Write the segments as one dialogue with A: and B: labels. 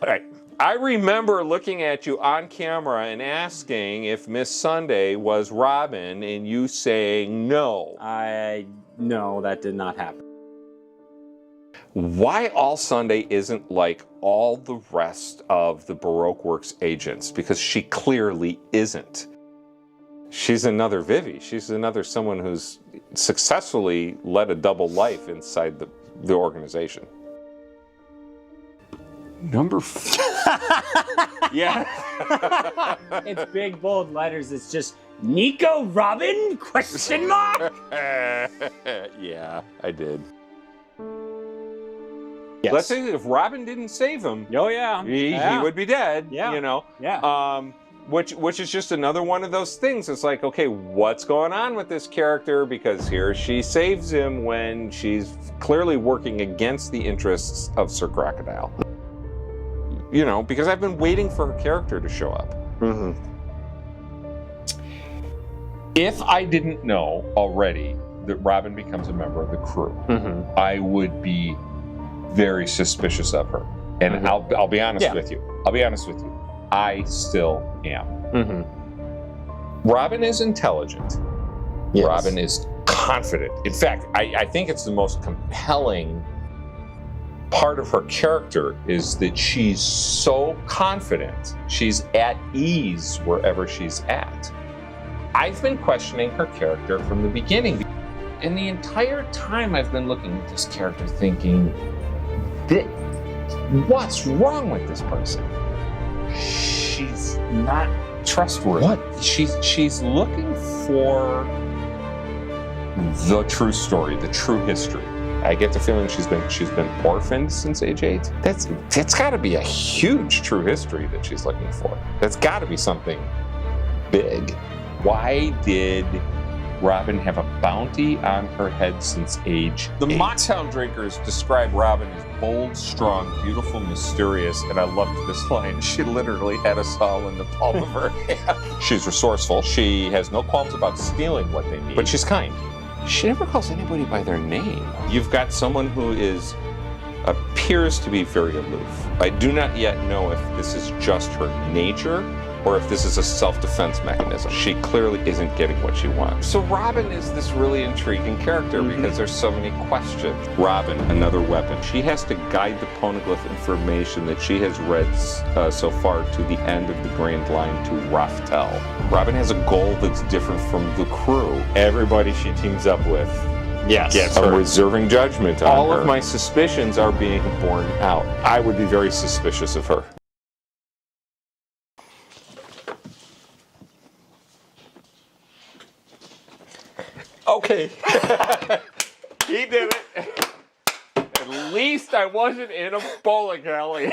A: Right. I remember looking at you on camera and asking if Miss Sunday was Robin, and you saying no.
B: No, that did not happen.
A: Why All Sunday isn't like all the rest of the Baroque Works agents? Because she clearly isn't. She's another Vivi. She's another someone who's successfully led a double life inside the organization. Number 4. Yeah.
B: It's big, bold letters. It's just Nico Robin? Question mark?
A: Yeah, I did.
B: Yes.
A: Let's say if Robin didn't save him,
B: Oh yeah.
A: he would be dead.
B: Yeah.
A: You know.
B: Yeah.
A: Which is just another one of those things. It's like, okay, what's going on with this character? Because here she saves him when she's clearly working against the interests of Sir Crocodile. You know, because I've been waiting for her character to show up.
B: Mm-hmm.
A: If I didn't know already that Robin becomes a member of the crew, I would be very suspicious of her. And I'll be honest with you. I'll be honest with you. I still am. Robin is intelligent.
B: Yes.
A: Robin is confident. In fact, I think it's the most compelling part of her character is that she's so confident. She's at ease wherever she's at. I've been questioning her character from the beginning. And the entire time I've been looking at this character thinking, what's wrong with this person? She's not trustworthy.
B: What?
A: She's looking for the true story, the true history. I get the feeling she's been orphaned since age 8. That's got to be a huge true history that she's looking for. That's got to be something big. Why did Robin have a bounty on her head since age 8? The Mocktown drinkers describe Robin as bold, strong, beautiful, mysterious, and I loved this line. She literally had us all in the palm of her hand. She's resourceful. She has no qualms about stealing what they need, but she's kind. She never calls anybody by their name. You've got someone who appears to be very aloof. I do not yet know if this is just her nature or if this is a self-defense mechanism. She clearly isn't getting what she wants. So Robin is this really intriguing character because there's so many questions. Robin, another weapon. She has to guide the poneglyph information that she has read so far to the end of the Grand Line to Raftel. Robin has a goal that's different from the crew. Everybody she teams up with gets a reserving judgment on All of my suspicions are being borne out. I would be very suspicious of her. Okay. He did it. At least I wasn't in a bowling alley.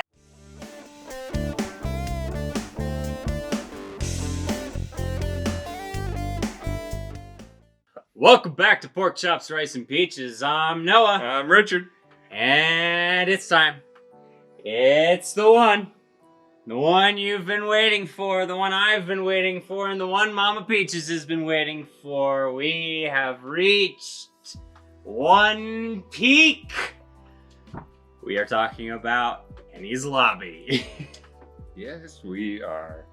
B: Welcome back to Pork Chops, Rice, and Peaches. I'm Noah.
A: I'm Richard.
B: And it's time. It's the one. The one you've been waiting for, the one I've been waiting for, and the one Mama Peaches has been waiting for. We have reached one peak. We are talking about Enies Lobby.
A: Yes, we are.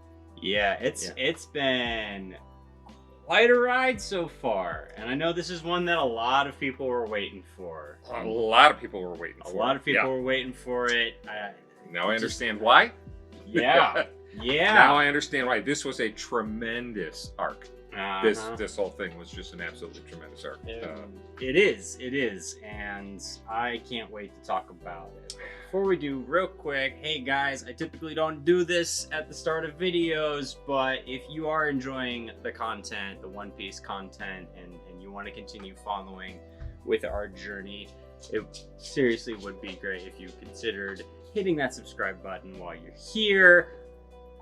B: Yeah, it's been quite a ride so far. And I know this is one that a lot of people were waiting for.
A: A lot of people were waiting for it.
B: A lot of people were waiting for it.
A: Now I understand why.
B: Yeah. Yeah.
A: Now I understand why. This was a tremendous arc. This whole thing was just an absolutely tremendous arc.
B: It is, and I can't wait to talk about it. Before we do, real quick, hey guys, I typically don't do this at the start of videos, but if you are enjoying the content, the One Piece content, and you want to continue following with our journey, it seriously would be great if you considered hitting that subscribe button while you're here.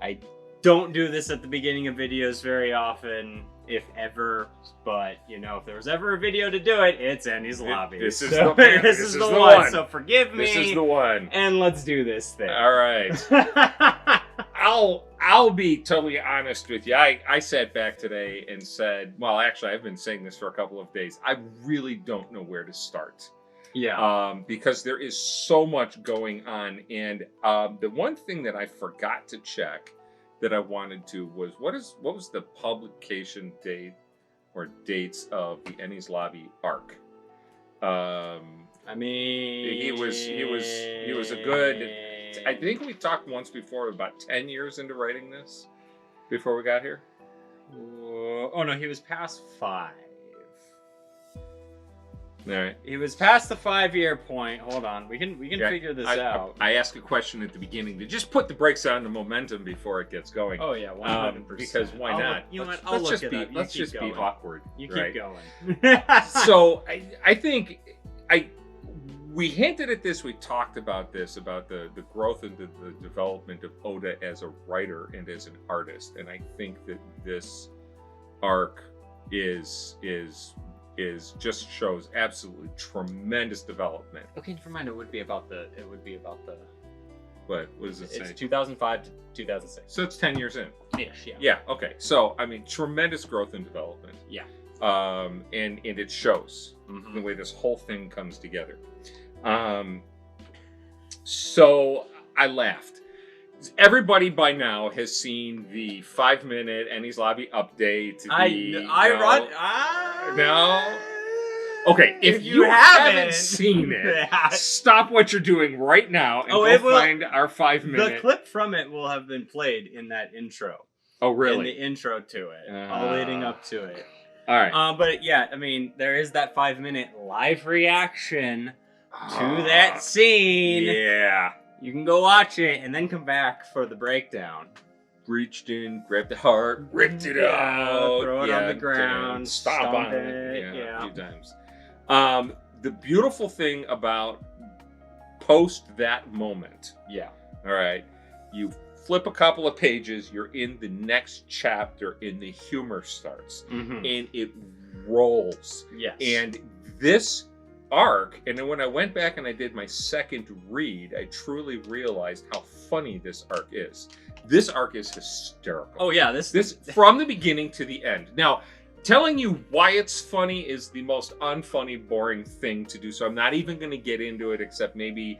B: I don't do this at the beginning of videos very often, if ever, but you know, if there was ever a video to do it, it's Enies Lobby.
A: This is
B: so,
A: the
B: one. So forgive me.
A: This is the one.
B: And let's do this thing.
A: All right. I'll be totally honest with you. I sat back today and said, well, actually, I've been saying this for a couple of days. I really don't know where to start.
B: Yeah.
A: Because there is so much going on. And the one thing that I forgot to check that I wanted to was what was the publication date or dates of the Enies Lobby arc?
B: I mean,
A: he was a good. I think we talked once before about 10 years into writing this before we got here.
B: Oh no, he was past 5.
A: All right.
B: He was past the 5-year point. Hold on, we can figure this out.
A: I asked a question at the beginning to just put the brakes on the momentum before it gets going.
B: Oh yeah, 100%.
A: Because why not?
B: You know what? I'll look it up.
A: Let's just be awkward.
B: You
A: right?
B: keep going.
A: So I think we hinted at this. We talked about this, about the growth and the development of Oda as a writer and as an artist, and I think that this arc is just shows absolutely tremendous development.
B: Okay, never mind. It would be about the.
A: What does it say?
B: It's 2005 to 2006.
A: So it's 10 years in.
B: Ish, yeah.
A: Yeah. Okay. So I mean, tremendous growth and development.
B: Yeah.
A: And it shows
B: Mm-hmm.
A: the way this whole thing comes together. So I laughed. Everybody by now has seen the 5-minute Enies Lobby update. No. Okay, if you haven't seen it, stop what you're doing right now and go find our 5-minute.
B: The clip from it will have been played in that intro.
A: Oh, really?
B: In the intro to it, all leading up to it.
A: All right.
B: But yeah, I mean, there is that 5-minute live reaction to that scene.
A: Yeah.
B: You can go watch it and then come back for the breakdown.
A: Reached in, grabbed the heart, ripped it out,
B: throw it on the ground,
A: stomp on it. Yeah, a few times. The beautiful thing about post that moment, all right, you flip a couple of pages, you're in the next chapter, and the humor starts, and it rolls.
B: Yes.
A: And this arc, and then when I went back and I did my second read, I truly realized how funny this arc is. This arc is hysterical.
B: Oh yeah, this
A: from the beginning to the end. Now, telling you why it's funny is the most unfunny, boring thing to do. So I'm not even going to get into it, except maybe,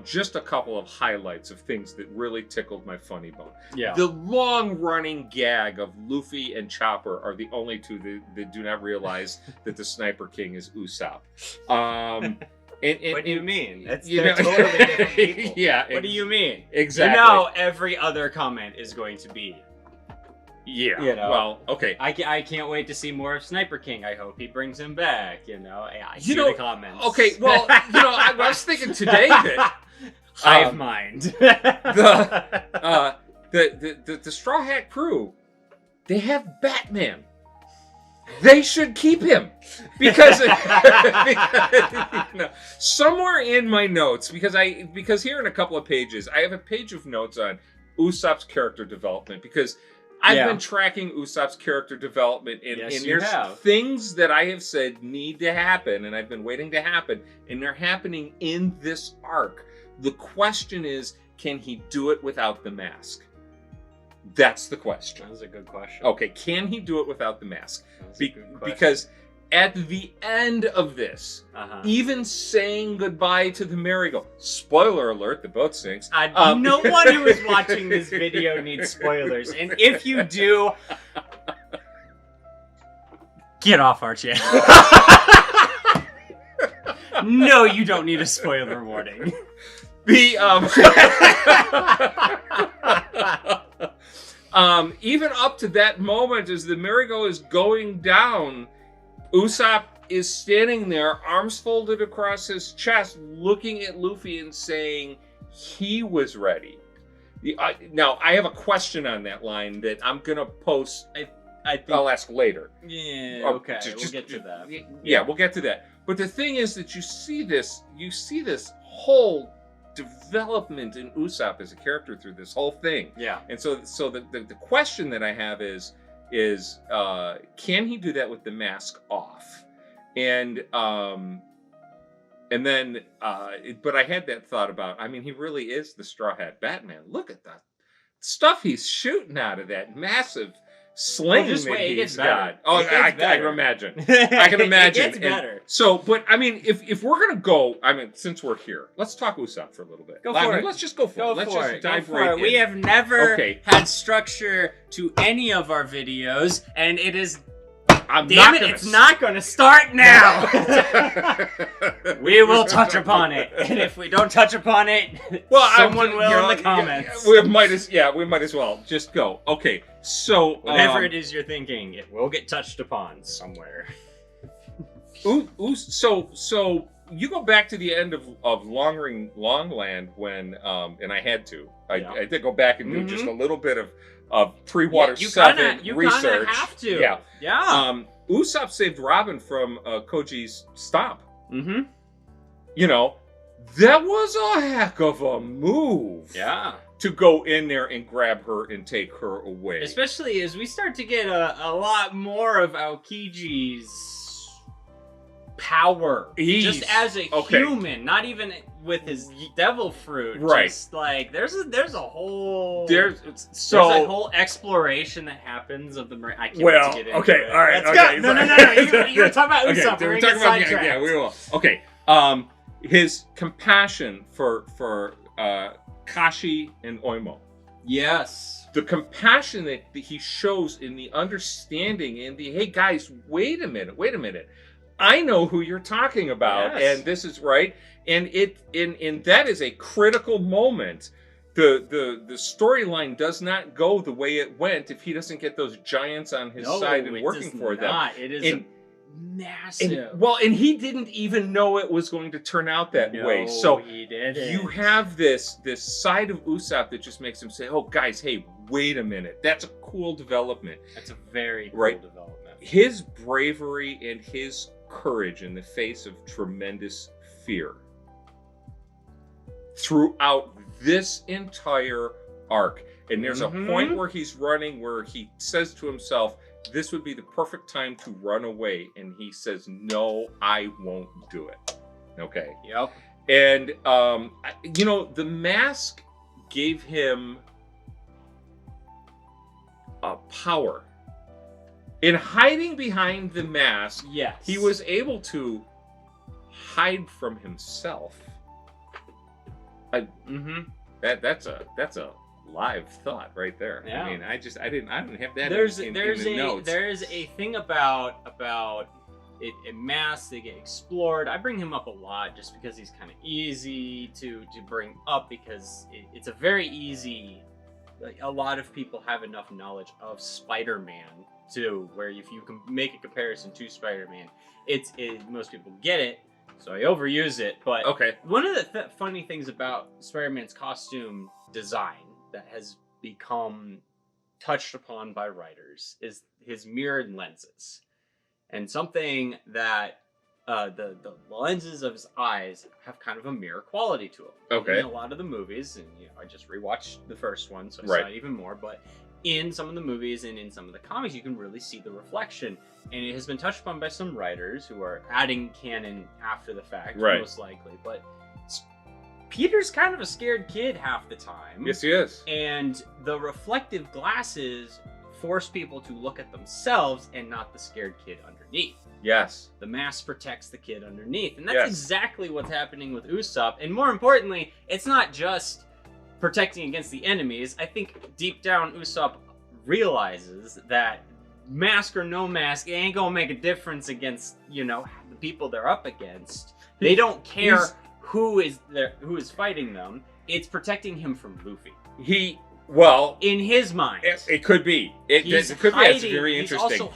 A: just a couple of highlights of things that really tickled my funny bone.
B: Yeah.
A: The long-running gag of Luffy and Chopper are the only two that do not realize that the Sniper King is Usopp.
B: What do you mean?
A: They're
B: totally different people.
A: Yeah.
B: What do you mean?
A: Exactly.
B: You know, every other comment is going to be.
A: Yeah.
B: You know,
A: well, okay.
B: I can't wait to see more of Sniper King. I hope he brings him back. I see the comments.
A: Okay. Well, I was thinking today that
B: hive mind.
A: the Straw Hat crew, they have Batman. They should keep him because somewhere in my notes, because here in a couple of pages, I have a page of notes on Usopp's character development, because I've been tracking Usopp's character development, and there's things that I have said need to happen, and I've been waiting to happen, and they're happening in this arc. The question is, can he do it without the mask? That's the question.
B: That's a good question.
A: Okay, can he do it without the mask? Because at the end of this, even saying goodbye to the merry-go, spoiler alert, the boat sinks.
B: No one who is watching this video needs spoilers, and if you do, get off our channel. No, you don't need a spoiler warning.
A: Even up to that moment, as the merry-go is going down, Usopp is standing there, arms folded across his chest, looking at Luffy and saying he was ready. Now, I have a question on that line that I'm going to post. I think I'll ask later.
B: Yeah, okay. We'll get to that.
A: Yeah, we'll get to that. But the thing is that you see this whole development in Usopp as a character through this whole thing.
B: Yeah.
A: And so the question that I have is can he do that with the mask off? And then but I had that thought about, I mean, he really is the Straw Hat Batman. Look at that stuff he's shooting out of that massive sling
B: just
A: that
B: wait, it
A: he's
B: gets
A: got.
B: better.
A: Oh,
B: It gets
A: I can
B: better.
A: imagine. I can imagine.
B: It gets better.
A: So, but I mean, if we're gonna go, I mean, since we're here, let's talk Usopp for a little bit.
B: Go for it.
A: Let's just go for it. Let's just dive right in.
B: We have never
A: Okay.
B: had structure to any of our videos, and it is.
A: I'm
B: Damn
A: not
B: it!
A: gonna
B: It's not going to start now. We will
A: touch
B: touch upon it, and if we don't touch upon it,
A: well,
B: someone will in the comments.
A: We might as well just go. Okay, so
B: Whatever it is you're thinking, it will get touched upon somewhere.
A: So you go back to the end of Longland when and I had to. I did go back and do just a little bit of pre-water research.
B: You kind of have to. Yeah.
A: Usopp saved Robin from Koji's stomp.
B: Mm-hmm.
A: You know, that was a heck of a move.
B: Yeah.
A: To go in there and grab her and take her away.
B: Especially as we start to get a lot more of Aokiji's power. Just as a human, not even with his devil fruit.
A: Right.
B: Just like there's a whole
A: there's
B: a whole exploration that happens of the marine. I can't wait to get into it.
A: All right.
B: Let's go. No. You're talking about Usopp. We're gonna get sidetracked.
A: Yeah, we will. Okay. His compassion for Kashi and Oimo.
B: Yes.
A: The compassion that he shows in the understanding and the hey guys, wait a minute. I know who you're talking about, and this is right. And that is a critical moment. The storyline does not go the way it went if he doesn't get those giants on his side and working for them.
B: It is massive.
A: And he didn't even know it was going to turn out that way. So
B: he didn't.
A: You have this side of Usopp that just makes him say, "Oh, guys, hey, wait a minute. That's a cool development.
B: That's a very cool development."
A: His bravery and his courage in the face of tremendous fear throughout this entire arc. And there's a point where he's running where he says to himself, this would be the perfect time to run away. And he says, no, I won't do it. Okay.
B: Yep.
A: And, the mask gave him a power. In hiding behind the mask, he was able to hide from himself. That's a live thought right there.
B: Yeah.
A: I mean, I didn't have that.
B: There's
A: in the notes.
B: There's a thing about it in masks. They get explored. I bring him up a lot just because he's kind of easy to bring up because it's a very easy. Like a lot of people have enough knowledge of Spider-Man too, where if you can make a comparison to Spider-Man, most people get it. So I overuse it, but one of the funny things about Spider-Man's costume design that has become touched upon by writers is his mirrored lenses, and something that the lenses of his eyes have kind of a mirror quality to them. In a lot of the movies, and I just rewatched the first one, so I saw it even more, but in some of the movies and in some of the comics, you can really see the reflection. And it has been touched upon by some writers who are adding canon after the fact, most likely. But Peter's kind of a scared kid half the time.
A: Yes, he is.
B: And the reflective glasses force people to look at themselves and not the scared kid underneath.
A: Yes.
B: The mask protects the kid underneath. And that's exactly what's happening with Usopp. And more importantly, it's not just protecting against the enemies. I think deep down Usopp realizes that mask or no mask, it ain't gonna make a difference against, the people they're up against. They don't care who is fighting them. It's protecting him from Luffy. In his mind.
A: It could be. It could be. It's very interesting.
B: He's also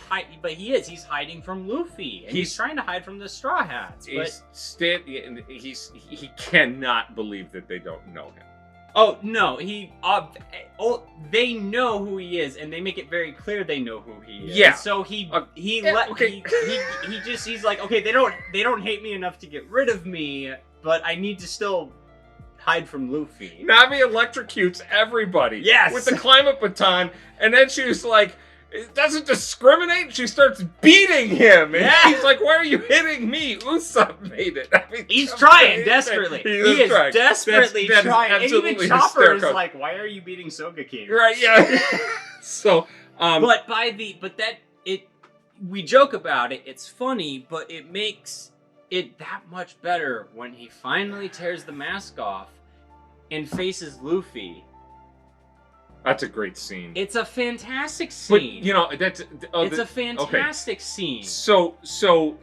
B: he's hiding from Luffy. And he's trying to hide from the Straw Hats.
A: He cannot believe that they don't know him.
B: Oh no, they know who he is, and they make it very clear they know who he is.
A: Yeah.
B: So he's like, okay, they don't hate me enough to get rid of me, but I need to still hide from Luffy.
A: Nami electrocutes everybody.
B: Yes.
A: With the climate baton, and then she's like, it doesn't discriminate. She starts beating him, and he's like, "Why are you hitting me?" Usopp made it. I mean,
B: he's trying desperately. He is desperately trying. And even Chopper is like, "Why are you beating Sogeki?"
A: Right? Yeah. So,
B: We joke about it. It's funny, but it makes it that much better when he finally tears the mask off and faces Luffy.
A: That's a great scene.
B: It's a fantastic scene.
A: But that's
B: it's a fantastic scene.
A: So the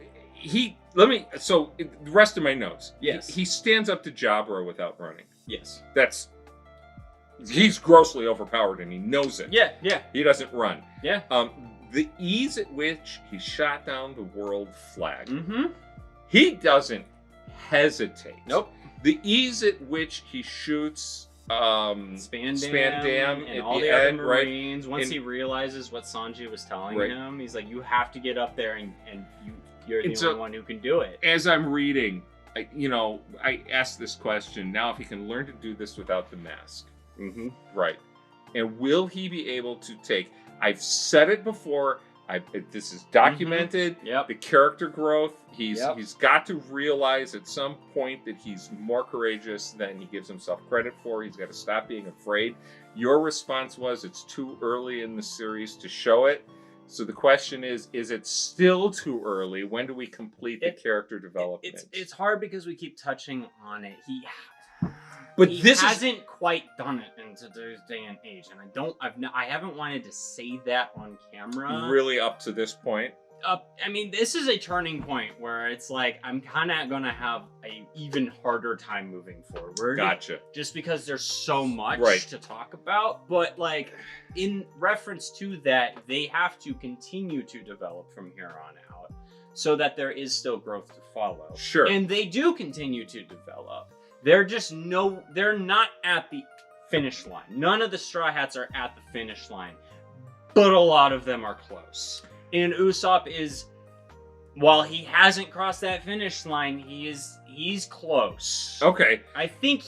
A: rest of my notes.
B: Yes.
A: He stands up to Jabra without running.
B: Yes.
A: He's grossly overpowered and he knows it.
B: Yeah.
A: He doesn't run.
B: Yeah.
A: The ease at which he shot down the world flag.
B: Mm-hmm.
A: He doesn't hesitate.
B: Nope.
A: The ease at which he shoots Spandam
B: and
A: at
B: all
A: the
B: the other
A: end,
B: Marines.
A: right?
B: Once he realizes what Sanji was telling
A: Right.
B: him, he's like, "You have to get up there, and you're the
A: And
B: only one who can do it."
A: As I'm reading, I asked this question. Now, if he can learn to do this without the mask,
B: Mm-hmm.
A: right? And will he be able to take? I've said it before. This is documented.
B: Mm-hmm. Yep.
A: The character growth. He's
B: Yep.
A: got to realize at some point that he's more courageous than he gives himself credit for. He's got to stop being afraid. Your response was it's too early in the series to show it. So the question is it still too early? When do we complete the character development?
B: It's hard because we keep touching on it.
A: But
B: he
A: this
B: hasn't quite done it in today's day and age, and I haven't wanted to say that on camera.
A: Really up to this point.
B: I mean, this is a turning point where it's like I'm kind of gonna have a even harder time moving forward.
A: Gotcha.
B: Just because there's so much
A: Right.
B: to talk about, but like in reference to that, they have to continue to develop from here on out, so that there is still growth to follow.
A: Sure.
B: And they do continue to develop. They're not at the finish line. None of the Straw Hats are at the finish line, but a lot of them are close. And Usopp while he hasn't crossed that finish line, he's close.
A: Okay.
B: I think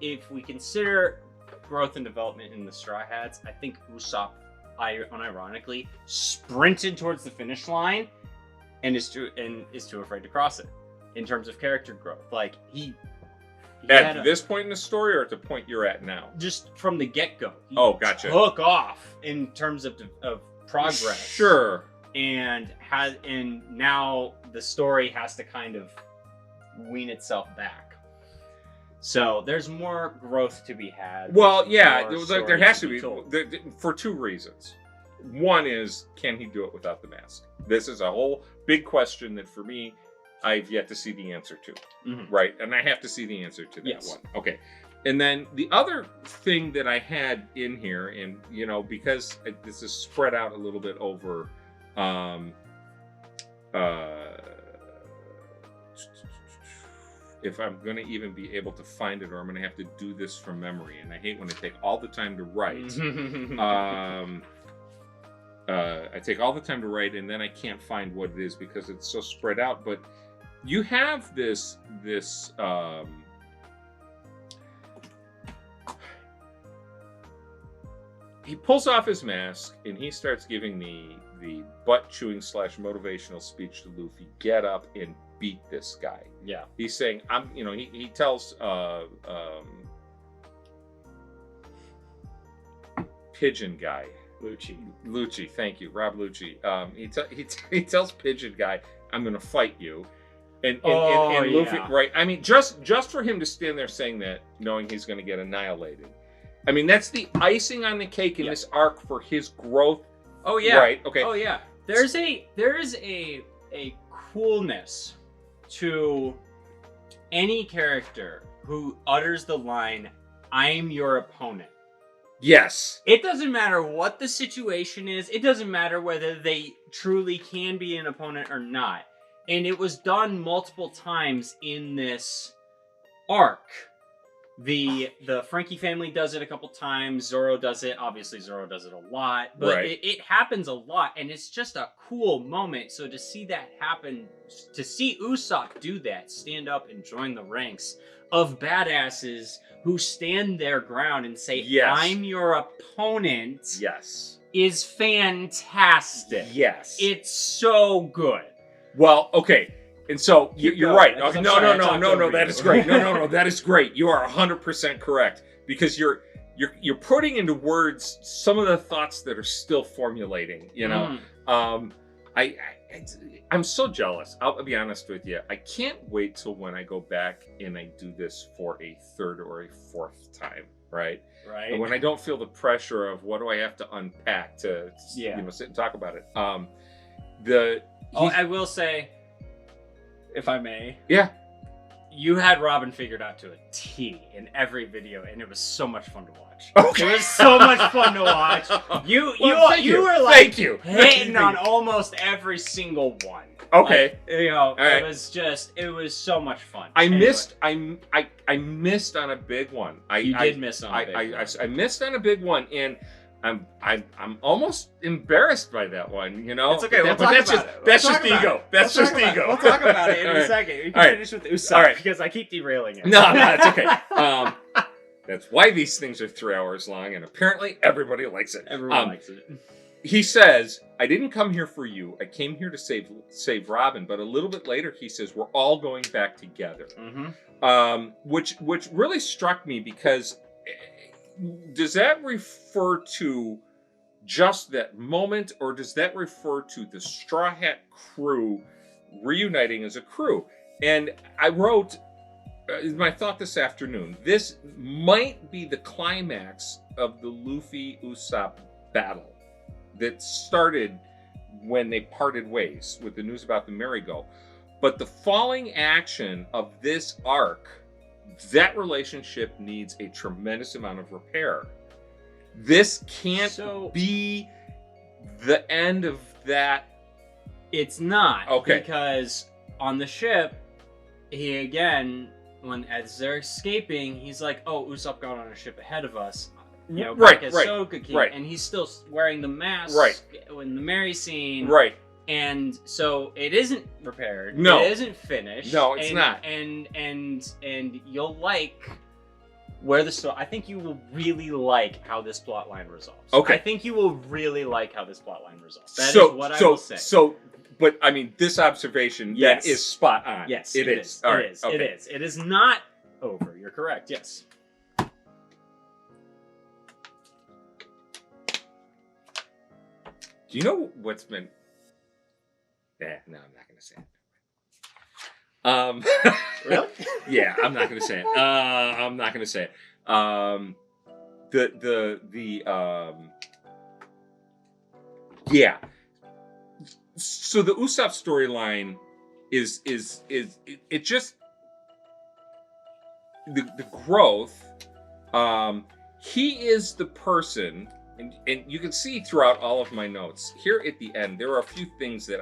B: if we consider growth and development in the Straw Hats, I think Usopp, unironically, sprinted towards the finish line and is too afraid to cross it. In terms of character growth, like he
A: at this point in the story, or at the point you're at now?
B: Just from the get-go.
A: Gotcha.
B: Took off in terms of progress.
A: Sure.
B: And now the story has to kind of wean itself back. So there's more growth to be had.
A: Well, yeah, there has to be
B: told.
A: for two reasons. One is, can he do it without the mask? This is a whole big question that for me, I've yet to see the answer to, right? And I have to see the answer to that one. Okay. And then the other thing that I had in here, and, because this is spread out a little bit over, if I'm going to even be able to find it, or I'm going to have to do this from memory, and I hate when I take all the time to write. I take all the time to write, and then I can't find what it is because it's so spread out. But you have this he pulls off his mask and he starts giving the butt chewing / motivational speech to Luffy. Get up and beat this guy.
B: Yeah.
A: He's saying, he tells Pigeon Guy. Lucci, thank you, Rob Lucci. He tells Pigeon Guy, "I'm going to fight you," and Luffy, right? I mean, just for him to stand there saying that, knowing he's going to get annihilated. I mean, that's the icing on the cake in this arc for his growth.
B: Oh yeah,
A: right. Okay.
B: Oh yeah. There is a coolness to any character who utters the line, "I'm your opponent."
A: Yes.
B: It doesn't matter what the situation is. It doesn't matter whether they truly can be an opponent or not. And it was done multiple times in this arc. The Frankie family does it a couple times. Zoro does it. Obviously, Zoro does it a lot. But
A: right.
B: it happens a lot. And it's just a cool moment. So to see that happen, to see Usopp do that, stand up and join the ranks of badasses who stand their ground and say,
A: yes.
B: I'm your opponent,
A: yes,
B: is fantastic.
A: Yes.
B: It's so good.
A: Well, okay. And so you're right. No, that is great. No, that is great. You are 100% correct. Because you're putting into words some of the thoughts that are still formulating, you know. I'm so jealous. I'll be honest with you. I can't wait till when I go back and I do this for a third or a fourth time, right?
B: Right.
A: And when I don't feel the pressure of what do I have to unpack to sit and talk about it.
B: I will say, if I may.
A: Yeah.
B: You had Robin figured out to a T in every video, and it was so much fun to watch.
A: Okay.
B: It was so much fun to watch. You were like hitting on almost every single one.
A: Okay.
B: Like, you know,
A: right.
B: it was so much fun.
A: I missed on a big one.
B: You did miss on a big one.
A: I missed on a big one, and I'm almost embarrassed by that one, you know.
B: It's okay.
A: That's just ego. That's just ego.
B: We'll talk about it in a second. You can finish with Usopp because I keep derailing it.
A: No, it's okay. That's why these things are 3 hours long, and apparently everybody likes it.
B: Everyone likes it.
A: He says, "I didn't come here for you. I came here to save Robin." But a little bit later, he says, "We're all going back together," which really struck me because. Does that refer to just that moment, or does that refer to the Straw Hat crew reuniting as a crew? And I wrote my thought this afternoon. This might be the climax of the Luffy-Usopp battle that started when they parted ways with the news about the merry-go. But the falling action of this arc, that relationship needs a tremendous amount of repair. This can't be the end of that.
B: It's not.
A: Okay.
B: Because on the ship, he again, as they're escaping, he's like, "Oh, Usopp got on a ship ahead of us." You know,
A: right.
B: And he's still wearing the mask in the Mary scene.
A: Right.
B: And so it isn't repaired.
A: No.
B: It isn't finished.
A: No, it's not.
B: And you'll like where the story. I think you will really like how this plot line resolves.
A: Okay.
B: I think you will really like how this plot line resolves. That is what I will say.
A: But I mean, this observation that is spot on.
B: Yes,
A: it is.
B: All right. It is. It is not over. You're correct. Yes.
A: Do you know what's been? No, I'm not going to say it.
B: Really?
A: Yeah, I'm not going to say it. I'm not going to say it. Yeah. So the Usopp storyline is it just the growth. He is the person, and you can see throughout all of my notes here at the end. There are a few things that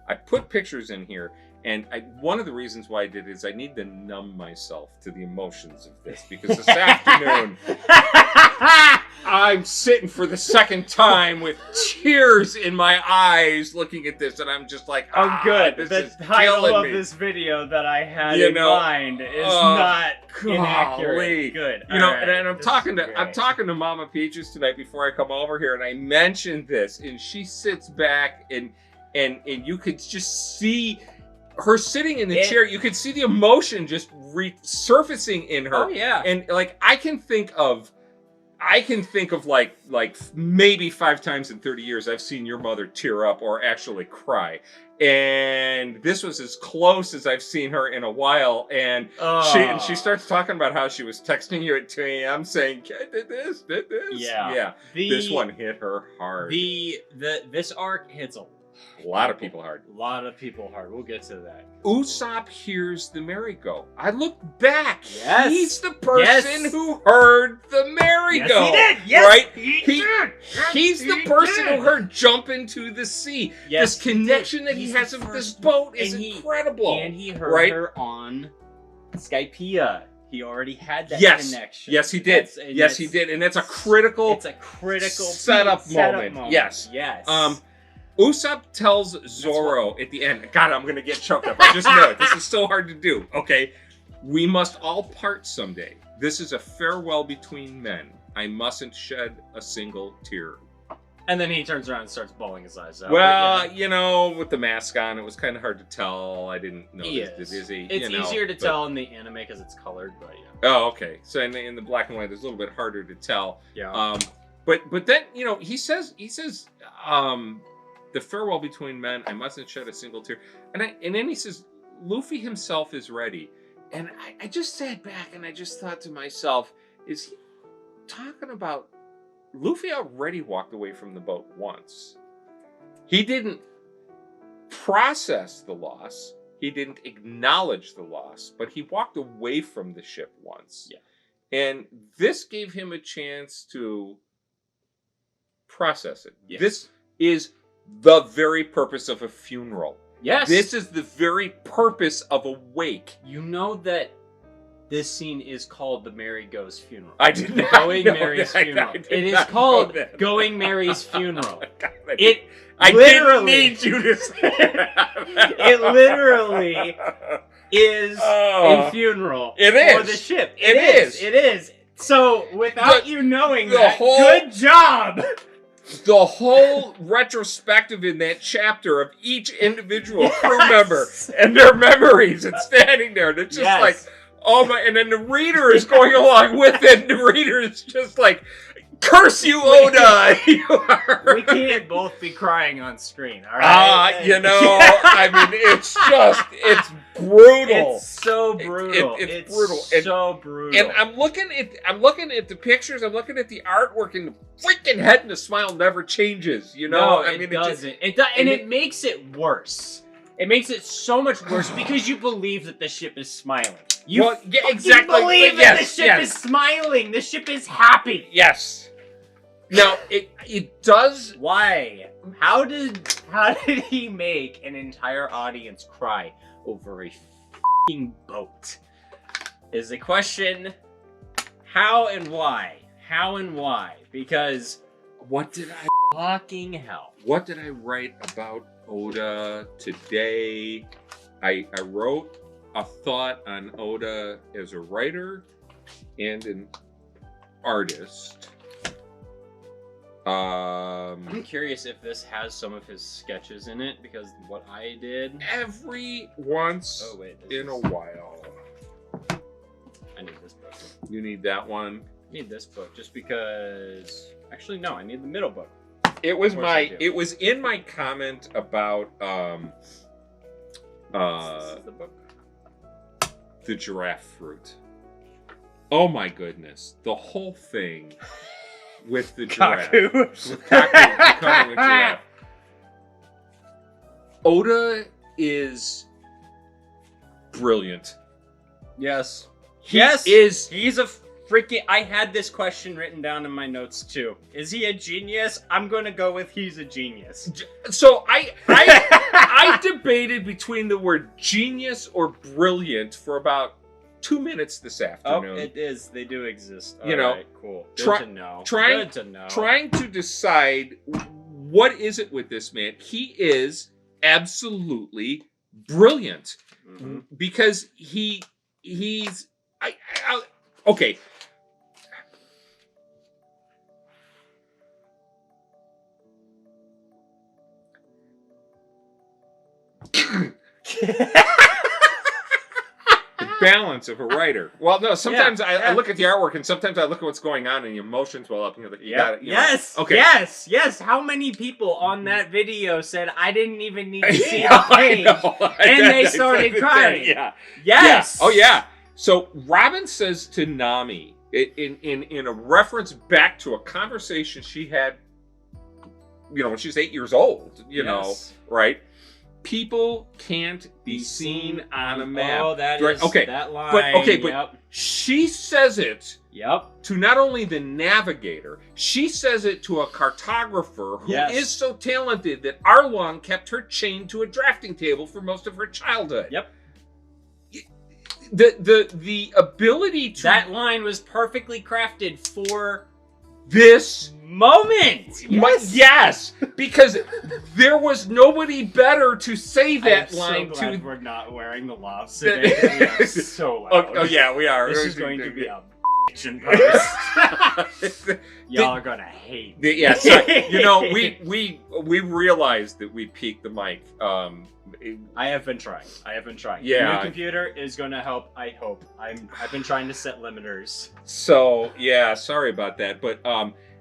A: I put pictures in here, and one of the reasons why I did is I need to numb myself to the emotions of this, because this afternoon I'm sitting for the second time with tears in my eyes looking at this, and I'm just like,
B: good.
A: This
B: The
A: is
B: title of
A: me.
B: this video that I had in mind is not inaccurate. Good.
A: You know, and I'm talking to Mama Peaches tonight before I come over here, and I mentioned this, and she sits back and you could just see her sitting in the chair. You could see the emotion just resurfacing in her.
B: Oh yeah.
A: And like I can think of like maybe 5 times in 30 years I've seen your mother tear up or actually cry. And this was as close as I've seen her in a while. And she starts talking about how she was texting you at 2 a.m. saying, did this. Yeah. This one hit her hard.
B: This arc hits a
A: lot of people hard.
B: We'll get to that.
A: Usopp hears the merry-go. I look back.
B: Yes.
A: He's the person who heard the merry-go.
B: Yes, he did. Yes,
A: right?
B: he did.
A: He's the person who heard jump into the sea.
B: Yes,
A: this connection that he has with this boat is incredible.
B: And he heard her on Skypiea. He already had that connection.
A: Yes, he did. He did. And that's a critical setup moment. Yes. Usopp tells Zoro at the end, God, I'm going to get choked up. I just know it. This is so hard to do. Okay. We must all part someday. This is a farewell between men. I mustn't shed a single tear.
B: And then he turns around and starts bawling his eyes out.
C: Well, you know, with the mask on, it was kind of hard to tell. I didn't know this. Is he?
B: It's easier to tell in the anime because it's colored, but yeah.
C: Oh, okay. So in the black and white, it's a little bit harder to tell.
B: Yeah.
C: But then, you know, he says, the farewell between men, I mustn't shed a single tear. And then he says, Luffy himself is ready. And I just sat back and I just thought to myself, is he talking about Luffy already walked away from the boat once. He didn't process the loss. He didn't acknowledge the loss, but he walked away from the ship once.
B: Yeah.
C: And this gave him a chance to process it.
B: Yes.
C: This is the very purpose of a funeral.
B: Yes.
C: This is the very purpose of a wake.
B: You know that this scene is called the Mary Goes Funeral.
C: I did not
B: Going
C: know
B: Mary's
C: that.
B: Funeral.
C: I did
B: It is
C: not
B: called
C: know that.
B: Going Mary's Funeral.
C: I didn't
B: literally
C: need you to say that.
B: It literally is a funeral
C: It
B: for
C: is.
B: the ship.
C: It is.
B: It is. So without you knowing
C: the
B: that,
C: whole-
B: good job.
C: The whole retrospective in that chapter of each individual crew member and their memories and standing there, and it's just like, oh my, and then the reader is going along with it, and the reader is just like, curse you, Oda! You are...
B: We can't both be crying on screen, all right?
C: You know, I mean, it's brutal.
B: It's so brutal.
C: It's brutal.
B: So brutal.
C: And I'm looking at the pictures, I'm looking at the artwork, and the freaking head and the smile never changes, you know?
B: No, it doesn't. It makes it worse. It makes it so much worse because you believe that the ship is smiling. You
C: exactly.
B: believe that the ship is smiling. The ship is happy.
C: Yes. Now it does.
B: Why? How did he make an entire audience cry over a f***ing boat? Is the question. How and why? How and why? Because
C: what did I
B: fucking hell?
C: What did I write about Oda today? I wrote a thought on Oda as a writer and an artist.
B: I'm curious if this has some of his sketches in it, because what I did
C: every once in a while.
B: I need this book.
C: You need that one?
B: I need this book just because. Actually, no, I need the middle book.
C: It was in my comment about
B: This is the book.
C: The giraffe fruit. Oh my goodness. The whole thing with the giraffe.
B: Kaku.
C: With Kaku becoming a giraffe. Oda is brilliant.
B: Yes.
C: He's
B: a freaking. I had this question written down in my notes too. Is he a genius? I'm gonna go with he's a genius.
C: So I debated between the word genius or brilliant for about 2 minutes this afternoon.
B: Oh, it is. They do exist.
C: You know,
B: right, cool. Good to know.
C: Good to know. Trying to decide what is it with this man. He is absolutely brilliant because he's okay. The balance of a writer. Well, no, sometimes I look at the artwork and sometimes I look at what's going on and the emotions well up and you're like, you got it.
B: Yes.
C: Okay.
B: Yes. How many people on that video said, I didn't even need to see the page? And they started crying.
C: Yeah.
B: Yes.
C: Yeah. Oh, yeah. So Robin says to Nami, in a reference back to a conversation she had, when she was 8 years old, know, right? People can't be seen on a map.
B: Oh, that is that line.
C: But she says it to not only the navigator, she says it to a cartographer who is so talented that Arlong kept her chained to a drafting table for most of her childhood.
B: Yep.
C: The ability to...
B: That line was perfectly crafted for...
C: this
B: moment.
C: Yes, because there was nobody better to say that line.
B: I'm so glad we're not wearing the lofts today. We are so loud.
C: Oh yeah, we are.
B: This is going to be a in post. Y'all are gonna hate me.
C: Yeah, sorry. You know, we realized that we peaked the mic.
B: I have been trying.
C: Yeah.
B: The new computer is gonna help. I hope. I've been trying to set limiters.
C: So yeah, sorry about that. But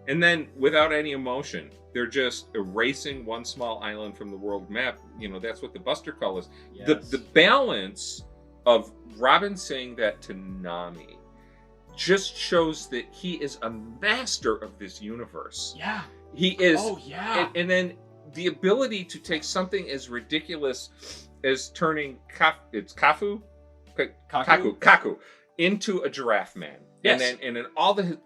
C: and then without any emotion, they're just erasing one small island from the world map. You know, that's what the Buster Call is.
B: Yes.
C: The balance of Robin saying that to Nami just shows that he is a master of this universe.
B: Yeah.
C: He is.
B: Oh yeah.
C: And then the ability to take something as ridiculous as turning Kaku into a giraffe man.
B: Yes.
C: And then all the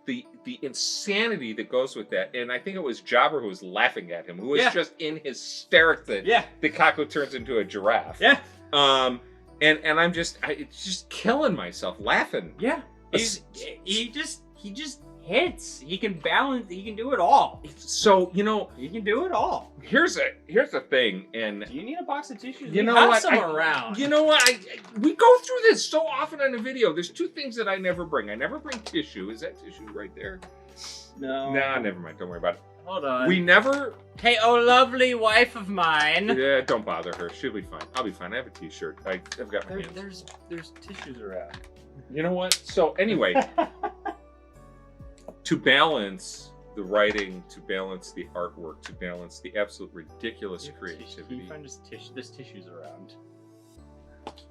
C: insanity that goes with that. And I think it was Jobber who was laughing at him, who was just in hysterics that Kaku turns into a giraffe.
B: Yeah.
C: And I'm just it's just killing myself laughing.
B: Yeah. He just hits. He can balance. He can do it all.
C: So, you know,
B: he can do it all.
C: Here's a thing. And
B: do you need a box of tissues?
C: You know
B: have
C: what?
B: some around.
C: You know what? We go through this so often on the video. There's two things that I never bring. I never bring tissue. Is that tissue right there?
B: No.
C: Nah, never mind. Don't worry about it.
B: Hold on.
C: We never.
B: Hey, oh lovely wife of mine.
C: Yeah, don't bother her. She'll be fine. I'll be fine. I have a T-shirt. I've got my hands.
B: There's tissues around.
C: You know what? So anyway, to balance the writing, to balance the artwork, to balance the absolute ridiculous creativity.
B: Can you find this tissues around?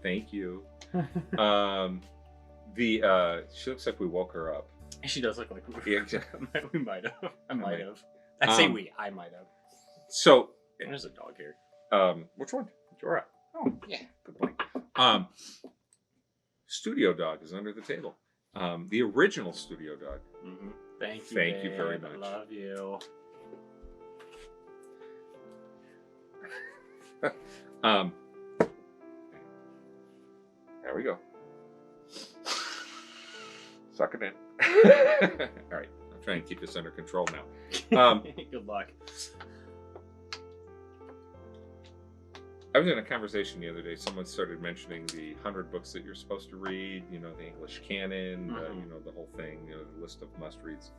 C: Thank you. She looks like we woke her up.
B: She does look like we.
C: Yeah, exactly.
B: We might have. I might have. I say we. I might have.
C: So
B: there's a dog here.
C: Which one?
B: Jorah.
C: Oh yeah, good point. Studio Dog is under the table. The original Studio Dog.
B: Mm-hmm. Thank you.
C: Thank you very much.
B: I love you.
C: There we go. Suck it in. All right, I'm trying to keep this under control now.
B: Good luck.
C: I was in a conversation the other day. Someone started mentioning the 100 books that you're supposed to read. You know, the English canon. You know, the whole thing. You know, the list of must-reads.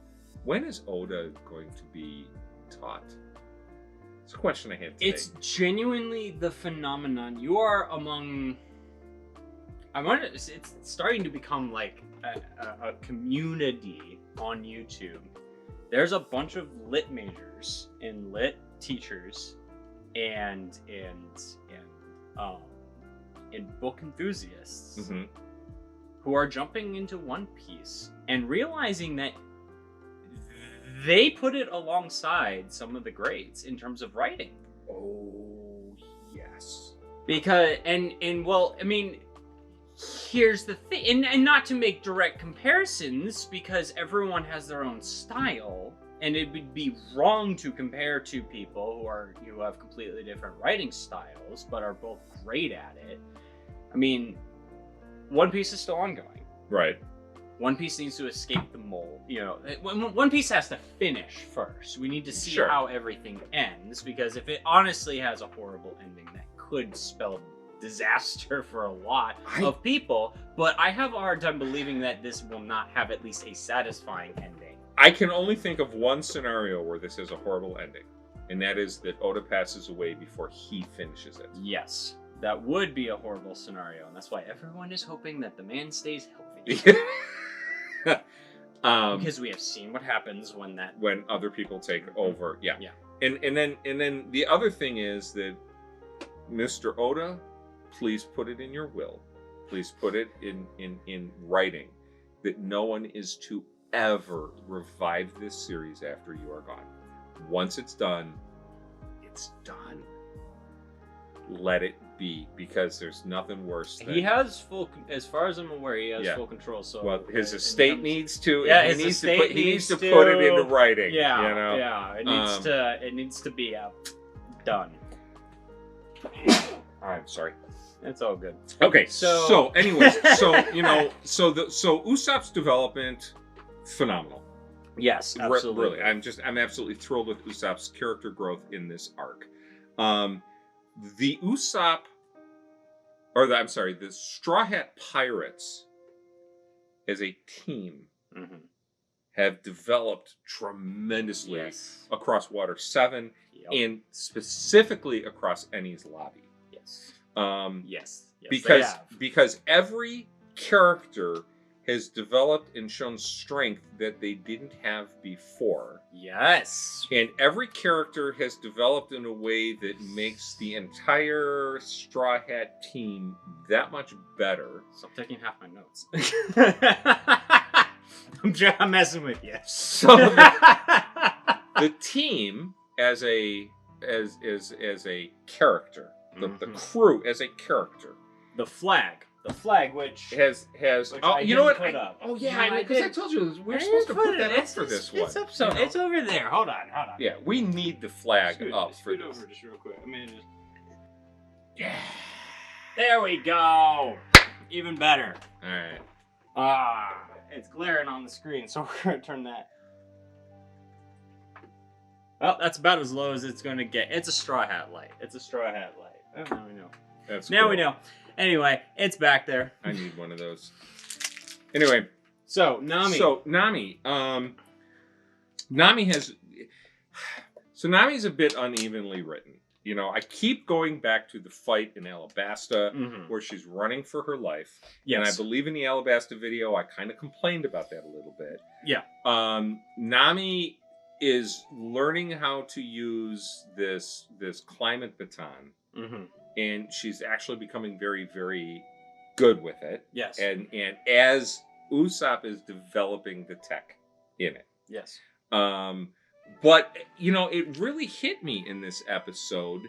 C: When is Oda going to be taught? It's a question I had today.
B: It's genuinely the phenomenon. You are among. It's starting to become like a community on YouTube. There's a bunch of lit majors and lit teachers and book enthusiasts who are jumping into One Piece and realizing that they put it alongside some of the greats in terms of writing.
C: Oh, yes.
B: Because well, I mean, here's the thing, and not to make direct comparisons, because everyone has their own style, and it would be wrong to compare two people who have completely different writing styles, but are both great at it. I mean, One Piece is still ongoing.
C: Right.
B: One Piece needs to escape the mold. You know, One Piece has to finish first. We need to see how everything ends, because if it honestly has a horrible ending, that could spell disaster for a lot of people. But I have a hard time believing that this will not have at least a satisfying ending.
C: I can only think of one scenario where this is a horrible ending, and that is that Oda passes away before he finishes it.
B: Yes, that would be a horrible scenario, and that's why everyone is hoping that the man stays healthy. Because we have seen what happens when
C: other people take over. Yeah. And then the other thing is that Mr. Oda, please put it in your will. Please put it in writing that no one is to ever revive this series after you are gone. Once it's done, it's done. Let it be, because there's nothing worse than...
B: He has full, as far as I'm aware, he has full control. So,
C: well, his estate needs to.
B: Yeah,
C: he needs to put it into writing.
B: Yeah,
C: you know?
B: yeah. It needs to be done.
C: I'm sorry.
B: It's all good.
C: Okay, so anyways, so Usopp's development, phenomenal.
B: Yes, absolutely.
C: Really, I'm absolutely thrilled with Usopp's character growth in this arc. The Straw Hat Pirates as a team have developed tremendously
B: Yes.
C: across Water 7
B: Yep.
C: and specifically across Enies Lobby.
B: Yes. Yes.
C: Because every character has developed and shown strength that they didn't have before.
B: Yes.
C: And every character has developed in a way that makes the entire Straw Hat team that much better.
B: So I'm taking half my notes. I'm messing with you.
C: So the team as a character, the crew as a character,
B: the flag, which
C: has
B: which
C: oh,
B: I
C: you know what?
B: didn't put up.
C: Oh yeah,
B: No,
C: because I told you we were supposed to put that up for this one.
B: It's up, so it's over there. Hold on.
C: Yeah, we need the flag up for
B: scoot
C: this.
B: over just real quick. I mean, just
C: Yeah.
B: there we go. Even better.
C: All right.
B: It's glaring on the screen, so we're gonna turn that. Well, that's about as low as it's gonna get. It's a straw hat light. Oh, now we know.
C: That's
B: Now
C: cool.
B: we know. Anyway, it's back there.
C: I need one of those. Anyway,
B: So Nami.
C: Nami's a bit unevenly written. You know, I keep going back to the fight in Alabasta where she's running for her life.
B: Yes.
C: And I believe in the Alabasta video, I kind of complained about that a little bit.
B: Yeah.
C: Nami is learning how to use this climate baton. And she's actually becoming very, very good with it.
B: Yes.
C: And as Usopp is developing the tech in it.
B: Yes.
C: But, you know, it really hit me in this episode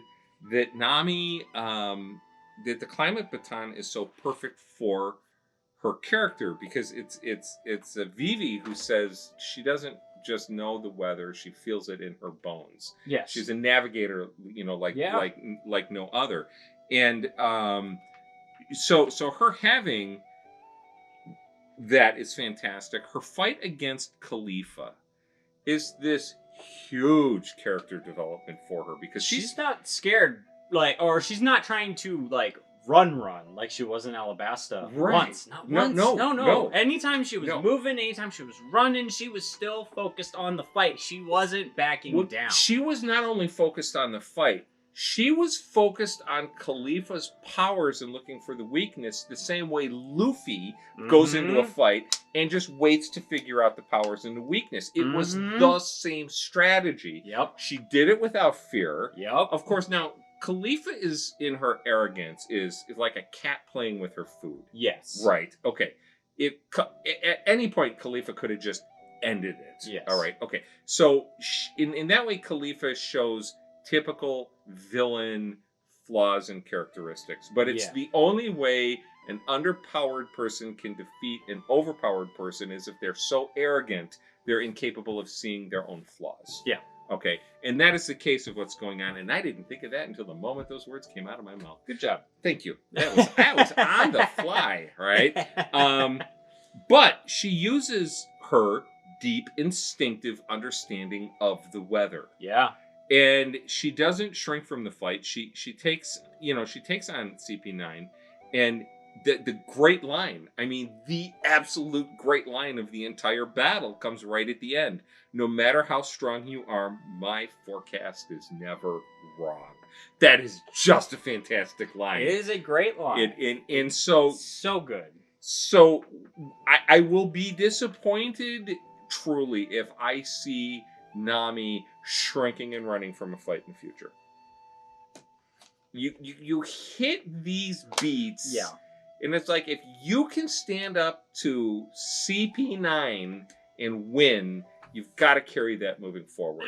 C: that Nami, that the climate baton is so perfect for her character because it's a Vivi who says she doesn't just know the weather, she feels it in her bones.
B: Yes.
C: She's a navigator, you know, like no other. And so her having that is fantastic. Her fight against Kalifa is this huge character development for her because
B: she's not scared, or she's not trying to run like she was in Alabasta.
C: Right.
B: Not once. No. Anytime she was moving, anytime she was running, she was still focused on the fight. She wasn't backing down.
C: She was not only focused on the fight, she was focused on Kalifa's powers and looking for the weakness the same way Luffy goes into a fight and just waits to figure out the powers and the weakness. It was the same strategy.
B: Yep.
C: She did it without fear.
B: Yep.
C: Of course, now, Kalifa is, in her arrogance, is like a cat playing with her food.
B: Yes.
C: Right. Okay. At any point, Kalifa could have just ended it.
B: Yes.
C: All right. Okay. So, in that way, Kalifa shows typical villain flaws and characteristics. But it's the only way an underpowered person can defeat an overpowered person is if they're so arrogant, they're incapable of seeing their own flaws.
B: Yeah.
C: Okay, and that is the case of what's going on, and I didn't think of that until the moment those words came out of my mouth. Good job, thank you. That was on the fly, right? But she uses her deep instinctive understanding of the weather.
B: Yeah,
C: and she doesn't shrink from the fight. She takes on CP9, and the great line. I mean, the absolute great line of the entire battle comes right at the end. No matter how strong you are, my forecast is never wrong. That is just a fantastic line.
B: it is a great line.
C: And so
B: good.
C: So I will be disappointed truly if I see Nami shrinking and running from a fight in the future. You hit these beats.
B: Yeah.
C: And it's like, if you can stand up to CP9 and win, you've got to carry that moving forward.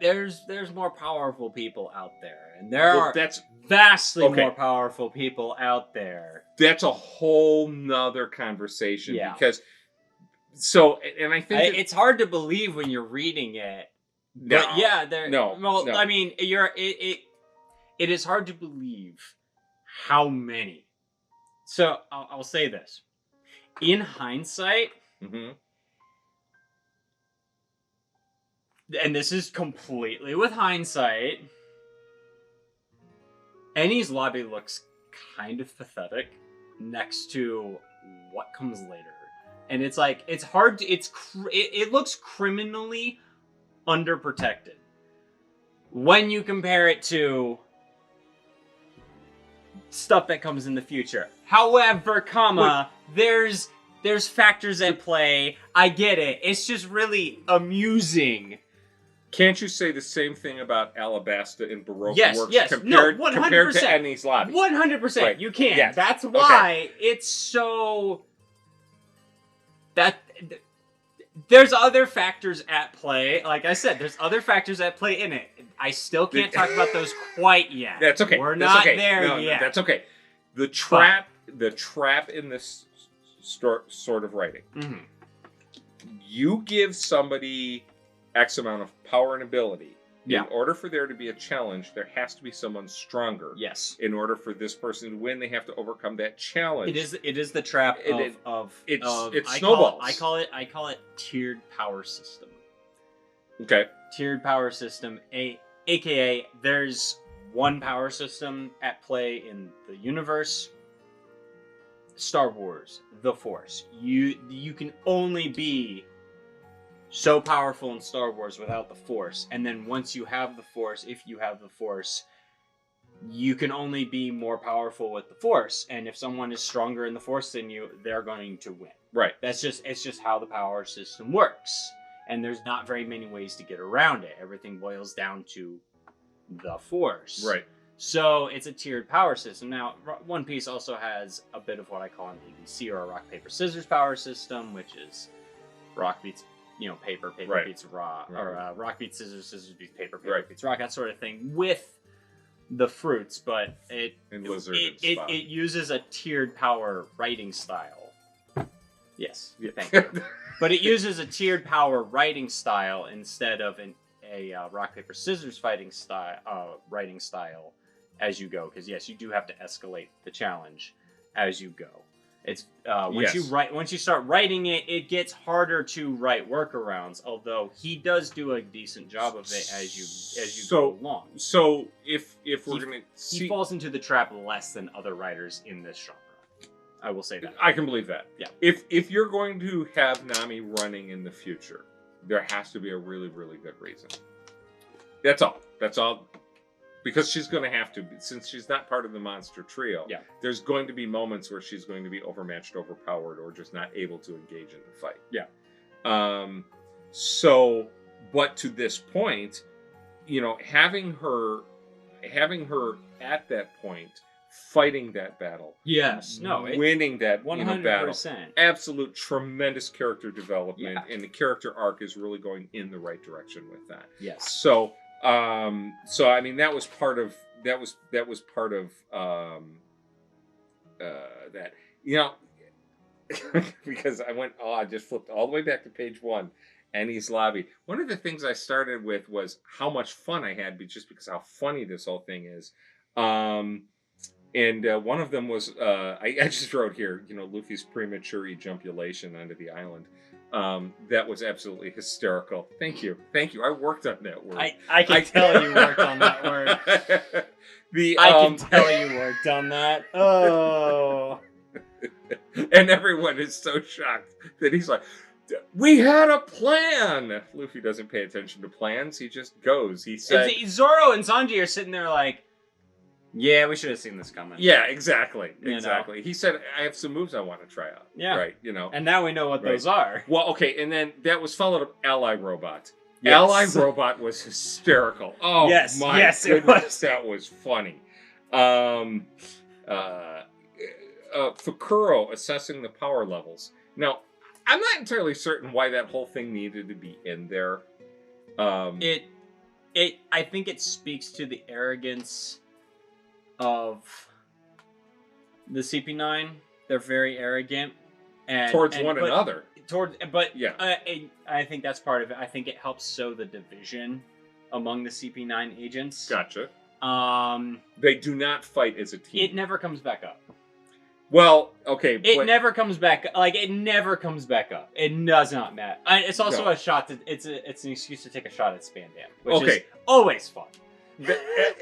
B: There's more powerful people out there, and that's vastly more powerful people out there.
C: That's a whole nother conversation.
B: Yeah.
C: Because and I think
B: it's hard to believe when you're reading it.
C: No,
B: but yeah,
C: no.
B: I mean, it is hard to believe how many. So I'll say this. In hindsight, and this is completely with hindsight, Enies Lobby looks kind of pathetic next to what comes later. And it's like, it's hard to, it looks criminally underprotected when you compare it to stuff that comes in the future. However, there's factors at play. I get it. It's just really amusing.
C: Can't you say the same thing about Alabasta in Baroque works
B: compared
C: to Enies Lobby?
B: 100%.
C: Right.
B: You can.
C: Yes.
B: That's why it's so... There's other factors at play. Like I said, there's other factors at play in it. I still can't talk about those quite yet.
C: That's okay.
B: We're
C: That's
B: not
C: okay.
B: there yet.
C: That's okay. The trap in this sort of writing.
B: Mm-hmm.
C: You give somebody X amount of power and ability. In order for there to be a challenge, there has to be someone stronger.
B: Yes.
C: In order for this person to win, they have to overcome that challenge.
B: It is the trap of
C: snowballs.
B: I call it tiered power system.
C: Okay.
B: Tiered power system, aka there's one power system at play in the universe. Star Wars, the Force. You can only be so powerful in Star Wars without the Force. And then once you have the Force, if you have the Force, you can only be more powerful with the Force. And if someone is stronger in the Force than you, they're going to win.
C: Right.
B: It's just how the power system works. And there's not very many ways to get around it. Everything boils down to the Force.
C: Right.
B: So it's a tiered power system. Now, One Piece also has a bit of what I call an ABC, or a rock, paper, scissors power system, which is rock beats paper beats rock, or rock beats scissors, scissors beats paper beats rock, that sort of thing, with the fruits. But it uses a tiered power writing style. Yes, thank you. But it uses a tiered power writing style instead of a rock paper scissors fighting style writing style as you go. Because yes, you do have to escalate the challenge as you go. It's once you start writing it, it gets harder to write workarounds. Although he does do a decent job of it as you go along.
C: So if we're gonna
B: he falls into the trap less than other writers in this genre. I will say that.
C: I can believe that.
B: Yeah.
C: If you're going to have Nami running in the future, there has to be a really, really good reason. That's all. That's all. Because she's going to have to, since she's not part of the monster trio.
B: Yeah.
C: There's going to be moments where she's going to be overmatched, overpowered, or just not able to engage in the fight.
B: Yeah.
C: But to this point, having her at that point, fighting that battle.
B: Yes. No.
C: Winning that
B: 100%.
C: Battle. Absolute tremendous character development, and the character arc is really going in the right direction with that.
B: Yes.
C: So I mean, that was part of that. Because I just flipped all the way back to page 1, Enies Lobby. One of the things I started with was how much fun I had, just because how funny this whole thing is. And one of them was, I just wrote here, Luffy's premature ejaculation onto the island. That was absolutely hysterical. Thank you. I worked on that word.
B: I can tell you worked on that word. I can tell you worked on that. Oh.
C: And everyone is so shocked that he's like, we had a plan. Luffy doesn't pay attention to plans. He just goes. He said,
B: Zoro and Sanji are sitting there like, yeah, we should have seen this coming.
C: Yeah, exactly. Exactly. He said, I have some moves I want to try out.
B: Yeah.
C: Right,
B: And now we know what those are.
C: Well, okay, and then that was followed up Ally Robot.
B: Yes.
C: Ally Robot was hysterical. Oh,
B: yes.
C: my
B: goodness,
C: it was. That was funny. Fukuro assessing the power levels. Now, I'm not entirely certain why that whole thing needed to be in there.
B: I think it speaks to the arrogance of the CP9. They're very arrogant
C: towards one another.
B: I think that's part of it. I think it helps sow the division among the CP9 agents.
C: Gotcha. They do not fight as a team.
B: It never comes back up.
C: Well, okay.
B: It never comes back. It never comes back up. It does not matter. It's also a shot. It's an excuse to take a shot at Spandam, which is always fun.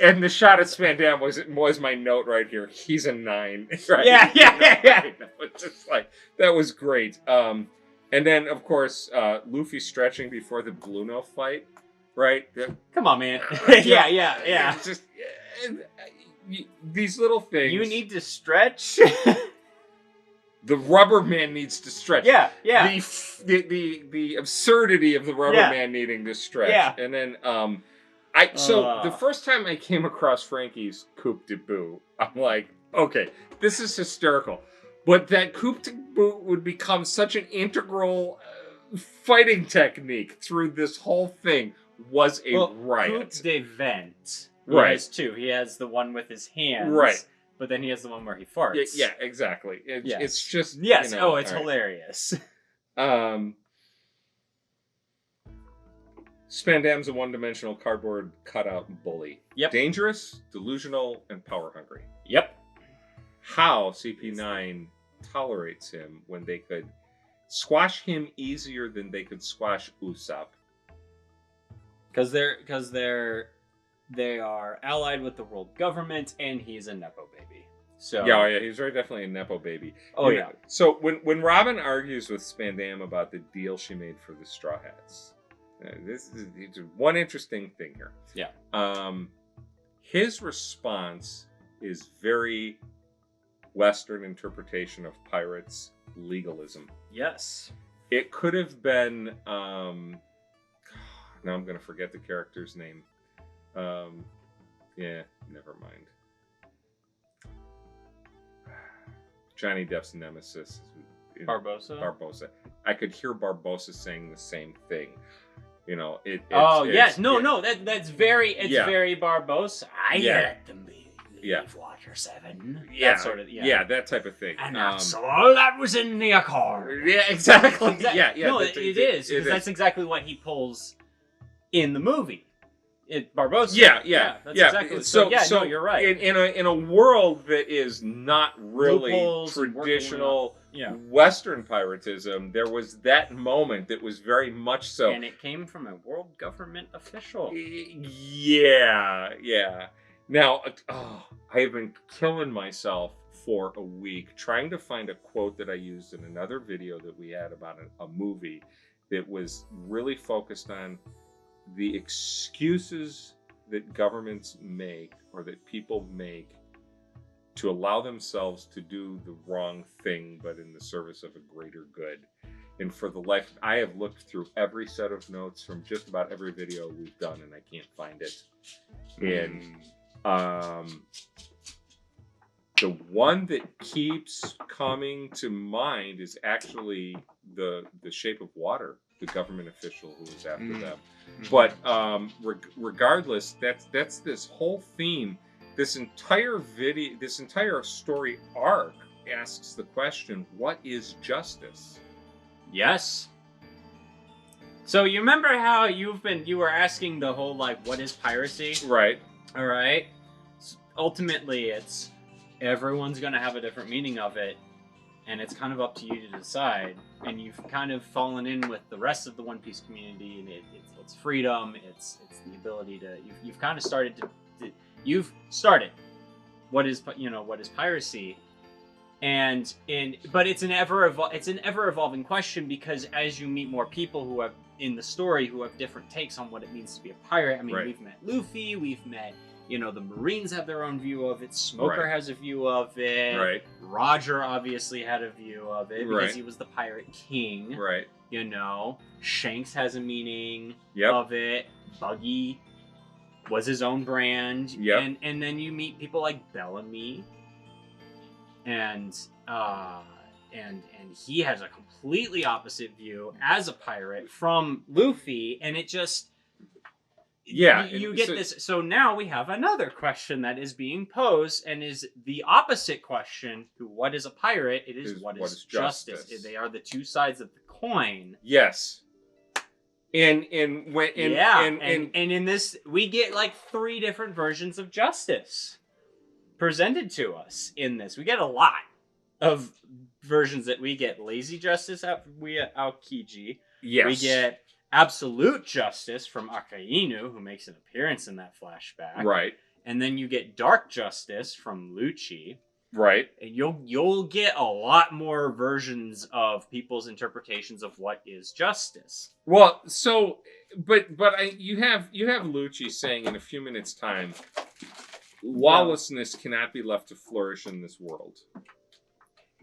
C: And the shot at Spandam was my note right here. He's a 9. Right?
B: Yeah.
C: It's just like, that was great. And then, of course, Luffy stretching before the Bluno fight, right?
B: Come on, man. Yeah.
C: It's just these little things.
B: You need to stretch.
C: The rubber man needs to stretch.
B: Yeah.
C: The absurdity of the rubber man needing to stretch. Yeah. And then the first time I came across Frankie's coup de bout, I'm like, okay, this is hysterical. But that coup de bout would become such an integral fighting technique through this whole thing was a riot.
B: Coup de vent.
C: Right.
B: He has two. He has the one with his hands.
C: Right.
B: But then he has the one where he farts.
C: Yeah, exactly. It's just...
B: Yes, it's hilarious.
C: Spandam's a one-dimensional cardboard cutout bully.
B: Yep.
C: Dangerous, delusional, and power-hungry.
B: Yep.
C: How CP9 tolerates him when they could squash him easier than they could squash Usopp.
B: Because they are allied with the world government, and he's a nepo baby. So
C: yeah, he's very definitely a nepo baby.
B: Oh yeah.
C: So when Robin argues with Spandam about the deal she made for the Straw Hats, this is one interesting thing here.
B: Yeah.
C: His response is very Western interpretation of pirates legalism.
B: Yes.
C: It could have been. Now I'm going to forget the character's name. Yeah, never mind. Johnny Depp's nemesis.
B: Barbossa.
C: I could hear Barbossa saying the same thing. You know, that's very Barbossa. I let them leave Water 7. Yeah,
B: that sort of,
C: that type of thing.
B: And that's all that was in the accord.
C: Yeah, exactly. Yeah.
B: No, it is, because that's exactly what he pulls in the movie. Barbossa.
C: Yeah.
B: That's exactly. So you're right.
C: In a world that is not really
B: Loopholes
C: traditional Western piratism, there was that moment that was very much so.
B: And it came from a world government official.
C: Yeah. Now, I have been killing myself for a week trying to find a quote that I used in another video that we had about a movie that was really focused on the excuses that governments make or that people make to allow themselves to do the wrong thing, but in the service of a greater good. And for the life, I have looked through every set of notes from just about every video we've done, and I can't find it. And the one that keeps coming to mind is actually the Shape of Water, the government official who was after them. But regardless, that's this whole theme. This entire video, this entire story arc asks the question, what is justice?
B: Yes. So you remember how you were asking the whole, like, what is piracy?
C: Right.
B: All right. So ultimately, it's everyone's going to have a different meaning of it, and it's kind of up to you to decide. And you've kind of fallen in with the rest of the One Piece community, and it's freedom, it's the ability to. You've kind of started to. You've started. What is piracy? But it's an ever evolving question, because as you meet more people who have in the story who have different takes on what it means to be a pirate. I mean, We've met Luffy, we've met, the Marines have their own view of it. Smoker has a view of it.
C: Right.
B: Roger obviously had a view of it because he was the pirate king.
C: Right.
B: Shanks has a meaning
C: Yep.
B: of it. Buggy was his own brand.
C: Yep.
B: And then you meet people like Bellamy. And he has a completely opposite view as a pirate from Luffy, and it just you get this. So now we have another question that is being posed, and is the opposite question to what is a pirate. It is what is justice. They are the two sides of the coin.
C: Yes. And
B: in this we get like 3 different versions of justice presented to us in this. We get a lot of versions that we get. Lazy justice, we get Aokiji.
C: Yes.
B: We get absolute justice from Akainu, who makes an appearance in that flashback.
C: Right.
B: And then you get dark justice from Lucci.
C: Right.
B: And you'll get a lot more versions of people's interpretations of what is justice.
C: Well, so, you have Lucci saying in a few minutes' time, lawlessness cannot be left to flourish in this world.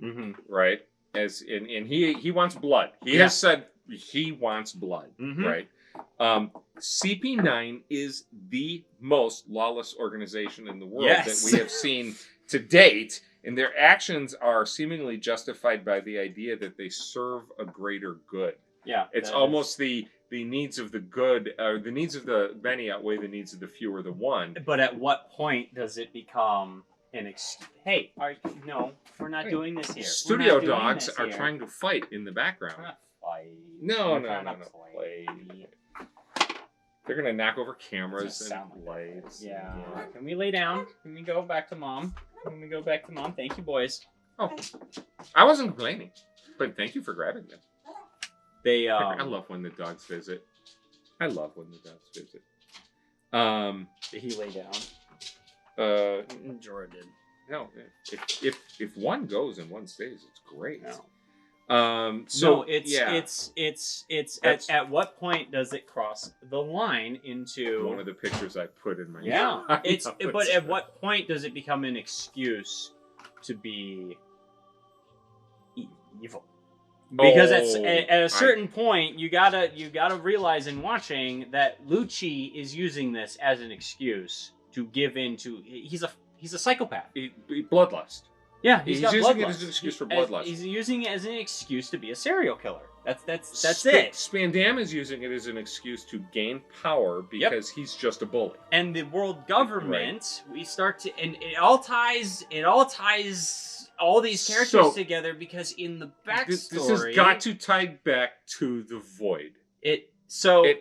B: Mm-hmm.
C: Right. And he wants blood. He has said he wants blood.
B: Mm-hmm.
C: Right. CP9 is the most lawless organization in the world that we have seen to date, and their actions are seemingly justified by the idea that they serve a greater good.
B: Yeah,
C: it's almost the needs of the good, or the needs of the many outweigh the needs of the few or the one.
B: But at what point does it become an hey, no, we're not doing this here.
C: Studio dogs are trying to fight in the background.
B: We're not fight.
C: No. Play. They're gonna knock over cameras and lights.
B: Yeah. Can we lay down? Can we go back to mom? Thank you, boys.
C: Oh, I wasn't complaining, but thank you for grabbing them. I love when the dogs visit. Did
B: he lay down? Jorah did.
C: No. If one goes and one stays, it's great.
B: No. It's at what point does it cross the line into
C: one of the pictures I put in my
B: but at what point does it become an excuse to be evil? Because at a certain point you gotta realize in watching that Lucci is using this as an excuse to give in to he's a psychopath.
C: Bloodlust.
B: Yeah,
C: he's using it as an excuse for bloodlust.
B: He's using it as an excuse to be a serial killer. That's it.
C: Spandam is using it as an excuse to gain power because he's just a bully.
B: And the world government, we start to, and it all ties all these characters together because in the backstory,
C: this has got to tie back to the Void.
B: It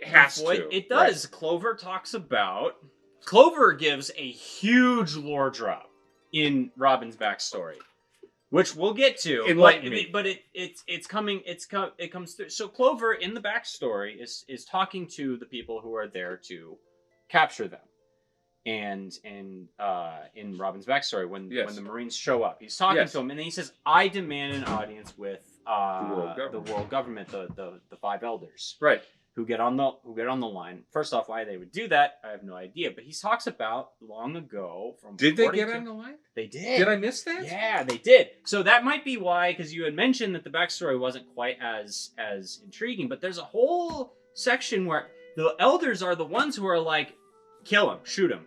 C: has to.
B: It does. Right. Clover gives a huge lore drop in Robin's backstory, which we'll get to. But it's coming. It comes through. So Clover in the backstory is talking to the people who are there to capture them, and in Robin's backstory when the Marines show up, he's talking to them, and then he says, "I demand an audience with the world government, the five elders."
C: Right.
B: Who get on the line. First off, why they would do that, I have no idea. But he talks about long ago from.
C: Did they get on the line?
B: They did.
C: Did I miss that?
B: Yeah, they did. So that might be why, because you had mentioned that the backstory wasn't quite as intriguing. But there's a whole section where the elders are the ones who are like, kill him, shoot him,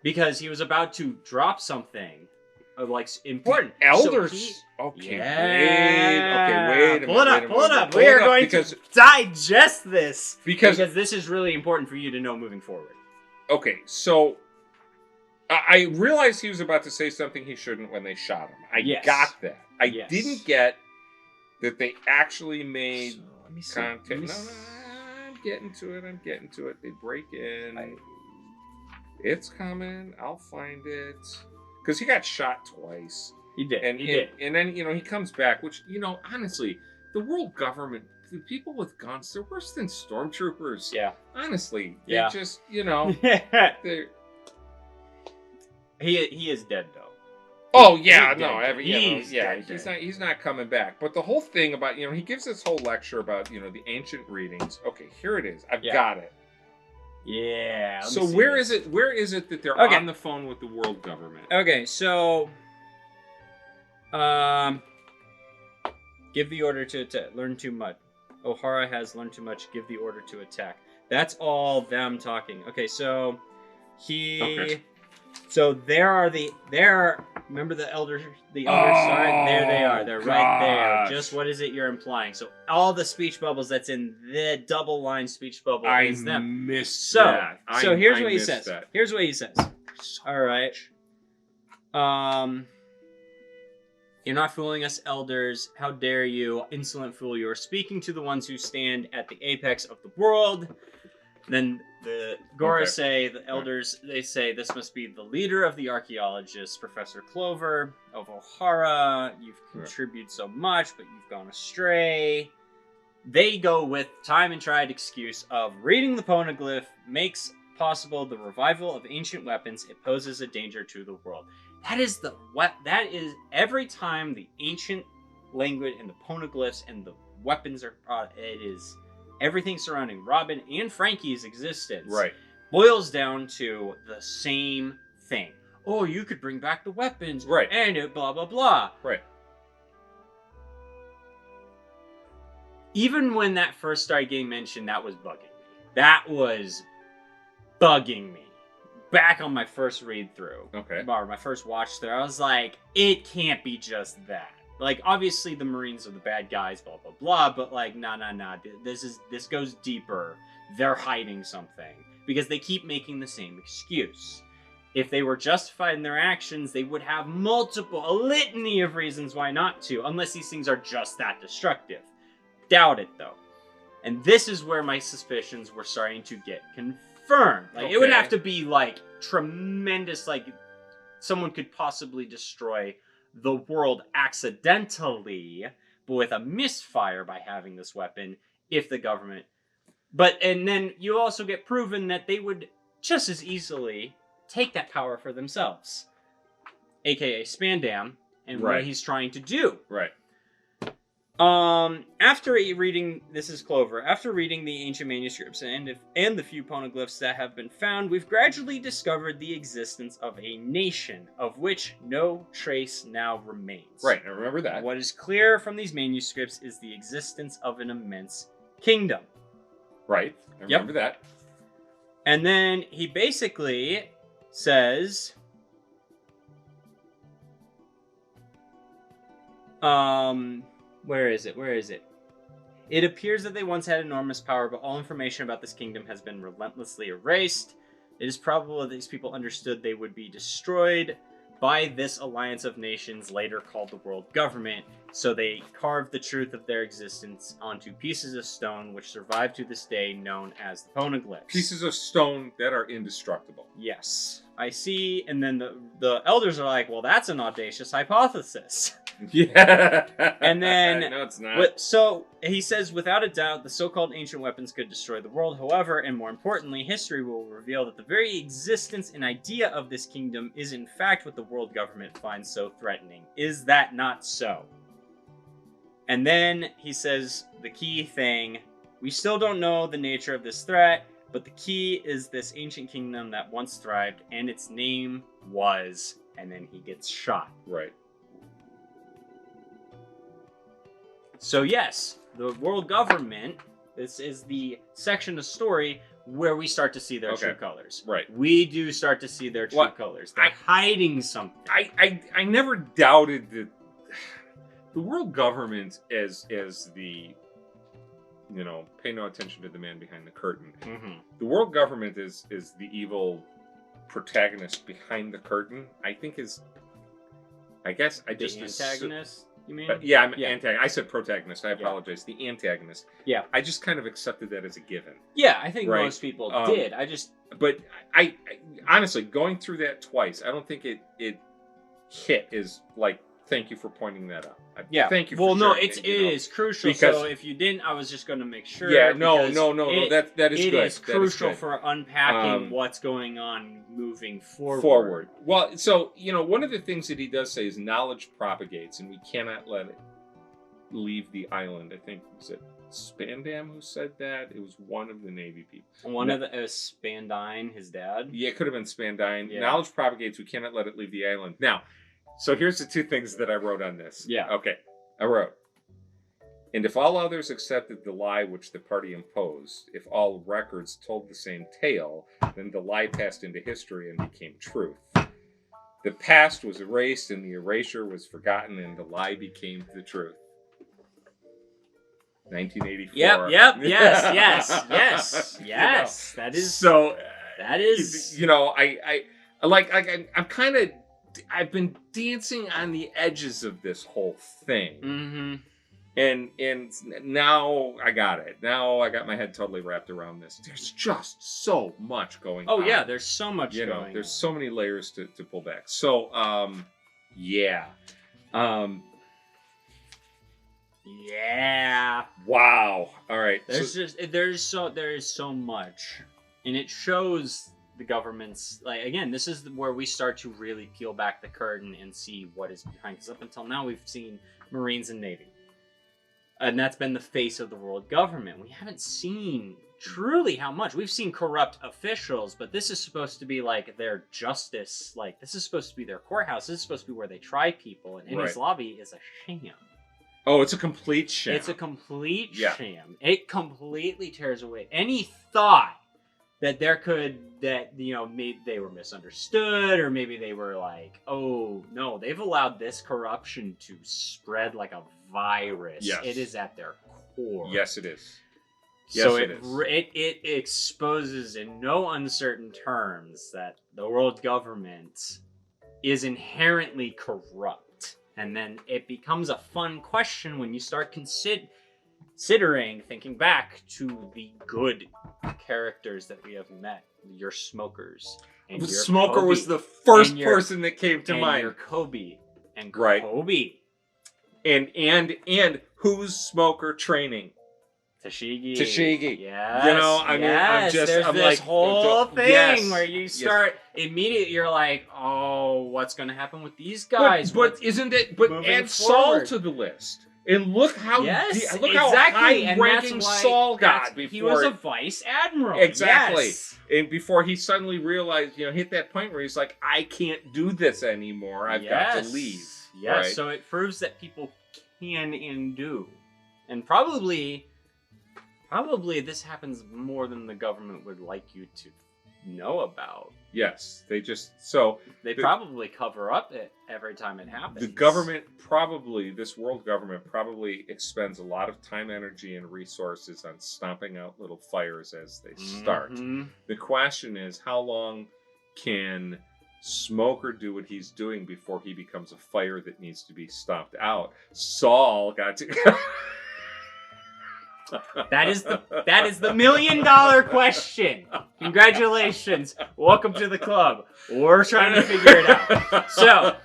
B: because he was about to drop something. Like important.
C: The elders.
B: Wait
C: a minute.
B: Pull it up. We are going to digest this because this is really important for you to know moving forward.
C: Okay, so I realized he was about to say something he shouldn't when they shot him. I got that. I didn't get that they actually made content. No, I'm getting to it. They break in. It's coming. I'll find it. Because he got shot twice.
B: He did.
C: And then, he comes back, which, honestly, the world government, the people with guns, they're worse than stormtroopers.
B: Yeah.
C: Honestly. They just, they're...
B: He is dead, though.
C: Oh, yeah. He's not coming back. But the whole thing about, he gives this whole lecture about, the ancient readings. Okay, here it is. I've got it.
B: Yeah.
C: So where is it that they're on the phone with the world government?
B: Okay, so give the order to attack. Learn too much. O'Hara has learned too much. Give the order to attack. That's all them talking. Okay, so so remember the elders are there they are. They're right there. Just what is it you're implying? So all the speech bubbles that's in the double line speech bubble is them.
C: I missed that.
B: So here's what he says. Here's what he says. All right. You're not fooling us, elders. How dare you, insolent fool. You are speaking to the ones who stand at the apex of the world. Then the Gora say, the elders, they say, this must be the leader of the archaeologists, Professor Clover of O'Hara. You've contributed so much, but you've gone astray. they go with time and tried excuse of reading the poneglyph makes possible the revival of ancient weapons. It poses a danger to the world. That is every time the ancient language and the poneglyphs and the weapons are it is everything surrounding Robin and Frankie's existence
C: Right.
B: boils down to the same thing. Oh, you could bring back the weapons,
C: Right.
B: and it blah blah blah.
C: Right.
B: Even when that first started getting mentioned, that was bugging me. That was bugging me. Back on my first read through,
C: Okay.
B: or my first watch through, I was like, it can't be just that. Like, obviously the Marines are the bad guys, blah blah blah, but like, nah. This goes deeper. They're hiding something because they keep making the same excuse. If they were justified in their actions, they would have a litany of reasons why not to, unless these things are just that destructive. Doubt it, though. And this is where my suspicions were starting to get confirmed. Like, it would have to be, like, tremendous, like, someone could possibly destroy the world accidentally, but with a misfire by having this weapon, if the government... and then you also get proven that they would just as easily take that power for themselves. AKA Spandam, and what he's trying to do.
C: Right.
B: After reading, this is Clover, after reading the ancient manuscripts and the few poneglyphs that have been found, we've gradually discovered the existence of a nation, of which no trace now remains.
C: Right, I remember that.
B: What is clear from these manuscripts is the existence of an immense kingdom.
C: Right, I remember that.
B: And then he basically says... Where is it? It appears that they once had enormous power, but all information about this kingdom has been relentlessly erased. It is probable that these people understood they would be destroyed by this alliance of nations, later called the world government, so they carved the truth of their existence onto pieces of stone, which survive to this day, known as the poneglyphs.
C: Pieces of stone that are indestructible.
B: Yes. I see, and then the elders are like, well, that's an audacious hypothesis.
C: Yeah.
B: And then...
C: No, it's not.
B: So, he says, without a doubt, the so-called ancient weapons could destroy the world. However, and more importantly, history will reveal that the very existence and idea of this kingdom is in fact what the world government finds so threatening. Is that not so? And then he says the key thing, we still don't know the nature of this threat, but the key is this ancient kingdom that once thrived, and its name was, and then he gets shot.
C: Right.
B: So yes, the world government, this is the section of story where we start to see their true colors.
C: Right.
B: We do start to see their true colors. They're hiding something.
C: I never doubted that the world government as the, you know, pay no attention to the man behind the curtain.
B: Mm-hmm.
C: The world government is the evil protagonist behind the curtain. I think I guess I just...
B: The antagonist? You mean?
C: Yeah, antagonist. I said protagonist. I apologize.
B: Yeah.
C: The antagonist.
B: Yeah.
C: I just kind of accepted that as a given.
B: Yeah, I think most people did.
C: But I honestly, going through that twice, I don't think it hit is like, thank you for pointing that out.
B: Yeah.
C: Thank you for
B: it is crucial.
C: Because,
B: so if you didn't, I was just going to make sure.
C: Yeah, no, that is good.
B: It is crucial for unpacking what's going on moving forward.
C: Well, so, you know, one of the things that he does say is knowledge propagates, and we cannot let it leave the island. I think, was it Spandam who said that? It was one of the Navy people.
B: Spandine, his dad?
C: Yeah, it could have been Spandine.
B: Yeah.
C: Knowledge propagates, we cannot let it leave the island. Now, so here's the two things that I wrote on this.
B: Yeah.
C: Okay. I wrote, and if all others accepted the lie which the party imposed, if all records told the same tale, then the lie passed into history and became truth. The past was erased and the erasure was forgotten and the lie became the truth. 1984.
B: Yep, yes.
C: You know,
B: That is...
C: So,
B: that is...
C: You know, I'm kind of... I've been dancing on the edges of this whole thing.
B: Mm-hmm.
C: And now I got it. Now I got my head totally wrapped around this. There's just so much going on.
B: Oh, yeah, there's so much going on.
C: There's so many layers to pull back. So, yeah.
B: Yeah.
C: Wow. All right.
B: There is so much, and it shows the government's, like, again, this is where we start to really peel back the curtain and see what is behind. Because up until now, we've seen Marines and Navy, and that's been the face of the world government. We haven't seen truly how much. We've seen corrupt officials, but this is supposed to be like their justice. Like, this is supposed to be their courthouse. This is supposed to be where they try people, and Enies Lobby is a sham.
C: Oh, it's a complete sham.
B: It's a complete sham. It completely tears away any thought that maybe they were misunderstood, or maybe they were like, oh no, they've allowed this corruption to spread like a virus.
C: Yes.
B: It is at their core.
C: Yes, it is.
B: So it exposes in no uncertain terms that the world government is inherently corrupt. And then it becomes a fun question when you start considering, thinking back to the good characters that we have met. Your smokers. And your
C: Smoker
B: Kobe,
C: was the first person that came to mind.
B: Your Kobe. And
C: Right.
B: Kobe.
C: And who's Smoker training?
B: Tashigi. Yes.
C: You know, I mean,
B: there's
C: I'm
B: this
C: like,
B: whole thing
C: yes,
B: where you start immediately, you're like, oh, what's going to happen with these guys?
C: But isn't it? But add Saul to the list, and look how how high-ranking Saul got before
B: he was a vice admiral.
C: Exactly.
B: Yes.
C: And before he suddenly realized, hit that point where he's like, I can't do this anymore. I've got to leave.
B: Yes.
C: Right?
B: So it proves that people can and do, and probably this happens more than the government would like you to know about.
C: Yes, they
B: probably cover up it every time it happens.
C: The government this world government probably expends a lot of time, energy, and resources on stomping out little fires as they start.
B: Mm-hmm.
C: The question is, how long can Smoker do what he's doing before he becomes a fire that needs to be stomped out? Saul got to...
B: That is the $1 million question. Congratulations. Welcome to the club. We're trying to figure it out. So,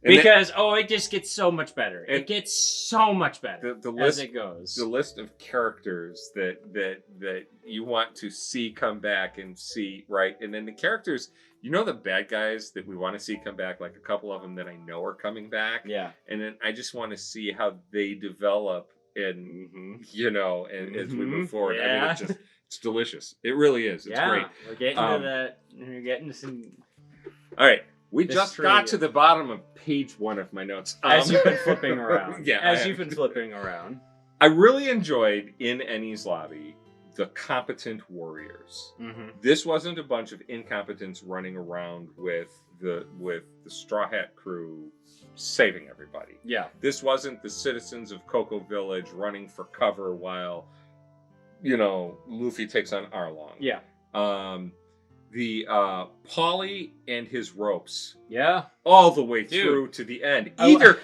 B: because it just gets so much better. It gets so much better as it goes.
C: The list of characters that you want to see come back and see, right? And then the characters, the bad guys that we want to see come back, like a couple of them that I know are coming back.
B: Yeah.
C: And then I just want to see how they develop and, and as we move forward.
B: Yeah.
C: I mean, it's delicious. It really is. It's great.
B: We're getting to that. We're getting to some...
C: All right. We just got to the bottom of page 1 of my notes.
B: As you've been flipping around.
C: Yeah.
B: You've been flipping around.
C: I really enjoyed in Enies Lobby the competent warriors.
B: Mm-hmm.
C: This wasn't a bunch of incompetents running around with the Straw Hat crew saving everybody.
B: Yeah.
C: This wasn't the citizens of Cocoa Village running for cover while, Luffy takes on Arlong.
B: Yeah.
C: The Polly and his ropes.
B: Yeah.
C: All the way through to the end. Either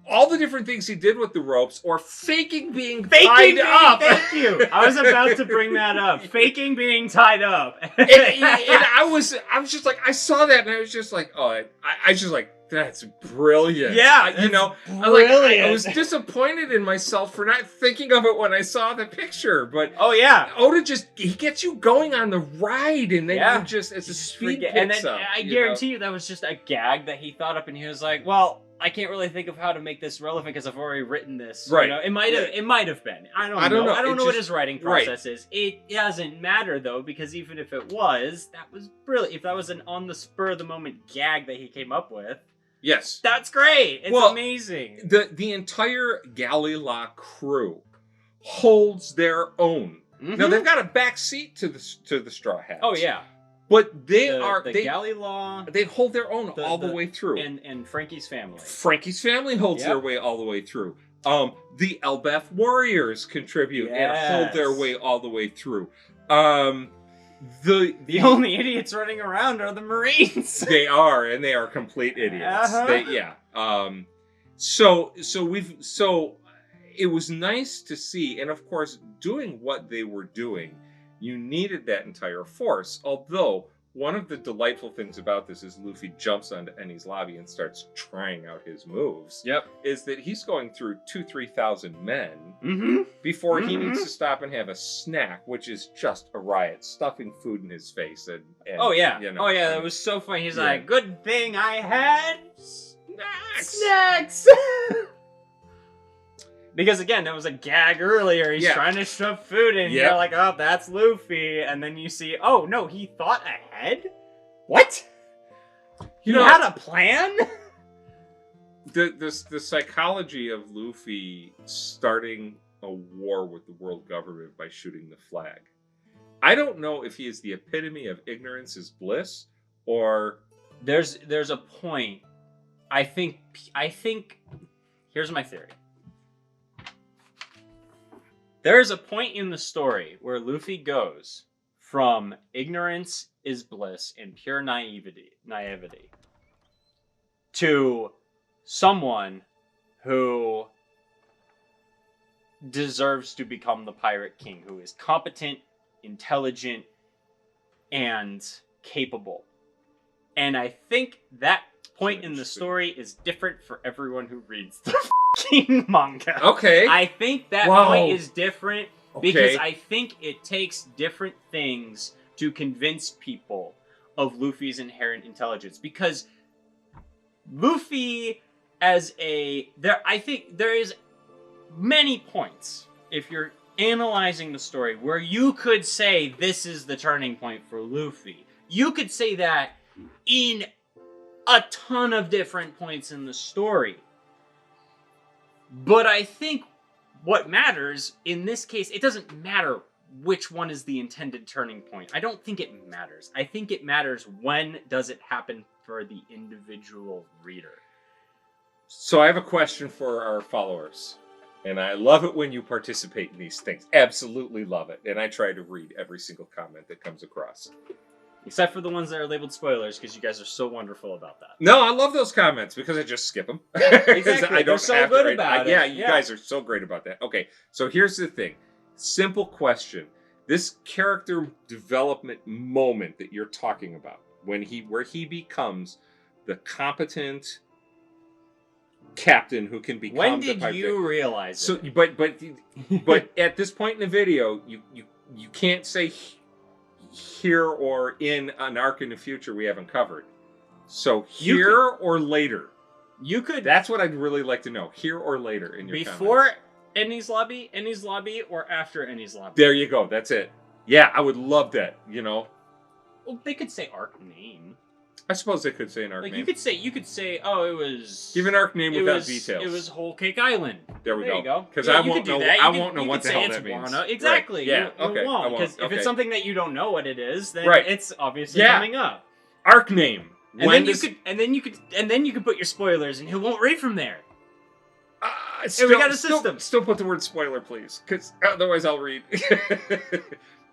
C: all the different things he did with the ropes, or faking being tied up.
B: Thank you. I was about to bring that up. Faking being tied up.
C: and I was just like, I saw that, and I was just like, that's brilliant.
B: Yeah,
C: I was disappointed in myself for not thinking of it when I saw the picture. But Oda he gets you going on the ride, and then you just as a speed picks
B: and then
C: up,
B: I guarantee you that was just a gag that he thought up, and he was like, well, I can't really think of how to make this relevant because I've already written this.
C: Right.
B: It might have been. I don't know. I don't know what his writing process is. It doesn't matter though, because even if it was, that was brilliant. If that was an on the spur of the moment gag that he came up with,
C: yes,
B: that's great. It's amazing.
C: The entire Galley-La crew holds their own.
B: Mm-hmm.
C: Now they've got a back seat to the Straw Hats.
B: Oh yeah.
C: But they
B: Galley-La.
C: They hold their own all the way through.
B: And Frankie's family.
C: Frankie's family holds their way all the way through. The Elbaf warriors contribute and hold their way all the way through. The
B: only idiots running around are the Marines.
C: They are complete idiots.
B: Uh-huh.
C: So it was nice to see, and of course, doing what they were doing, you needed that entire force. Although one of the delightful things about this is Luffy jumps onto Enies Lobby and starts trying out his moves.
B: Yep.
C: Is that he's going through 2,000-3,000 men before he
B: Mm-hmm.
C: needs to stop and have a snack, which is just a riot, stuffing food in his face. And
B: Oh yeah.
C: you know,
B: Oh yeah. That was so funny. He's
C: Yeah.
B: like, "Good thing I had
C: snacks.
B: snacks." Because again, that was a gag earlier. He's
C: Yeah.
B: trying to shove food in.
C: Yep.
B: You're like, "Oh, that's Luffy," and then you see, "Oh no, he thought ahead. What? He
C: You know,
B: had a plan."
C: the psychology of Luffy starting a war with the world government by shooting the flag. I don't know if he is the epitome of ignorance is bliss, or
B: There's a point. I think. Here's my theory. There is a point in the story where Luffy goes from ignorance is bliss and pure naivety to someone who deserves to become the Pirate King, who is competent, intelligent, and capable. And I think that point in the story is different for everyone who reads the fucking manga.
C: okay,
B: I think that
C: Whoa.
B: point is different because
C: okay.
B: I think it takes different things to convince people of Luffy's inherent intelligence. Because Luffy I think there is many points, if you're analyzing the story, where you could say this is the turning point for Luffy. You could say that in a ton of different points in the story. But I think what matters in this case, it doesn't matter which one is the intended turning point. I don't think it matters. I think it matters when does it happen for the individual reader.
C: So I have a question for our followers. And I love it when you participate in these things. Absolutely love it. And I try to read every single comment that comes across.
B: Except for the ones that are labeled spoilers, because you guys are so wonderful about that.
C: No, I love those comments because I just skip them.
B: Exactly. They're so
C: have to
B: good
C: write-
B: about it.
C: Yeah, you
B: Yeah.
C: guys are so great about that. Okay, so here's the thing. Simple question. This character development moment that you're talking about, where he becomes the competent captain who can become
B: When
C: the
B: did
C: pirate.
B: you realize
C: So,
B: it?
C: but at this point in the video, you can't say here or in an arc in the future we haven't covered. So here or later.
B: You could
C: That's what I'd really like to know. Here or later in your
B: before
C: comments.
B: Enies Lobby, or after Enies Lobby.
C: There you go. That's it. Yeah, I would love that. You know,
B: Well, they could say arc name.
C: I suppose they could say an arc
B: Like
C: name.
B: you could say, oh, it was.
C: Give an arc name without details.
B: It was Whole Cake Island.
C: There we
B: There
C: go.
B: you go.
C: Because
B: Yeah,
C: I
B: you
C: won't
B: could do
C: know.
B: that.
C: I
B: You
C: won't know
B: could
C: what the
B: say
C: hell
B: it's
C: that means.
B: Wano. Exactly.
C: Right. Yeah.
B: You
C: Okay.
B: won't,
C: I won't.
B: because if
C: Okay.
B: it's something that you don't know what it is, then
C: Right.
B: it's obviously
C: Yeah.
B: coming up.
C: Arc name.
B: And
C: When
B: then
C: does-
B: you could put your spoilers, and he won't read from there.
C: Still,
B: we got a system.
C: Still put the word spoiler, please, because otherwise I'll read.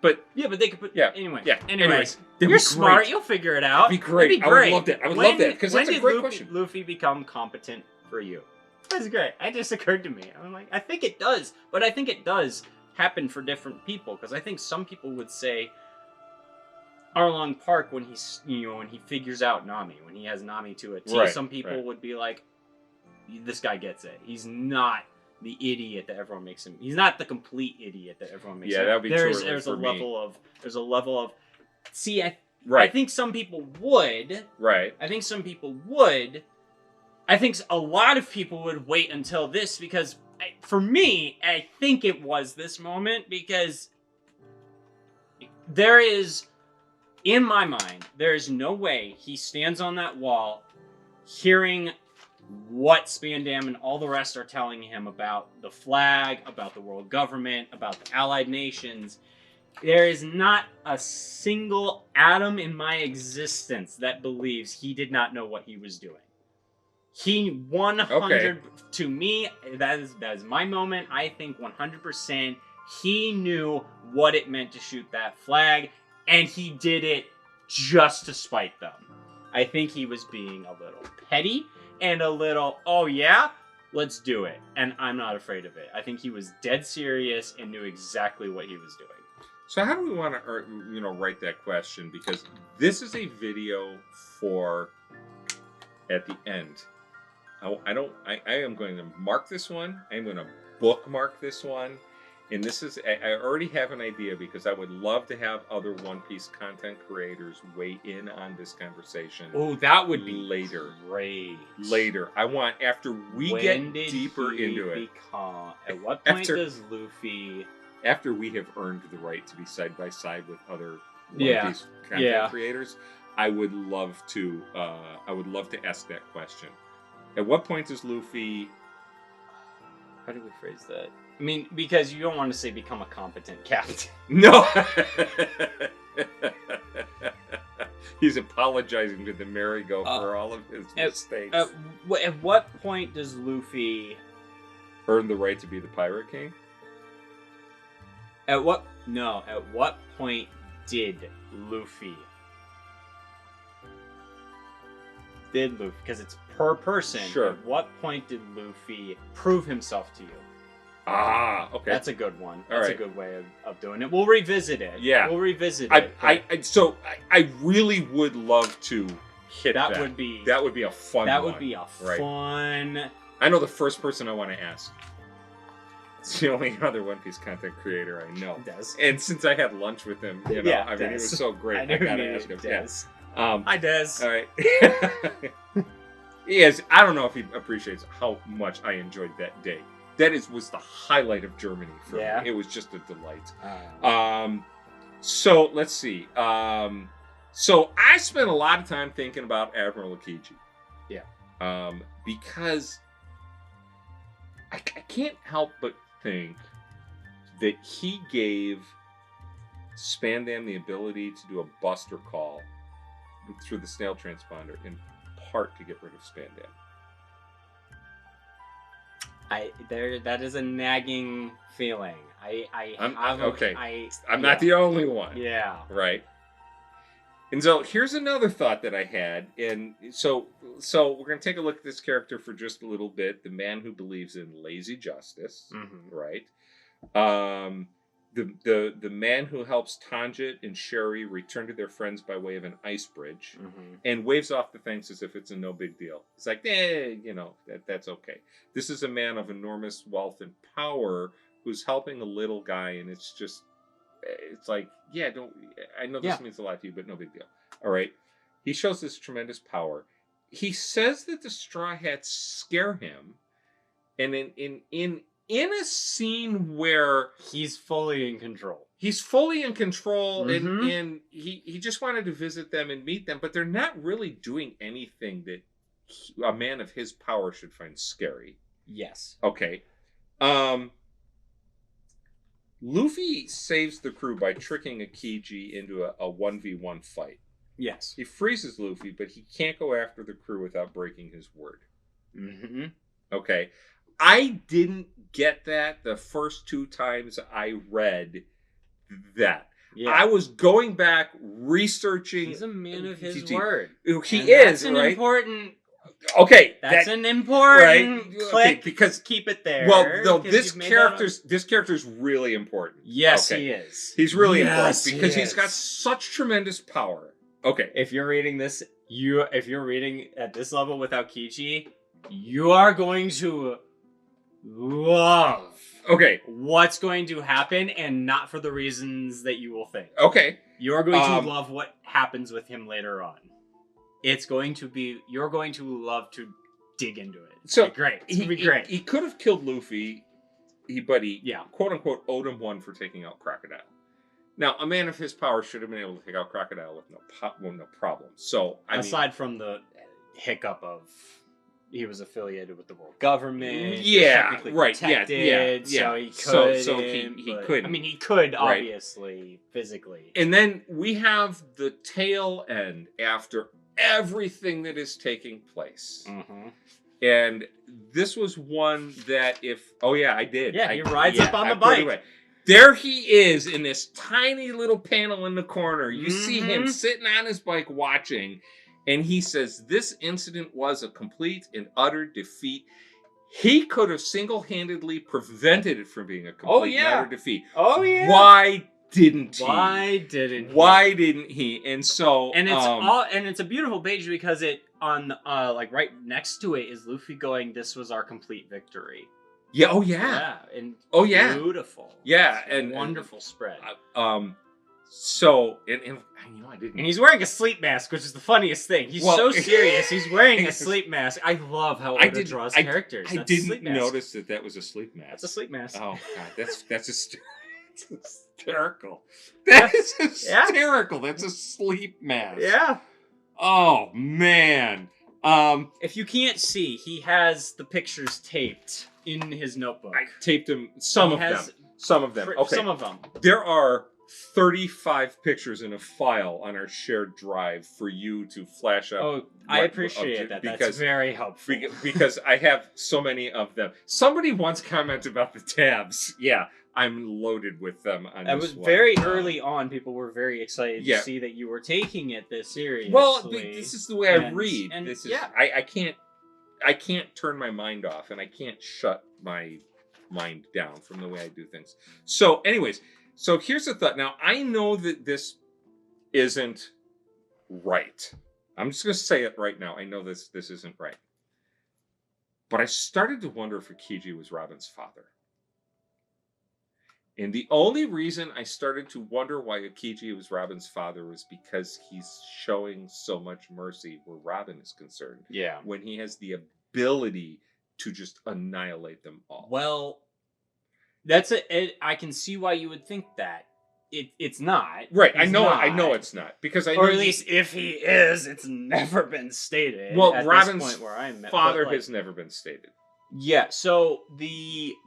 C: But
B: Yeah, but they could put.
C: Yeah.
B: Anyway.
C: yeah.
B: Anyways,
C: that'd
B: you're
C: be
B: smart.
C: great.
B: You'll figure it out.
C: That'd be great.
B: It'd be
C: I would
B: great.
C: love that. I would love that, 'cause that's a
B: when
C: great
B: did
C: question.
B: Luffy become competent for you? That's great. It just occurred to me. I'm like, I think it does, but I think it does happen for different people, because I think some people would say Arlong Park when when he figures out Nami, when he has Nami to a T.
C: Right,
B: Some people
C: right.
B: would be like, this guy gets it. He's not the idiot that everyone makes him. He's not the complete idiot that everyone makes him.
C: Yeah, that would be too early
B: There's
C: for
B: a
C: me.
B: level of. See, I
C: Right.
B: think some people would.
C: Right.
B: I think some people would. I think a lot of people would wait until this, because for me, I think it was this moment, because there is, in my mind, there is no way he stands on that wall hearing what Spandam and all the rest are telling him about the flag, about the world government, about the allied nations. There is not a single atom in my existence that believes he did not know what he was doing. He 100 to me, that is my moment. I think 100% he knew what it meant to shoot that flag, and he did it just to spite them. I think he was being a little petty and a little, oh yeah, let's do it. And I'm not afraid of it. I think he was dead serious and knew exactly what he was doing.
C: So how do we want to, write that question? Because this is a video for at the end. I am going to mark this one. I am going to bookmark this one. And this is, I already have an idea because I would love to have other One Piece content creators weigh in on this conversation.
B: Oh, that would be
C: later.
B: Great.
C: Later. I want, after we get deeper into it.
B: At what point does Luffy...
C: After we have earned the right to be side by side with other One Piece content creators, I would love to ask that question. At what point does Luffy...
B: How do we phrase that? I mean, because you don't want to say become a competent captain.
C: No! He's apologizing to the merry-go for all of his mistakes.
B: At what point does Luffy...
C: earn the right to be the Pirate King?
B: At what point did Luffy... because it's per person.
C: Sure.
B: At what point did Luffy prove himself to you?
C: Ah, okay.
B: That's a good one.
C: All
B: That's
C: right.
B: a good way of doing it. We'll revisit it.
C: Yeah.
B: We'll revisit it.
C: I really would love to hit that.
B: That would be
C: a fun one.
B: That would be a fun...
C: I know the first person I want to ask. It's the only other One Piece content creator I know.
B: Des.
C: And since I had lunch with him, I mean, it was so great. I gotta ask him.
B: Des.
C: Yeah.
B: Hi, Des.
C: All right. Yes, I don't know if he appreciates how much I enjoyed that day. That was the highlight of Germany for me. It was just a delight. So let's see. So I spent a lot of time thinking about Admiral Aokiji.
B: Yeah.
C: Because I can't help but think that he gave Spandam the ability to do a buster call through the snail transponder in part to get rid of Spandam.
B: That is a nagging feeling.
C: I'm not the only one.
B: Yeah.
C: Right. And so here's another thought that I had. And so we're going to take a look at this character for just a little bit. The man who believes in lazy justice.
B: Mm-hmm.
C: Right. The man who helps Tanjit and Sherry return to their friends by way of an ice bridge, and waves off the thanks as if it's a no big deal. It's like, that's okay. This is a man of enormous wealth and power who's helping a little guy, and it's like, I know this means a lot to you, but no big deal. All right. He shows this tremendous power. He says that the Straw Hats scare him, and in a scene where
B: he's fully in control.
C: And he just wanted to visit them and meet them, but they're not really doing anything that a man of his power should find scary.
B: Yes.
C: Okay. Luffy saves the crew by tricking Aokiji into a 1v1 fight.
B: Yes.
C: He freezes Luffy, but he can't go after the crew without breaking his word.
B: Mm-hmm.
C: Okay. I didn't get that the first two times I read that. Yeah. I was going back, researching.
B: He's a man of his word.
C: He is,
B: that's an
C: right?
B: Important...
C: Okay.
B: That's an important click.
C: Okay, because
B: keep it there.
C: Well, no, this character's really important.
B: Yes, he is.
C: He's really important because he's got such tremendous power. Okay.
B: If you're reading this, if you're reading at this level with Aokiji, you are going to love what's going to happen, and not for the reasons that you will think.
C: Okay.
B: You're going to love what happens with him later on. It's going to be, you're going to love to dig into it. It's
C: so
B: great. It's going to be great.
C: He could have killed Luffy, but he quote unquote owed him one for taking out Crocodile. Now, a man of his power should have been able to take out Crocodile with no problem. So,
B: aside from the hiccup of he was affiliated with the world government.
C: Yeah, right.
B: Protected,
C: yeah.
B: So
C: he couldn't.
B: I mean, he could, obviously, physically.
C: And then we have the tail end after everything that is taking place.
B: Mm-hmm.
C: And this was one that I did.
B: Yeah, he rides up on the bike.
C: There he is in this tiny little panel in the corner. You see him sitting on his bike watching. And he says, this incident was a complete and utter defeat. He could have single-handedly prevented it from being a complete and utter defeat.
B: Oh, yeah.
C: Why didn't he?
B: Why didn't he?
C: Why didn't he? And so,
B: and it's a beautiful page because it on like right next to it is Luffy going, "This was our complete victory."
C: yeah, oh yeah,
B: and beautiful.
C: yeah,
B: It's a wonderful spread.
C: So and you know I didn't.
B: And he's wearing a sleep mask, which is the funniest thing. He's so serious. He's wearing a sleep mask. I love how Oda draws characters.
C: I didn't notice that was a sleep mask.
B: That's a sleep mask.
C: Oh god, that's hysterical. That is hysterical. That's a sleep mask.
B: Yeah.
C: Oh man.
B: If you can't see, he has the pictures taped in his notebook.
C: I taped them. Some of them. Okay.
B: Some of them.
C: There are 35 pictures in a file on our shared drive for you to flash up.
B: Oh, I appreciate that. That's very helpful.
C: Because I have so many of them. Somebody once commented about the tabs. Yeah, I'm loaded with them on
B: It
C: this
B: was
C: one.
B: very early on. People were very excited to see that you were taking it this seriously.
C: Well, this is the way I read.
B: And
C: this is I can't turn my mind off, and I can't shut my mind down from the way I do things. So, anyways. So here's the thought. Now, I know that this isn't right. I'm just going to say it right now. I know this isn't right. But I started to wonder if Aokiji was Robin's father. And the only reason I started to wonder why Aokiji was Robin's father was because he's showing so much mercy where Robin is concerned.
B: Yeah.
C: When he has the ability to just annihilate them all.
B: Well... I can see why you would think that. It's not.
C: Right. I know it's not. Because I know
B: or at least if he is, it's never been stated.
C: Well,
B: at
C: Robin's
B: this point where I'm at,
C: father has never been stated.
B: Yeah, so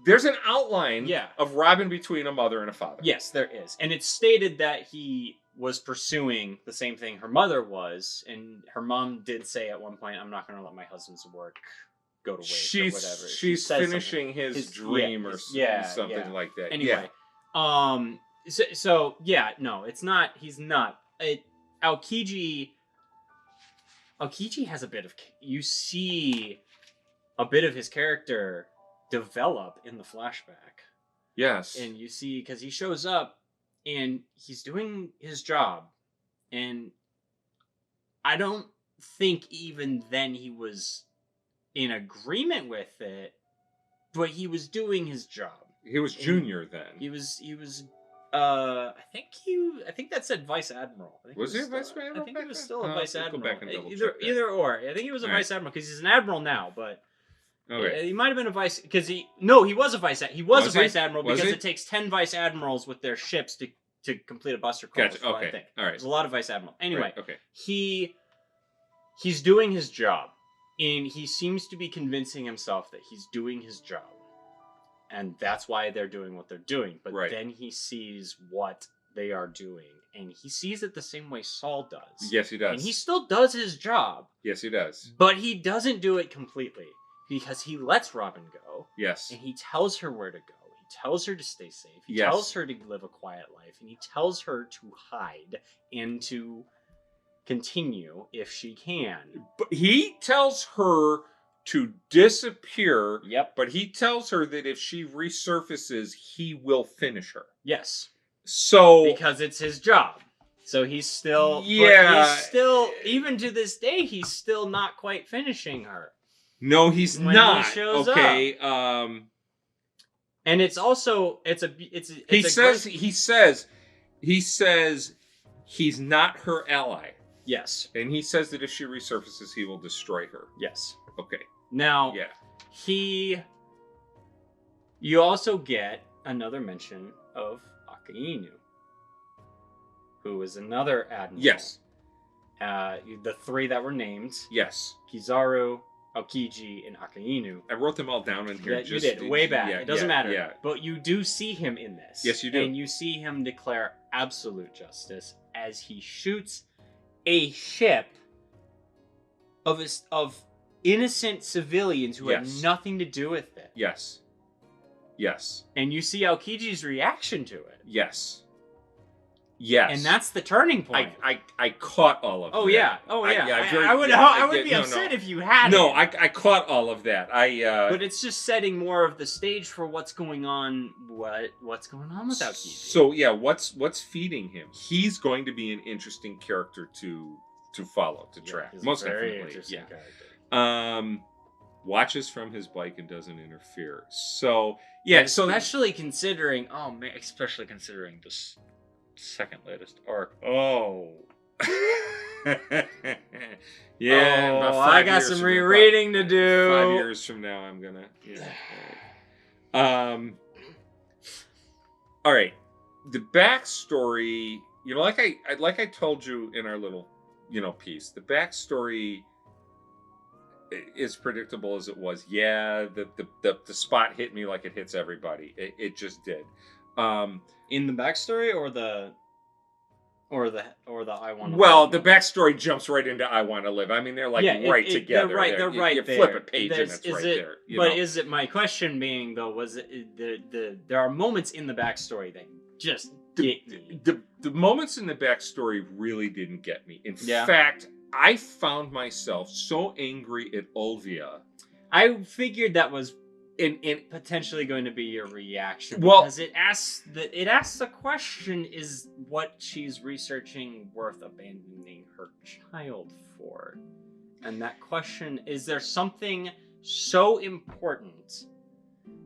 C: there's an outline
B: Yeah.
C: of Robin between a mother and a father.
B: Yes, there is. And it's stated that he was pursuing the same thing her mother was, and her mom did say at one point, "I'm not going to let my husband's work go to waste," or whatever.
C: She's finishing his dream or something like that.
B: Anyway, so yeah, no, it's not. He's not. Aokiji has a bit of. You see a bit of his character develop in the flashback.
C: Yes,
B: and you see because he shows up and he's doing his job, and I don't think even then he was in agreement with it, but he was doing his job.
C: He was junior then.
B: He was I think that said vice admiral.
C: Was he a vice admiral?
B: I think he was still a vice admiral.
C: Go back and double
B: either or. I think he was a vice admiral because he's an admiral now, but
C: okay.
B: He might have been a vice because he was a vice admiral because
C: he?
B: it takes 10 vice admirals with their ships to complete a buster call.
C: Gotcha. Okay.
B: I think.
C: All right.
B: There's a lot of vice admirals. Anyway,
C: right. Okay.
B: He's doing his job. And he seems to be convincing himself that he's doing his job. And that's why they're doing what they're doing. But then he sees what they are doing. And he sees it the same way Saul does.
C: Yes, he does.
B: And he still does his job.
C: Yes, he does.
B: But he doesn't do it completely. Because he lets Robin go.
C: Yes.
B: And he tells her where to go. He tells her to stay safe. He tells her to live a quiet life. And he tells her to hide and to continue if she can.
C: But he tells her to disappear.
B: Yep.
C: But he tells her that if she resurfaces, he will finish her.
B: Yes.
C: So
B: because it's his job. So he's still even to this day he's still not quite finishing her.
C: No, he's
B: when
C: not.
B: He shows
C: okay.
B: Up. And it's also
C: he says he's not her ally.
B: Yes.
C: And he says that if she resurfaces, he will destroy her.
B: Yes.
C: Okay.
B: Now, you also get another mention of Akainu, who is another admiral.
C: Yes.
B: The three that were named.
C: Yes.
B: Kizaru, Aokiji, and Akainu.
C: I wrote them all down in here.
B: Yeah, you did. Way back.
C: Yeah,
B: it doesn't matter.
C: Yeah.
B: But you do see him in this.
C: Yes, you do.
B: And you see him declare absolute justice as he shoots a ship of innocent civilians who had nothing to do with it.
C: Yes. Yes.
B: And you see Aokiji's reaction to it.
C: Yes. Yes.
B: And that's the turning point.
C: I caught all of that.
B: Oh yeah. I would be upset if you hadn't.
C: No, I caught all of that.
B: But it's just setting more of the stage for what's going on. What's going on with Aokiji?
C: So yeah, what's feeding him? He's going to be an interesting character to follow, to track. Most definitely. Yeah. Character. Watches from his bike and doesn't interfere. So yeah,
B: especially considering this second latest arc. Oh.
C: Yeah.
B: Oh, I got some rereading to do.
C: 5 years from now, I'm gonna. Yeah. All right. The backstory. You know, like I told you in our little, piece. The backstory is predictable as it was. Yeah. The spot hit me like it hits everybody. It just did.
B: In the backstory or the I want to
C: Well, the backstory jumps right into I Want to Live. I mean, they're like together.
B: They're right
C: you
B: there.
C: Flip a page and it's right there.
B: But is it, my question being though, was it there are moments in the backstory that just get me.
C: The moments in the backstory really didn't get me. In fact, I found myself so angry at Olvia.
B: I figured that was potentially going to be your reaction, because it asks the question: is what she's researching worth abandoning her child for? And that question, is there something so important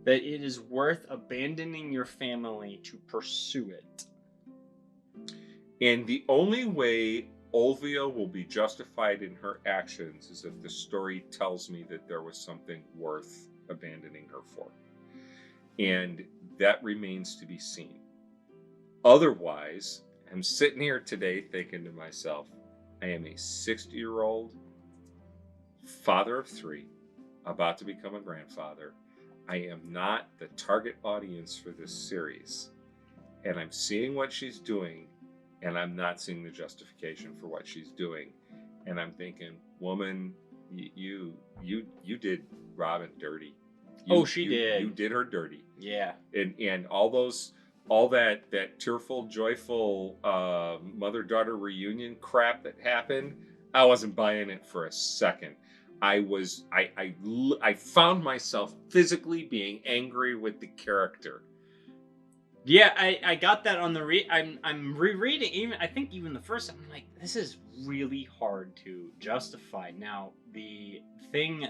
B: that it is worth abandoning your family to pursue it?
C: And the only way Olvia will be justified in her actions is if the story tells me that there was something worth abandoning her for. And that remains to be seen. Otherwise, I'm sitting here today thinking to myself, I am a 60-year-old father of 3, about to become a grandfather. I am not the target audience for this series. And I'm seeing what she's doing, and I'm not seeing the justification for what she's doing. And I'm thinking, woman, you did Robin dirty.
B: She did.
C: You did her dirty.
B: Yeah.
C: And all that tearful, joyful mother-daughter reunion crap that happened, I wasn't buying it for a second. I found myself physically being angry with the character.
B: Yeah, I got that on the I'm rereading even the first time. I'm like, this is really hard to justify. Now, the thing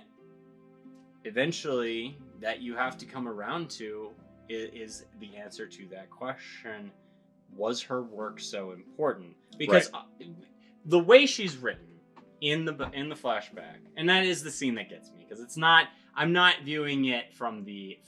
B: eventually that you have to come around to is the answer to that question: was her work so important? Because the way she's written in the flashback, and that is the scene that gets me, because I'm not viewing it from the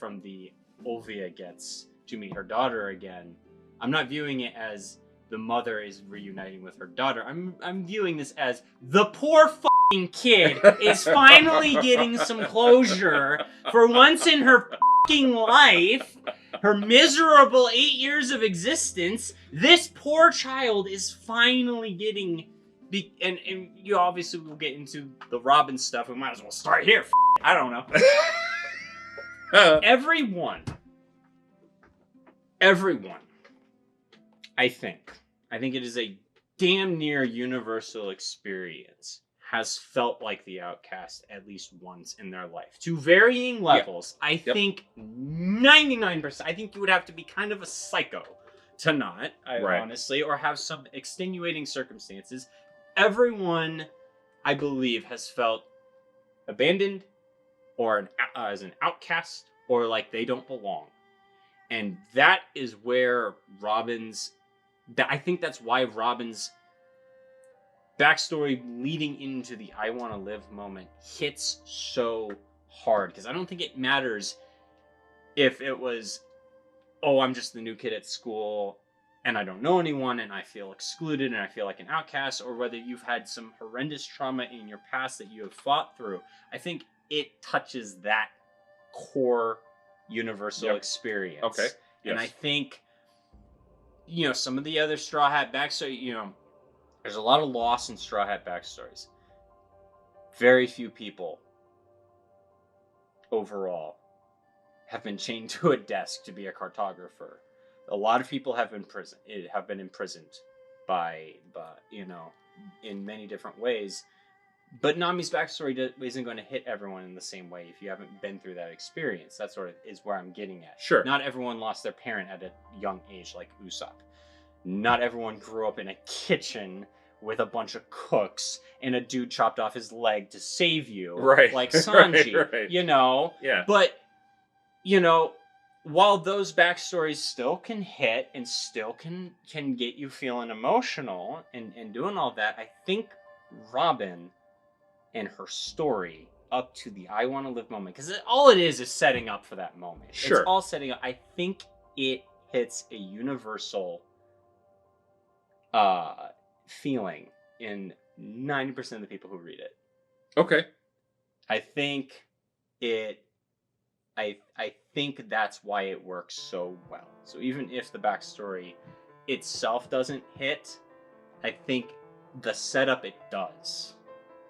B: Olvia gets to meet her daughter again. I'm not viewing it as the mother is reuniting with her daughter. I'm viewing this as the poor fucking kid is finally getting some closure for once in her fucking life. Her miserable 8 years of existence, this poor child is finally getting and you obviously will get into the Robin stuff. We might as well start here. I don't know. Everyone, I think it is a damn near universal experience, has felt like the outcast at least once in their life, to varying levels. I think 99%. I think you would have to be kind of a psycho to not, honestly, or have some extenuating circumstances. Everyone, I believe, has felt abandoned, or as an outcast, or like they don't belong. And that is where I think that's why Robin's backstory leading into the I Want to Live moment hits so hard. Because I don't think it matters if it was, I'm just the new kid at school and I don't know anyone and I feel excluded and I feel like an outcast, or whether you've had some horrendous trauma in your past that you have fought through. I think it touches that core universal experience.
C: Okay. Yes.
B: And I think, some of the other Straw Hat backstory, there's a lot of loss in Straw Hat backstories. Very few people overall have been chained to a desk to be a cartographer. A lot of people have been imprisoned by in many different ways. But Nami's backstory isn't going to hit everyone in the same way if you haven't been through that experience. That sort of is where I'm getting at.
C: Sure.
B: Not everyone lost their parent at a young age like Usopp. Not everyone grew up in a kitchen with a bunch of cooks and a dude chopped off his leg to save you.
C: Right.
B: Like Sanji.
C: Right.
B: Yeah. But, while those backstories still can hit and still can get you feeling emotional and doing all that, I think Robin and her story up to the I want to live moment, because all it is setting up for that moment.
C: Sure.
B: It's all setting up. I think it hits a universal feeling in 90% of the people who read it.
C: Okay.
B: I think that's why it works so well. So even if the backstory itself doesn't hit, I think the setup it does.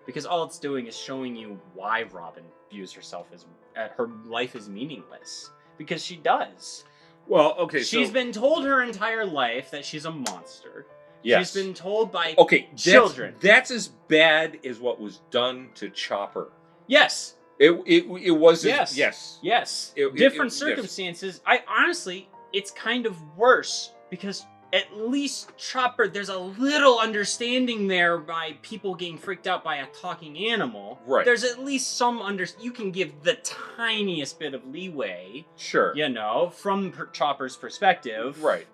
B: Because all it's doing is showing you why Robin views herself as her life is meaningless. Because she does.
C: Well, okay.
B: She's been told her entire life that she's a monster.
C: Yes.
B: She's been told by
C: children. That's as bad as what was done to Chopper.
B: Yes.
C: It was.
B: Yes. Different circumstances. Yes. It's kind of worse because at least Chopper, there's a little understanding there by people getting freaked out by a talking animal.
C: Right.
B: There's at least some you can give the tiniest bit of leeway.
C: Sure.
B: From Chopper's perspective.
C: Right.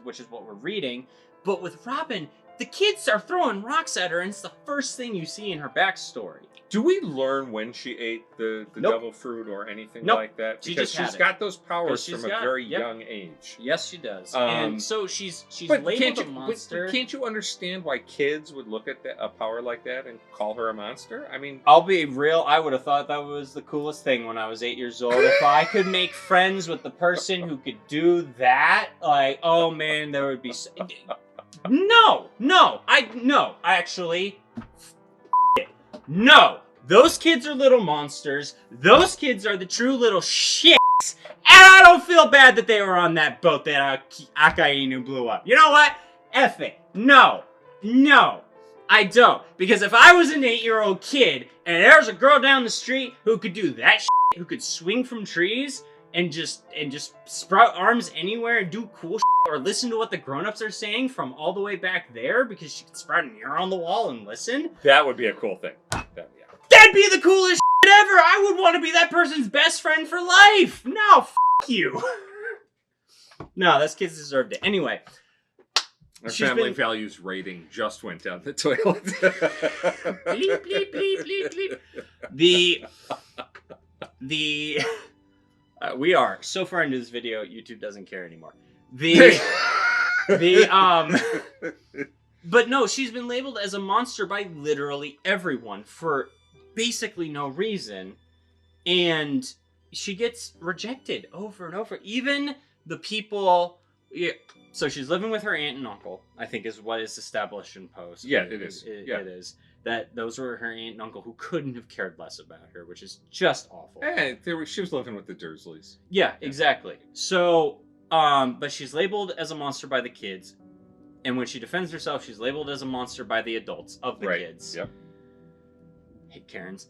B: Which is what we're reading. But with Robin, the kids are throwing rocks at her, and it's the first thing you see in her backstory.
C: Do we learn when she ate the
B: Nope.
C: devil fruit or anything
B: Nope.
C: like that?
B: She
C: Because
B: just had
C: she's
B: it.
C: got those powers
B: She's
C: from a very young age.
B: Yes, she does. And so she's labeled a monster.
C: But can't you understand why kids would look at a power like that and call her a monster? I mean,
B: I'll be real. I would have thought that was the coolest thing when I was 8 years old. If I could make friends with the person who could do that, like, oh man, there would be. No. Actually, no. Those kids are little monsters. Those kids are the true little shits. And I don't feel bad that they were on that boat that Akainu blew up. You know what? F it. No, I don't. Because if I was an 8-year-old kid and there's a girl down the street who could do that shit, who could swing from trees and just sprout arms anywhere and do cool shit, or listen to what the grown-ups are saying from all the way back there because she could sprout a mirror on the wall and listen.
C: That would be a cool thing.
B: That'd be the coolest shit ever! I would want to be that person's best friend for life! No, you. No, those kids deserved it. Anyway.
C: Our family values rating just went down the toilet.
B: Bleep, bleep, bleep, bleep, bleep. We are so far into this video, YouTube doesn't care anymore. But no, she's been labeled as a monster by literally everyone for basically no reason, and she gets rejected over and over. Even the people. Yeah, so she's living with her aunt and uncle, I think is what is established in post.
C: Yeah, it is.
B: It is. That those were her aunt and uncle who couldn't have cared less about her, which is just awful.
C: She was living with the Dursleys.
B: Yeah, exactly. So, but she's labeled as a monster by the kids, and when she defends herself, she's labeled as a monster by the adults of the kids.
C: Yep.
B: Hate Karens.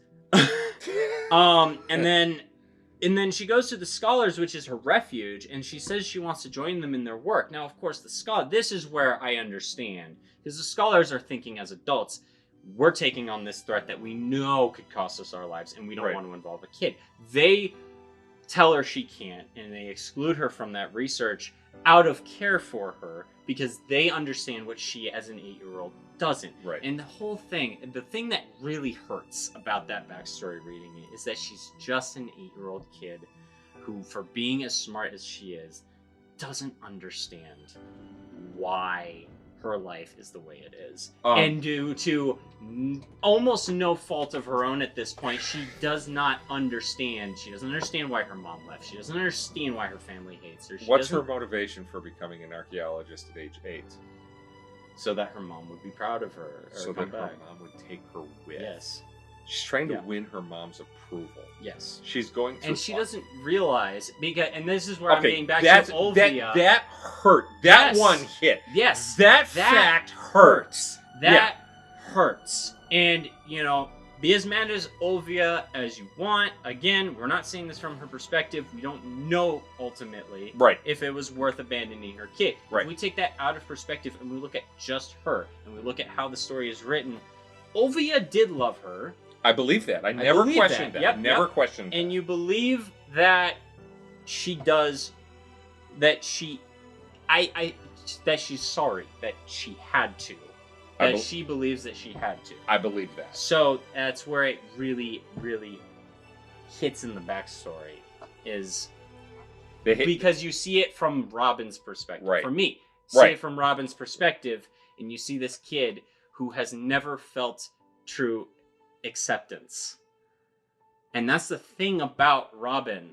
B: And then she goes to the Scholars, which is her refuge, and she says she wants to join them in their work. Now, of course, this is where I understand, because the Scholars are thinking as adults, we're taking on this threat that we know could cost us our lives, and we don't want to involve a kid. They tell her she can't, and they exclude her from that research out of care for her, because they understand what she, as an 8-year-old, doesn't.
C: Right.
B: And the thing that really hurts about that backstory reading it is that she's just an 8-year-old kid who, for being as smart as she is, doesn't understand why her life is the way it is. And due to almost no fault of her own at this point, she does not understand. She doesn't understand why her mom left. She doesn't understand why her family hates her.
C: What's her motivation for becoming an archaeologist at age 8?
B: So that her mom would be proud of her.
C: So that her mom would take her with.
B: Yes.
C: She's trying to
B: Yeah.
C: win her mom's approval.
B: Yes.
C: She's going through...
B: And she doesn't realize, because, and this is where I'm getting back
C: that,
B: to Olvia.
C: That hurt. That
B: Yes.
C: one hit.
B: Yes.
C: That fact hurts.
B: That hurts. And, you know, be as mad as Olvia as you want. Again, we're not seeing this from her perspective. We don't know, ultimately,
C: Right.
B: if it was worth abandoning her kid.
C: Right.
B: If we take that out of perspective and we look at just her, and we look at how the story is written, Olvia did love her.
C: I believe that. I never
B: believe
C: questioned that.
B: Yep,
C: I never
B: yep.
C: questioned that.
B: And you believe that she does, that she, that she's sorry, that she had to. That she believes that she had to.
C: I believe that.
B: So that's where it really, really hits in the backstory, is because you see it from Robin's perspective.
C: Right.
B: For me, see it from Robin's perspective, and you see this kid who has never felt true acceptance. And that's the thing about Robin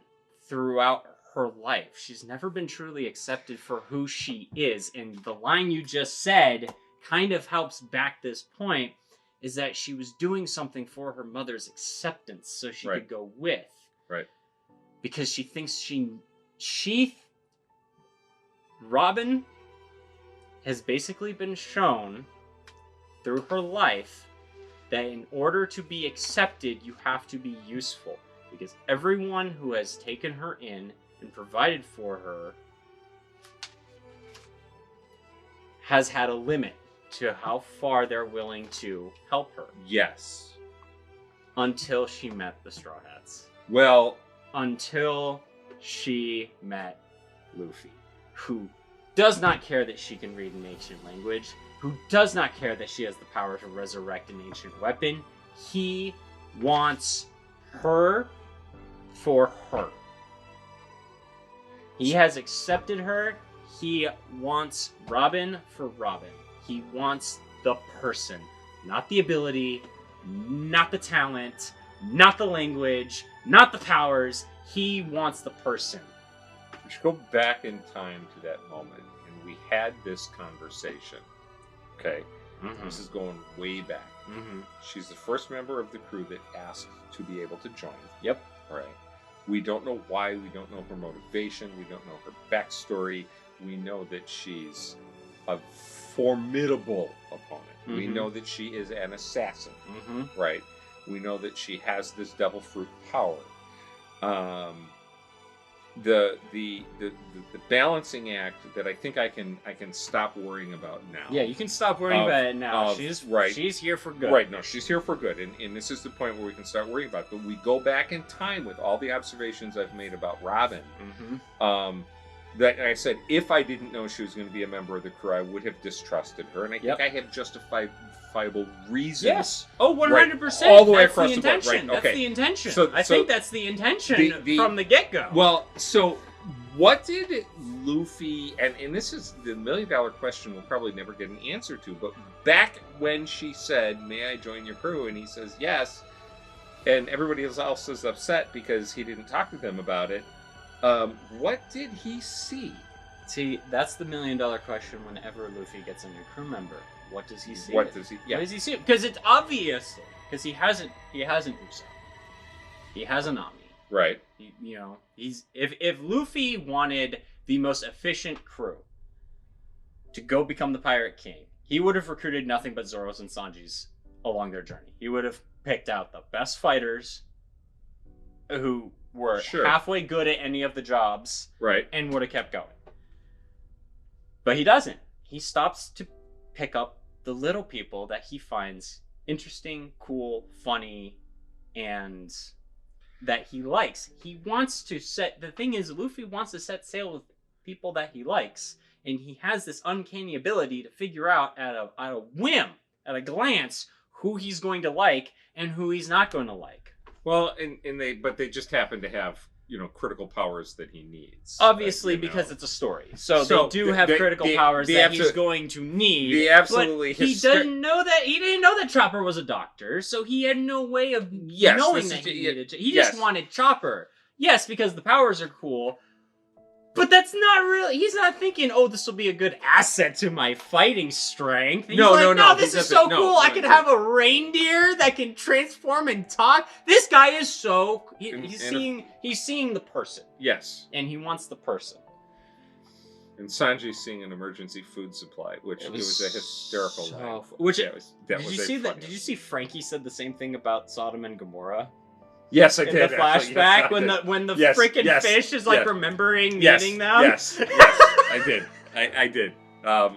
B: throughout her life. She's never been truly accepted for who she is. And the line you just said kind of helps back this point, is that she was doing something for her mother's acceptance so she could go with.
C: Right.
B: Because she thinks Robin has basically been shown through her life that in order to be accepted, you have to be useful. Because everyone who has taken her in and provided for her has had a limit to how far they're willing to help her.
C: Yes.
B: Until she met the Straw Hats.
C: Well...
B: Until she met Luffy, who does not care that she can read an ancient language, who does not care that she has the power to resurrect an ancient weapon. He wants her for her. He has accepted her. He wants Robin for Robin. He wants the person, not the ability, not the talent, not the language, not the powers. He wants the person.
C: We should go back in time to that moment, and we had this conversation. Okay?
B: Mm-hmm.
C: This is going way back.
B: Mm-hmm.
C: She's the first member of the crew that asked to be able to join.
B: Yep.
C: All right. We don't know why. We don't know her motivation. We don't know her backstory. We know that she's a formidable opponent.
B: Mm-hmm.
C: We know that she is an assassin.
B: Mm-hmm.
C: Right? We know that she has this devil fruit power. The balancing act that I think I can stop worrying about now.
B: Yeah, you can stop worrying about it now. She's here for good.
C: Right, no, she's here for good. And this is the point where we can start worrying about it. But we go back in time with all the observations I've made about Robin.
B: Mm-hmm.
C: That I said, if I didn't know she was going to be a member of the crew, I would have distrusted her. And I think I have justifiable reasons.
B: Yes. Oh, 100%.
C: Right, all the way
B: that's
C: across
B: the
C: the board.
B: intention.
C: Right, okay.
B: That's the intention.
C: So
B: I think that's the intention from the get-go.
C: Well, so what did Luffy, and this is the $1 million question we'll probably never get an answer to, but back when she said, may I join your crew? And he says, yes. And everybody else is upset because he didn't talk to them about it. What did he see?
B: See, that's the $1 million question whenever Luffy gets a new crew member. What does he see?
C: What does he? Yeah.
B: What does he see? Because it's obvious. Because he hasn't Usopp. He has a Nami.
C: Right.
B: You know, if Luffy wanted the most efficient crew to go become the Pirate King, he would have recruited nothing but Zoros and Sanjis along their journey. He would have picked out the best fighters who were halfway good at any of the jobs,
C: right,
B: and would have kept going. But he doesn't. He stops to pick up the little people that he finds interesting, cool, funny, and that he likes. He wants to set... The thing is, Luffy wants to set sail with people that he likes, and he has this uncanny ability to figure out at a whim, at a glance, who he's going to like and who he's not going to like.
C: Well, but they just happen to have, critical powers that he needs.
B: Obviously, because it's a story. So they do have critical powers that he's going to need. But he didn't know that Chopper was a doctor, so he had no way of knowing that he needed to. He just wanted Chopper. Yes, because the powers are cool, But that's not really. He's not thinking, "Oh, this will be a good asset to my fighting strength." He's
C: No,
B: like,
C: no, no,
B: This
C: he
B: is
C: doesn't.
B: so
C: No,
B: cool.
C: no,
B: I can
C: no.
B: have a reindeer that can transform and talk. This guy is so. He's seeing the person,
C: Yes.
B: and he wants the person.
C: And Sanji's seeing an emergency food supply, which it was a hysterical line.
B: Which
C: that was
B: did you see that?
C: funny.
B: Did you see Frankie said the same thing about Sodom and Gomorrah
C: Yes, I
B: in
C: did.
B: the
C: actually.
B: flashback
C: Yes, I did.
B: when the
C: Yes,
B: freaking
C: yes,
B: fish is like
C: yes.
B: remembering
C: Yes,
B: meeting them?
C: Yes, I did. I did. I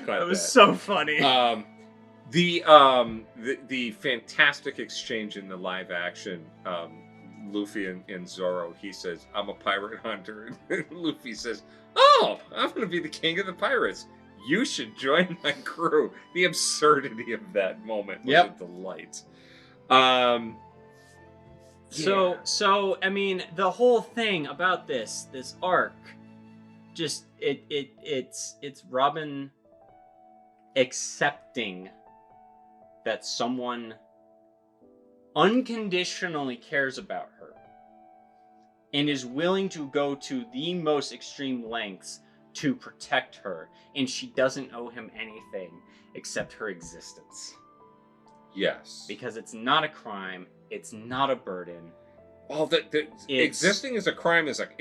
C: caught
B: That was
C: that.
B: so funny.
C: The fantastic exchange in the live action, Luffy and Zoro. He says, "I'm a pirate hunter," and Luffy says, "Oh, I'm going to be the king of the pirates. You should join my crew." The absurdity of that moment was a delight.
B: So I mean, the whole thing about this arc, just it's Robin accepting that someone unconditionally cares about her and is willing to go to the most extreme lengths to protect her, and she doesn't owe him anything except her existence.
C: Yes.
B: Because it's not a crime, it's not a burden.
C: Well, the existing as a crime is a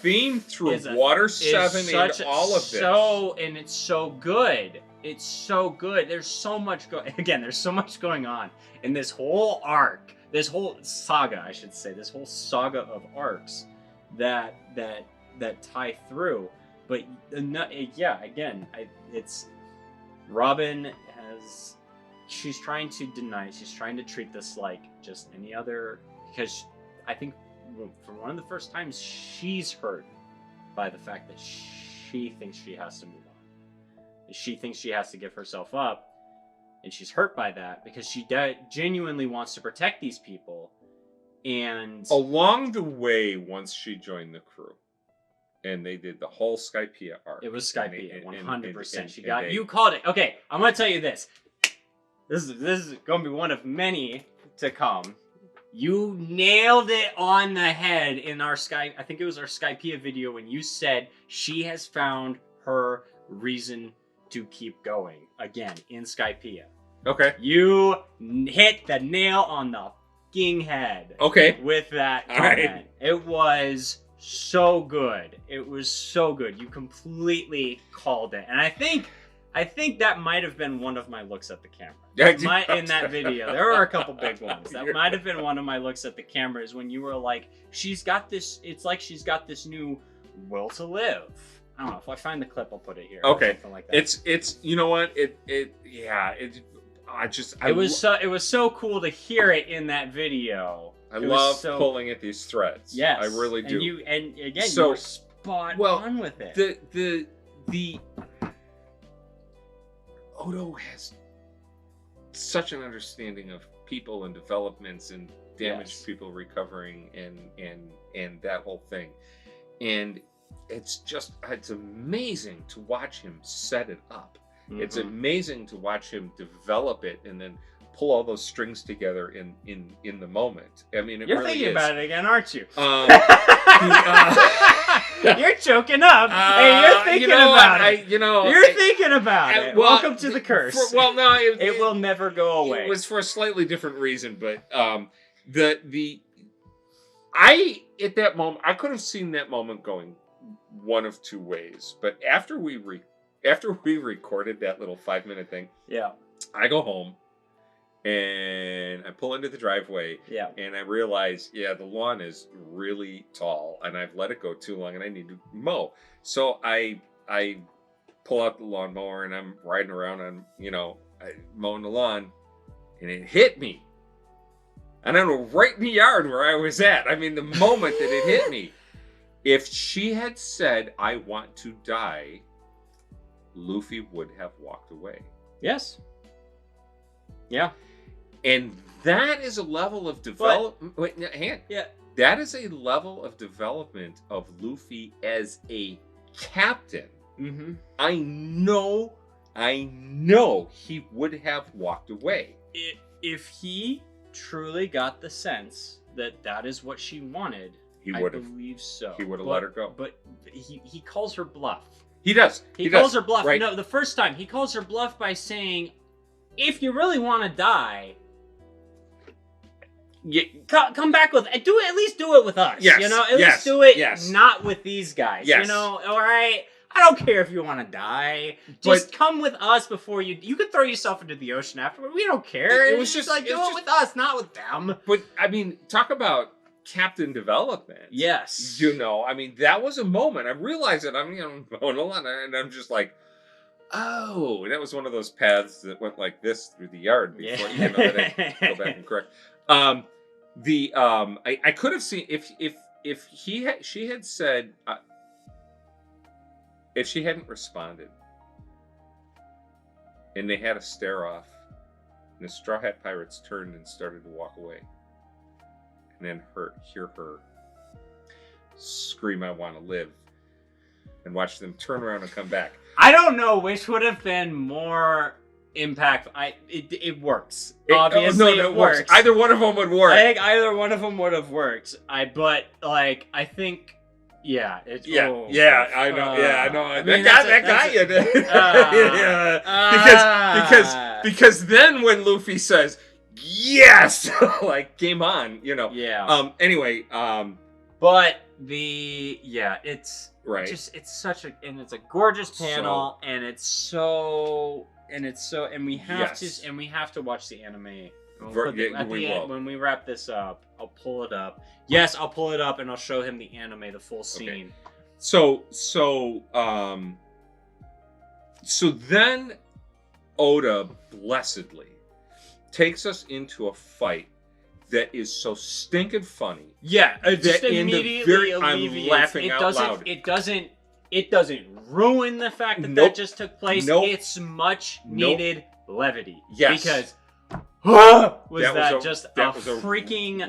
C: theme through
B: is
C: Water 7 and all of this.
B: And it's so good. It's so good. There's so much there's so much going on in this whole arc, this whole saga, I should say, this whole saga of arcs that tie through. But it's Robin she's trying to deny, she's trying to treat this like just any other, because I think for one of the first times she's hurt by the fact that she thinks she has to move on. She thinks she has to give herself up, and she's hurt by that because she genuinely wants to protect these people. And
C: along the way, once she joined the crew, and they did the whole Skypiea arc.
B: It was Skypiea, 100%.
C: She got
B: you called it. Okay, I'm gonna tell you this. This is gonna be one of many to come. You nailed it on the head in our I think it was our Skypiea video when you said she has found her reason to keep going again in Skypiea.
C: Okay.
B: You hit the nail on the fucking head.
C: Okay.
B: With that comment.
C: Right.
B: It was so good. It was so good. You completely called it. And I think that might have been one of my looks at the camera. In that video. There were a couple big ones. That might have been one of my looks at the camera, is when you were like, it's like she's got this new will to live. I don't know. If I find the clip, I'll put it here.
C: Okay.
B: Or something like that.
C: It's you know what? It
B: was so cool to hear it in that video.
C: I love pulling at these threads.
B: Yes.
C: I really do.
B: You were spot on with it.
C: The Odo has such an understanding of people and developments and damaged people recovering and that whole thing. And it's amazing to watch him set it up. Mm-hmm. It's amazing to watch him develop it and then pull all those strings together in the moment. I mean,
B: you're
C: really
B: thinking
C: is.
B: about it again, aren't you? You're choking up. Hey, you're thinking about it. You're thinking about it.
C: Well,
B: welcome to the curse. It will never go away.
C: It was for a slightly different reason, but at that moment, I could have seen that moment going one of two ways. But after we recorded that little 5-minute thing, I go home. And I pull into the driveway, and I realize, the lawn is really tall, and I've let it go too long, and I need to mow. So I pull out the lawnmower, and I'm riding around on, mowing the lawn, and it hit me. And I know right in the yard where I was at. I mean, the moment that it hit me. If she had said, "I want to die," Luffy would have walked away.
B: Yes. Yeah.
C: And that is a level of development. That is a level of development of Luffy as a captain.
B: Mm-hmm.
C: I know he would have walked away.
B: If he truly got the sense that is what she wanted,
C: He
B: I
C: would have.
B: believe so.
C: He would have let her go.
B: But he calls her bluff.
C: He does.
B: He calls
C: does.
B: her bluff.
C: Right.
B: No, the first time he calls her bluff by saying, "If you really want to die, come back with at least do it with us.
C: Yes,
B: You know, at
C: yes,
B: least do it
C: yes.
B: not with these guys.
C: Yes.
B: You know, all right." I don't care if you want to die. Just come with us before you could throw yourself into the ocean afterward. We don't care.
C: It was just
B: like, do it with us, not with them.
C: But, I mean, talk about Captain Development.
B: Yes.
C: You know, I mean, that was a moment. I realized it. I'm going along, and I'm just like, oh, and that was one of those paths that went like this through the yard before, you know, that I go back and correct. I could have seen, if she had said, if she hadn't responded, and they had a stare off, and the Straw Hat Pirates turned and started to walk away, and then hear her scream, "I want to live," and watch them turn around and come back.
B: I don't know which would have been more impactful. It works. Obviously, it works.
C: Either one of them would work.
B: I think either one of them would have worked. I think. Yeah, I know.
C: I know.
B: I
C: That
B: mean,
C: guy, you did. Because then when Luffy says yes, like game on, you know.
B: Yeah.
C: Anyway.
B: But it's
C: right.
B: Just it's a gorgeous panel, and we have to watch the anime. When we wrap this up, I'll pull it up. Yes, I'll pull it up and I'll show him the anime, the full scene.
C: Okay. So then Oda blessedly takes us into a fight that is so stinking funny.
B: Yeah, it just
C: that
B: immediately
C: I'm laughing out loud.
B: It doesn't ruin the fact that that just took place.
C: Nope.
B: It's much needed levity.
C: Yes.
B: Because that was a freaking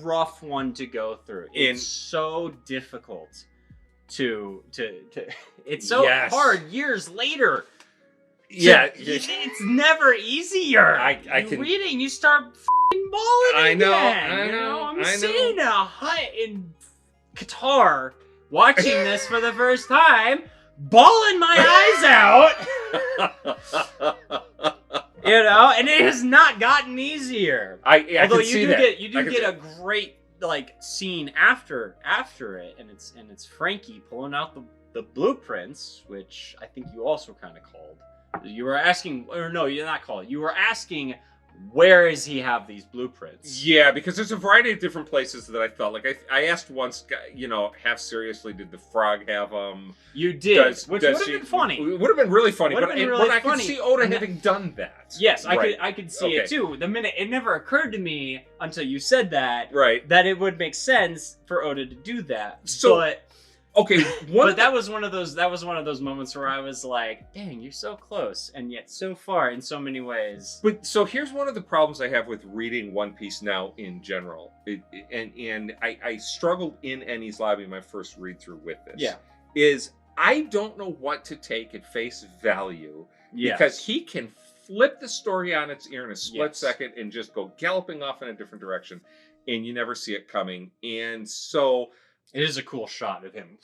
B: rough one to go through. It's so difficult to it's so hard years later. It's never easier. Reading, you start f***ing bawling again. I'm sitting in a hut in Qatar watching this for the first time, bawling my eyes out. You know, and it has not gotten easier. Although you do get a great scene after it, and it's Frankie pulling out the blueprints, which I think you also kind of called. You were asking, or no, you're not calling. You were asking, where does he have these blueprints?
C: Yeah, because there's a variety of different places that I felt like I asked once, you know, half seriously, did the frog have them?
B: You did, which would have been funny.
C: It would have been really funny, I could see Oda having done that.
B: Yes, I could see it too. The minute it never occurred to me until you said that, that it would make sense for Oda to do that. But that was one of those moments where I was like, dang, you're so close and yet so far in so many ways.
C: But so here's one of the problems I have with reading One Piece now in general. And I struggled in Enies Lobby my first read through with this.
B: Yeah.
C: Is I don't know what to take at face value because he can flip the story on its ear in a split second and just go galloping off in a different direction, and you never see it coming. And so
B: it is a cool shot of him.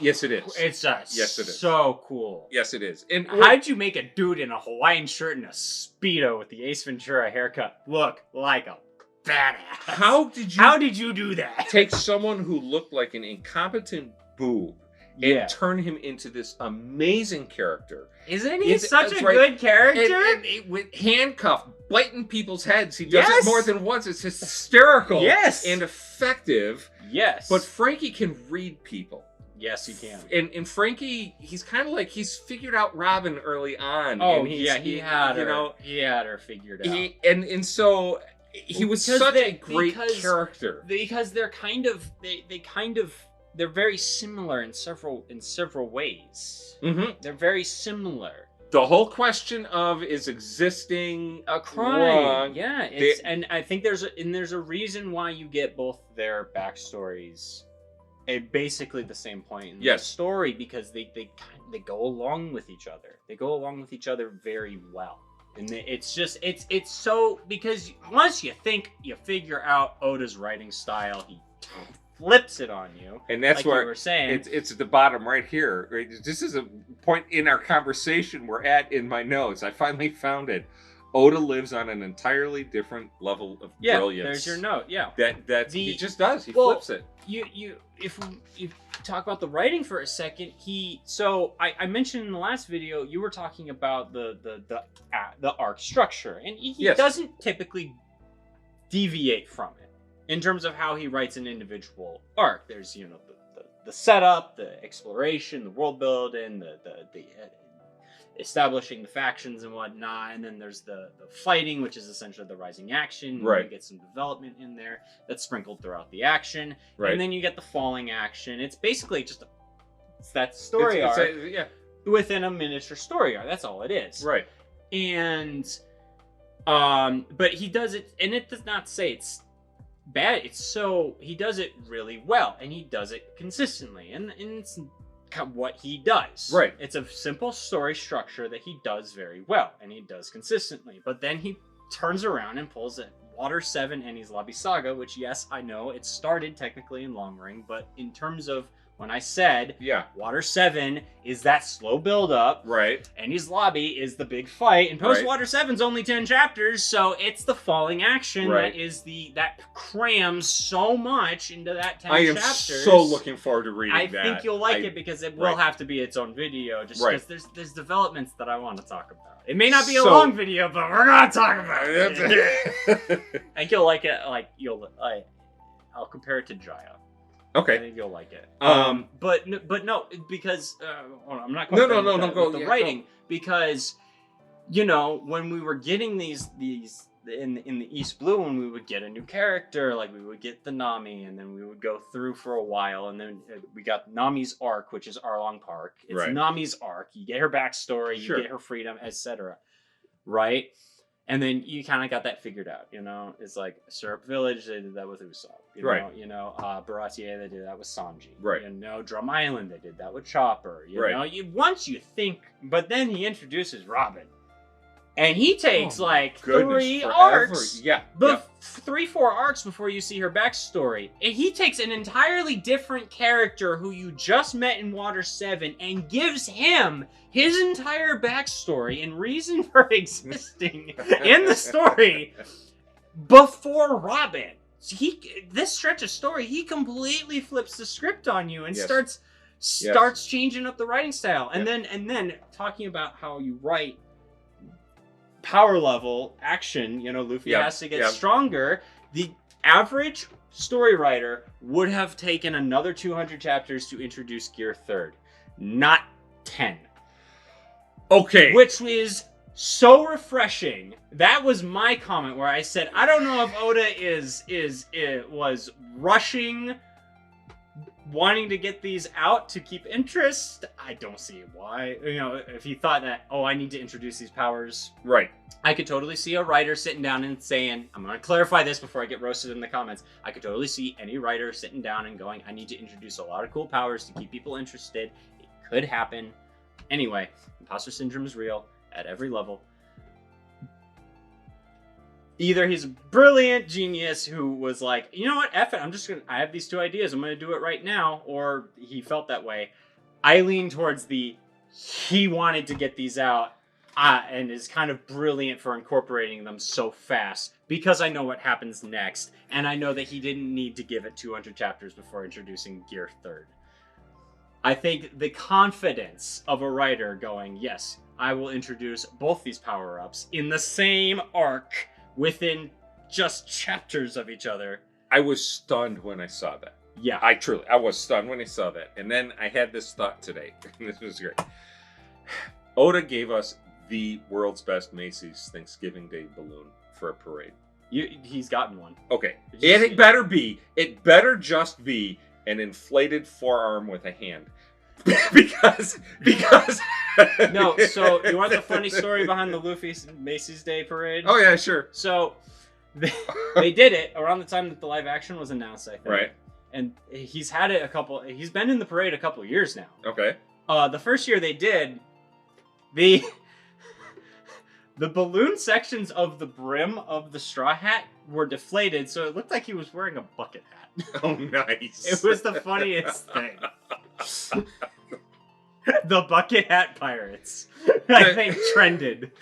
C: Yes, it is.
B: Yes, it is. So cool.
C: Yes, it is. And
B: how'd you make a dude in a Hawaiian shirt and a Speedo with the Ace Ventura haircut look like a badass? How did you do that?
C: Take someone who looked like an incompetent boob and turn him into this amazing character.
B: Isn't he such a good character?
C: And with handcuffed, biting people's heads. He does it more than once. It's hysterical. And effective.
B: Yes.
C: But Frankie can read people.
B: Yes, he can.
C: And Frankie, he's kind of like, he's figured out Robin early on.
B: Oh,
C: and
B: he had her. He had her figured out.
C: And so he was such a great character.
B: Because they're they're very similar in several ways.
C: Mm-hmm.
B: They're very similar.
C: The whole question of is existing
B: a crime
C: wrong?
B: Yeah, and I think there's a reason why you get both their backstories at basically the same point in the story, because they go along with each other. They go along with each other very well, and it's so because once you figure out Oda's writing style, he flips it on you.
C: And that's
B: like
C: where
B: you were saying.
C: it's at the bottom right here. Right? This is a point in our conversation we're at in my notes. I finally found it. Oda lives on an entirely different level of brilliance.
B: There's your note. Yeah,
C: he just does. He flips it.
B: If you talk about the writing for a second, I mentioned in the last video you were talking about the arc structure, and he doesn't typically deviate from it in terms of how he writes an individual arc. There's the setup, the exploration, the world building, the establishing the factions and whatnot, and then there's the fighting, which is essentially the rising action.
C: Right.
B: You get some development in there that's sprinkled throughout the action,
C: right.
B: And then you get the falling action. It's basically just that story arc within a miniature story arc. That's all it is.
C: Right.
B: And but he does it, and it does not say it's bad. He does it really well, and he does it consistently, and it's what he does.
C: Right.
B: It's a simple story structure that he does very well, and he does consistently. But then he turns around and pulls a Water 7 Enies Lobby Saga, which, yes, I know it started technically in Long Ring, but in terms of when I said Water 7 is that slow build up,
C: right?
B: Enies Lobby is the big fight, and Post Water 7's only 10 chapters, so it's the falling action that crams so much into that 10 chapters.
C: I am so looking forward to reading that.
B: I think you'll like it because it will have to be its own video, just because there's developments that I want to talk about. It may not be a long video, but we're gonna talk about it. I think you'll like it. I'll compare it to Jaya.
C: Okay.
B: I think you'll like it. But no, because I'm not going with the writing, because when we were getting these in the East Blue, when we would get a new character, like we would get the Nami, and then we would go through for a while, and then we got Nami's arc, which is Arlong Park. It's Nami's arc. You get her backstory, you get her freedom, etc. Right? And then you kind of got that figured out, It's like Syrup Village, they did that with Usopp. Baratier, they did that with Sanji.
C: Right.
B: Drum Island, they did that with Chopper. Once you think, but then he introduces Robin. And he takes 3 arcs. 3-4 arcs before you see her backstory. And he takes an entirely different character who you just met in Water 7 and gives him his entire backstory and reason for existing in the story before Robin. This stretch of story, he completely flips the script on you and starts changing up the writing style. And then talking about how you write power level action, Luffy has to get stronger. The average story writer would have taken another 200 chapters to introduce Gear 3rd, not 10.
C: Okay.
B: Which is so refreshing. That was my comment where I said, I don't know if Oda was rushing, wanting to get these out to keep interest. I don't see why. If he thought that, I need to introduce these powers.
C: Right.
B: I could totally see a writer sitting down and saying, I'm going to clarify this before I get roasted in the comments. I could totally see any writer sitting down and going, I need to introduce a lot of cool powers to keep people interested. It could happen. Anyway, imposter syndrome is real at every level. Either he's a brilliant genius who was like, you know what, F it, I have these 2 ideas, I'm going to do it right now, or he felt that way. I lean towards he wanted to get these out, and is kind of brilliant for incorporating them so fast, because I know what happens next, and I know that he didn't need to give it 200 chapters before introducing Gear 3rd. I think the confidence of a writer going, yes, I will introduce both these power-ups in the same arc, within just chapters of each other.
C: I was stunned when I saw that.
B: Yeah.
C: I was stunned when I saw that. And then I had this thought today. This was great. Oda gave us the world's best Macy's Thanksgiving Day balloon for a parade.
B: He's gotten one. Okay.
C: It better just be an inflated forearm with a hand. because
B: No, so you want the funny story behind the Luffy Macy's Day parade?
C: Oh yeah, sure.
B: So they did it around the time that the live action was announced, I think.
C: Right.
B: And he's been in the parade a couple of years now.
C: Okay.
B: The first year they did, the the balloon sections of the brim of the straw hat were deflated, so it looked like he was wearing a bucket hat.
C: Oh, nice.
B: It was the funniest thing. The bucket hat pirates, I think, trended.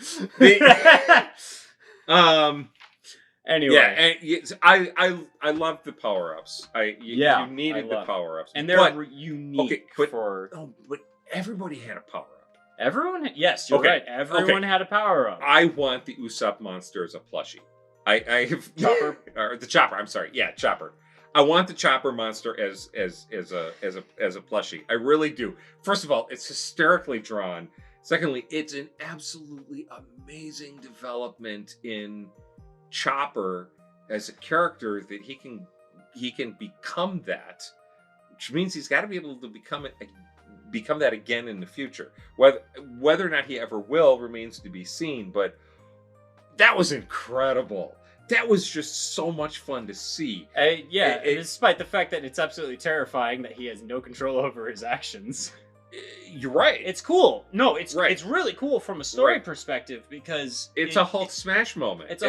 B: Anyway,
C: yeah, and yes, I love the power ups. You needed the power ups,
B: and they're unique
C: but everybody had a power up.
B: Everyone, yes, you're right. Everyone had a power up.
C: I want the Usopp monster as a plushie. I have
B: Chopper
C: or the Chopper. I'm sorry, yeah, Chopper. I want the Chopper monster as a plushie. I really do. First of all, it's hysterically drawn. Secondly, it's an absolutely amazing development in Chopper as a character that he can become that, which means he's got to be able to become that again in the future. Whether or not he ever will remains to be seen. But that was incredible. That was just so much fun to see.
B: Despite the fact that it's absolutely terrifying that he has no control over his actions.
C: You're right.
B: It's cool. No, it's
C: right.
B: It's really cool from a story perspective because
C: it's a Hulk smash moment.
B: It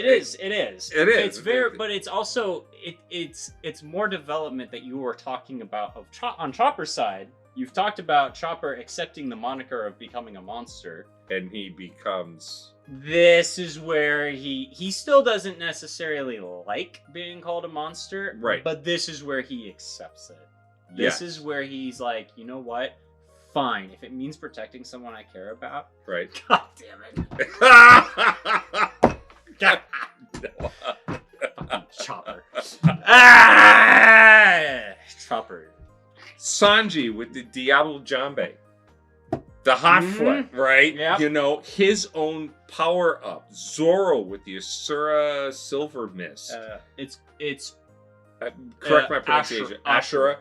B: is. It's very, but it's also it's more development that you were talking about on Chopper's side. You've talked about Chopper accepting the moniker of becoming a monster,
C: and he becomes.
B: This is where he still doesn't necessarily like being called a monster,
C: right? But
B: this is where he accepts it. This is where he's like, you know what? Fine, if it means protecting someone I care about.
C: Right.
B: God damn it. God. Fucking Chopper. Chopper.
C: Sanji with the Diablo Jambe. The hot foot, right?
B: Yep.
C: You know, his own power up. Zoro with the Asura Silver Mist.
B: It's
C: correct my pronunciation. Ashura.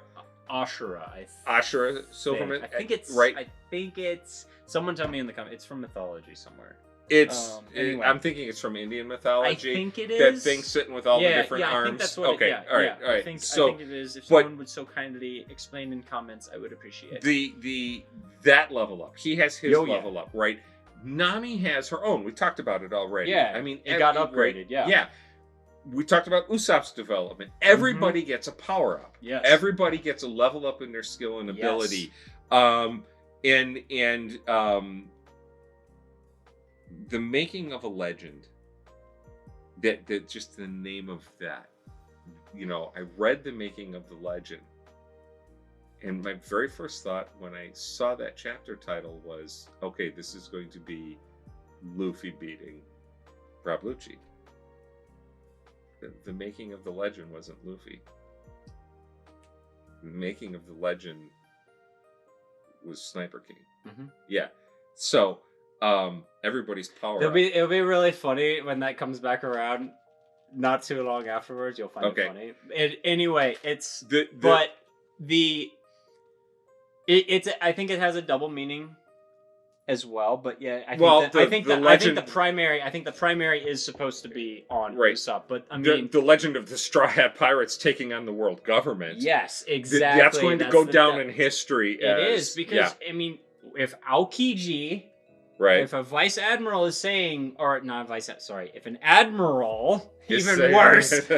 B: Ashura
C: Silver Mist.
B: I think it's
C: right.
B: I think it's. Someone tell me in the comments. It's from mythology somewhere.
C: It's.
B: Anyway.
C: I'm thinking it's from Indian mythology.
B: I think it is.
C: That thing sitting with all the different arms.
B: I think that's what.
C: Okay. All right.
B: I think it is. If someone would so kindly explain in comments, I would appreciate it.
C: That level up. He has his level up, right? Nami has her own. We talked about it already.
B: Yeah.
C: I mean,
B: it got upgraded. Yeah.
C: Yeah. We talked about Usopp's development. Everybody gets a power up.
B: Yes.
C: Everybody gets a level up in their skill and ability. Yes. The making of a legend. That just the name of that. You know, I read the making of the legend, and my very first thought when I saw that chapter title was, okay, this is going to be Luffy beating Rob Lucci. The making of the legend wasn't Luffy. The making of the legend was Sniper King.
B: Mm-hmm.
C: Yeah. So, everybody's power.
B: It'll be really funny when that comes back around. Not too long afterwards, you'll find it funny. Anyway, it's I think it has a double meaning as well. But yeah, I think the primary is supposed to be on Usopp. But I mean,
C: the legend of the Straw Hat Pirates taking on the world government.
B: Yes, exactly.
C: That's going to go down in history.
B: It is because I mean, if Aokiji.
C: Right.
B: If a vice admiral is saying, or not if an admiral, even
C: saying,
B: worse,
C: is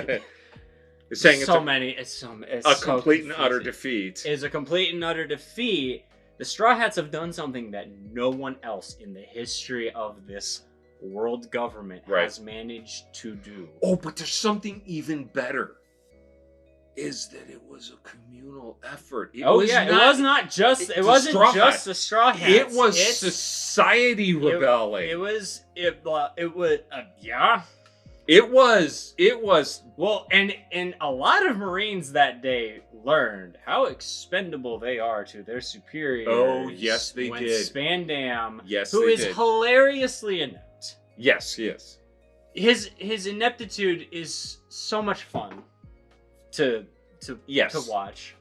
C: saying
B: it's
C: a complete and utter defeat.
B: Is a complete and utter defeat. The Straw Hats have done something that no one else in the history of this world government has managed to do.
C: Oh, but there's something even better. Is that it was a communal effort. It wasn't just the Straw Hats. It was society rebelling.
B: It was. Well, and a lot of Marines that day learned how expendable they are to their superiors.
C: Oh, yes, they did.
B: Spandam, who is hilariously inept.
C: Yes, he is.
B: His ineptitude is so much fun to watch.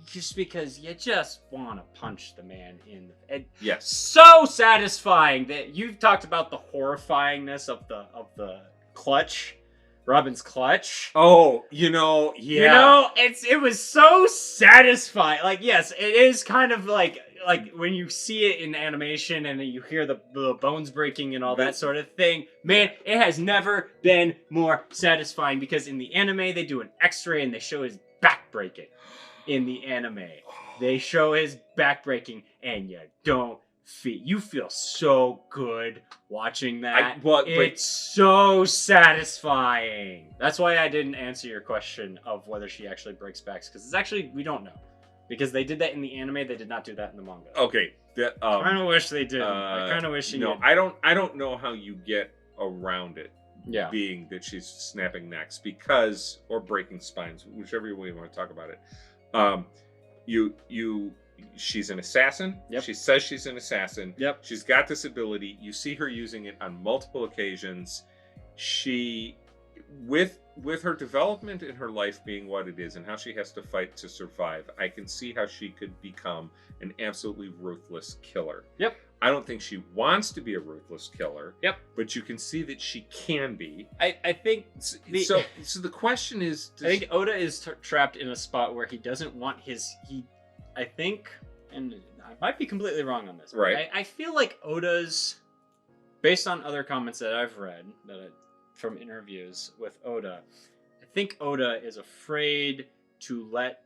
B: Just because you just want to punch the man in the head.
C: Yes.
B: So satisfying that you've talked about the horrifyingness of the clutch, Robin's clutch.
C: Oh, it
B: was so satisfying. Like, yes, it is kind of like like when you see it in animation and you hear the bones breaking and all that sort of thing, man, it has never been more satisfying because in the anime they do an X-ray and they show his back breaking. In the anime, they show his back breaking, and you feel so good watching that. It's so satisfying. That's why I didn't answer your question of whether she actually breaks backs, because it's actually, we don't know. Because they did that in the anime, they did not do that in the manga.
C: Okay.
B: I kind of wish they did. I kind of wish she did.
C: I don't know how you get around it.
B: Yeah.
C: Being that she's snapping necks or breaking spines, whichever way you want to talk about it. She's an assassin.
B: Yep.
C: She says she's an assassin.
B: Yep.
C: She's got this ability. You see her using it on multiple occasions. She, with her development in her life being what it is and how she has to fight to survive, I can see how she could become an absolutely ruthless killer.
B: Yep.
C: I don't think she wants to be a ruthless killer.
B: Yep.
C: But you can see that she can be.
B: I think...
C: So the question is...
B: I think Oda is trapped in a spot where he doesn't want I think, and I might be completely wrong on this, but
C: right.
B: I feel like Oda's, based on other comments that I've read from interviews with Oda, I think Oda is afraid to let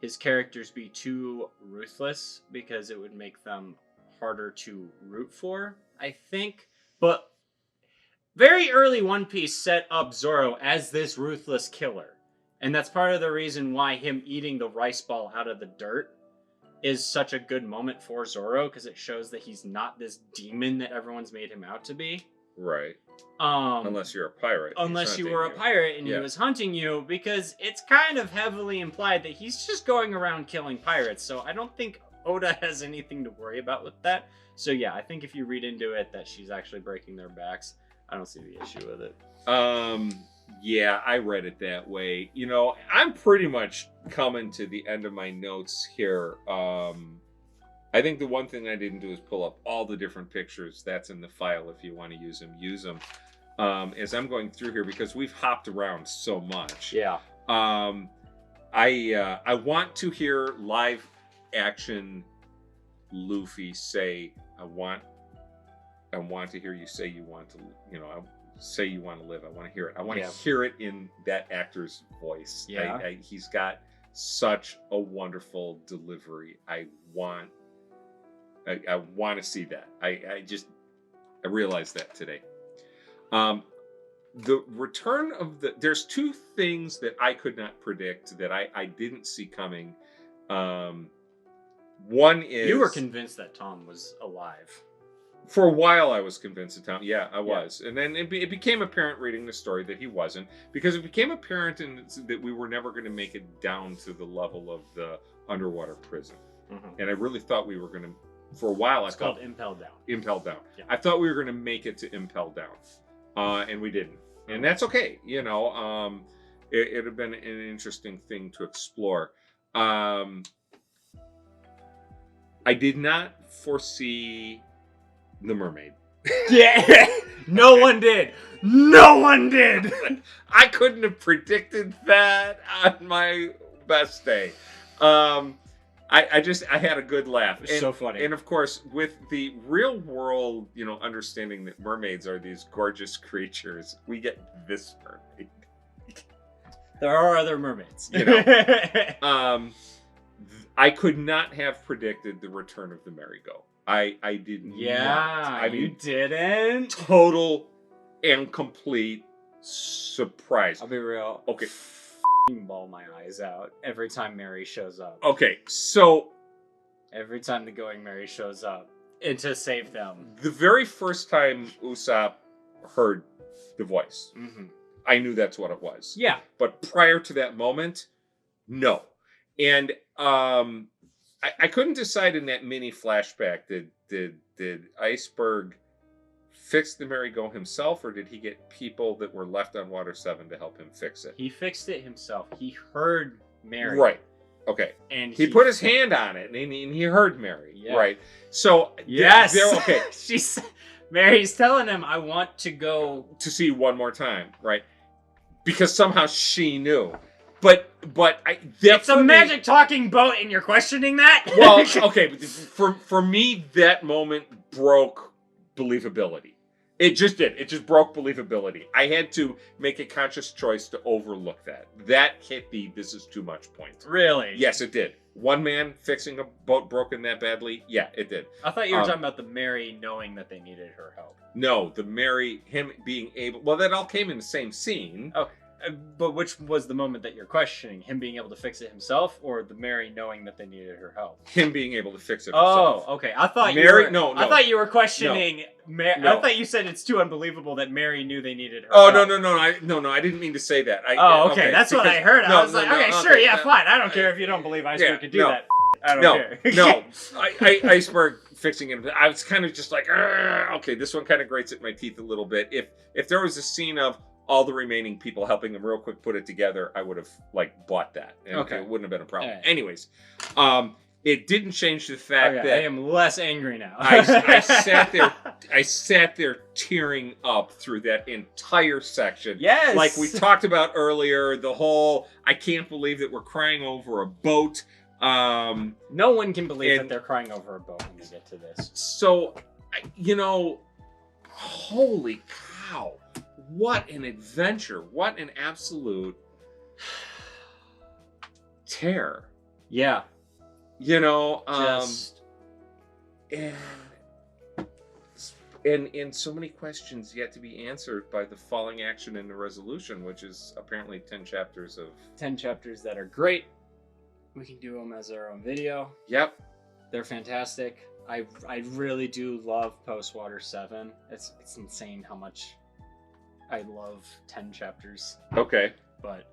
B: his characters be too ruthless because it would make them harder to root for, I think. But very early One Piece set up Zoro as this ruthless killer. And that's part of the reason why him eating the rice ball out of the dirt is such a good moment for Zoro, because it shows that he's not this demon that everyone's made him out to be.
C: Right. Unless you're a pirate.
B: Unless you were a pirate and he was hunting you, because it's kind of heavily implied that he's just going around killing pirates. So I don't think Oda has anything to worry about with that. So yeah, I think if you read into it that she's actually breaking their backs, I don't see the issue with it.
C: Yeah, I read it that way. I'm pretty much coming to the end of my notes here. I think the one thing I didn't do is pull up all the different pictures. That's in the file. If you want to use them, use them. As I'm going through here, because we've hopped around so much.
B: Yeah.
C: I want to hear live action Luffy say, I want to hear you say you want to, say you want to live. I want to hear it. I want to hear it in that actor's voice.
B: Yeah.
C: He's got such a wonderful delivery. I want to see that. I realized that today. The return of there's two things that I could not predict that I didn't see coming. One is...
B: You were convinced that Tom was alive.
C: For a while, I was convinced that Tom... Yeah, I was. Yeah. And then it became apparent reading the story that he wasn't. Because it became apparent that we were never going to make it down to the level of the underwater prison. Mm-hmm. And I really thought we were going to... For a while,
B: it's called Impel Down.
C: Impel Down.
B: Yeah.
C: I thought we were going to make it to Impel Down. And we didn't. And that's okay. It had been an interesting thing to explore. I did not foresee the mermaid.
B: Yeah, no one did. No one did.
C: I couldn't have predicted that on my best day. I had a good laugh.
B: It's so funny.
C: And of course, with the real world, understanding that mermaids are these gorgeous creatures, we get this mermaid.
B: There are other mermaids.
C: I could not have predicted the return of the merry-go. I did not.
B: Yeah, you didn't?
C: Total and complete surprise.
B: I'll be real.
C: Okay.
B: Ball my eyes out every time Mary shows up.
C: Okay, so...
B: Every time the Going Merry shows up. And to save them.
C: The very first time Usopp heard the voice, I knew that's what it was.
B: Yeah.
C: But prior to that moment, no. And I couldn't decide in that mini flashback, did Iceberg fix the merry-go himself, or did he get people that were left on Water 7 to help him fix it?
B: He fixed it himself. He heard Mary.
C: Right. Okay.
B: And
C: he put his hand on it, and he heard Mary.
B: Yeah.
C: Right. So
B: yes.
C: Okay.
B: Mary's telling him, I want to go
C: to see you one more time. Right. Because somehow she knew. but I
B: It's a magic talking boat, and you're questioning that?
C: Well, okay, but for me, that moment broke believability. It just did. It just broke believability. I had to make a conscious choice to overlook that. That hit the "this is too much" point.
B: Really?
C: Yes, it did. One man fixing a boat broken that badly? Yeah, it did.
B: I thought you were talking about the Mary knowing that they needed her help.
C: No, the Mary, him being able... Well, that all came in the same scene.
B: Okay. But which was the moment that you're questioning? Him being able to fix it himself, or the Mary knowing that they needed her help?
C: Him being able to fix it himself.
B: Oh, okay. I thought
C: Mary,
B: no. I thought you were questioning.
C: No.
B: I thought you said it's too unbelievable that Mary knew they needed her.
C: Oh,
B: help.
C: No, I didn't mean to say that.
B: Okay. That's what I heard. I was like, okay, sure, yeah, fine. I don't care if you don't believe Iceberg could do that. I don't care.
C: No. Iceberg fixing it. I was kind of just like, okay, this one kind of grates at my teeth a little bit. If there was a scene of all the remaining people helping him real quick put it together, I would have bought that. And it wouldn't have been a problem.
B: Right.
C: Anyways, it didn't change the fact that
B: I am less angry now.
C: I sat there tearing up through that entire section.
B: Yes.
C: Like we talked about earlier, the whole I can't believe that we're crying over a boat.
B: No one can believe that they're crying over a boat when they get to this.
C: So, holy cow. What an adventure. What an absolute tear.
B: Yeah.
C: And so many questions yet to be answered by the falling action and the resolution, which is apparently 10 chapters of...
B: 10 chapters that are great. We can do them as our own video.
C: Yep.
B: They're fantastic. I really do love Post-Water 7. It's insane how much I love 10 chapters.
C: Okay.
B: But,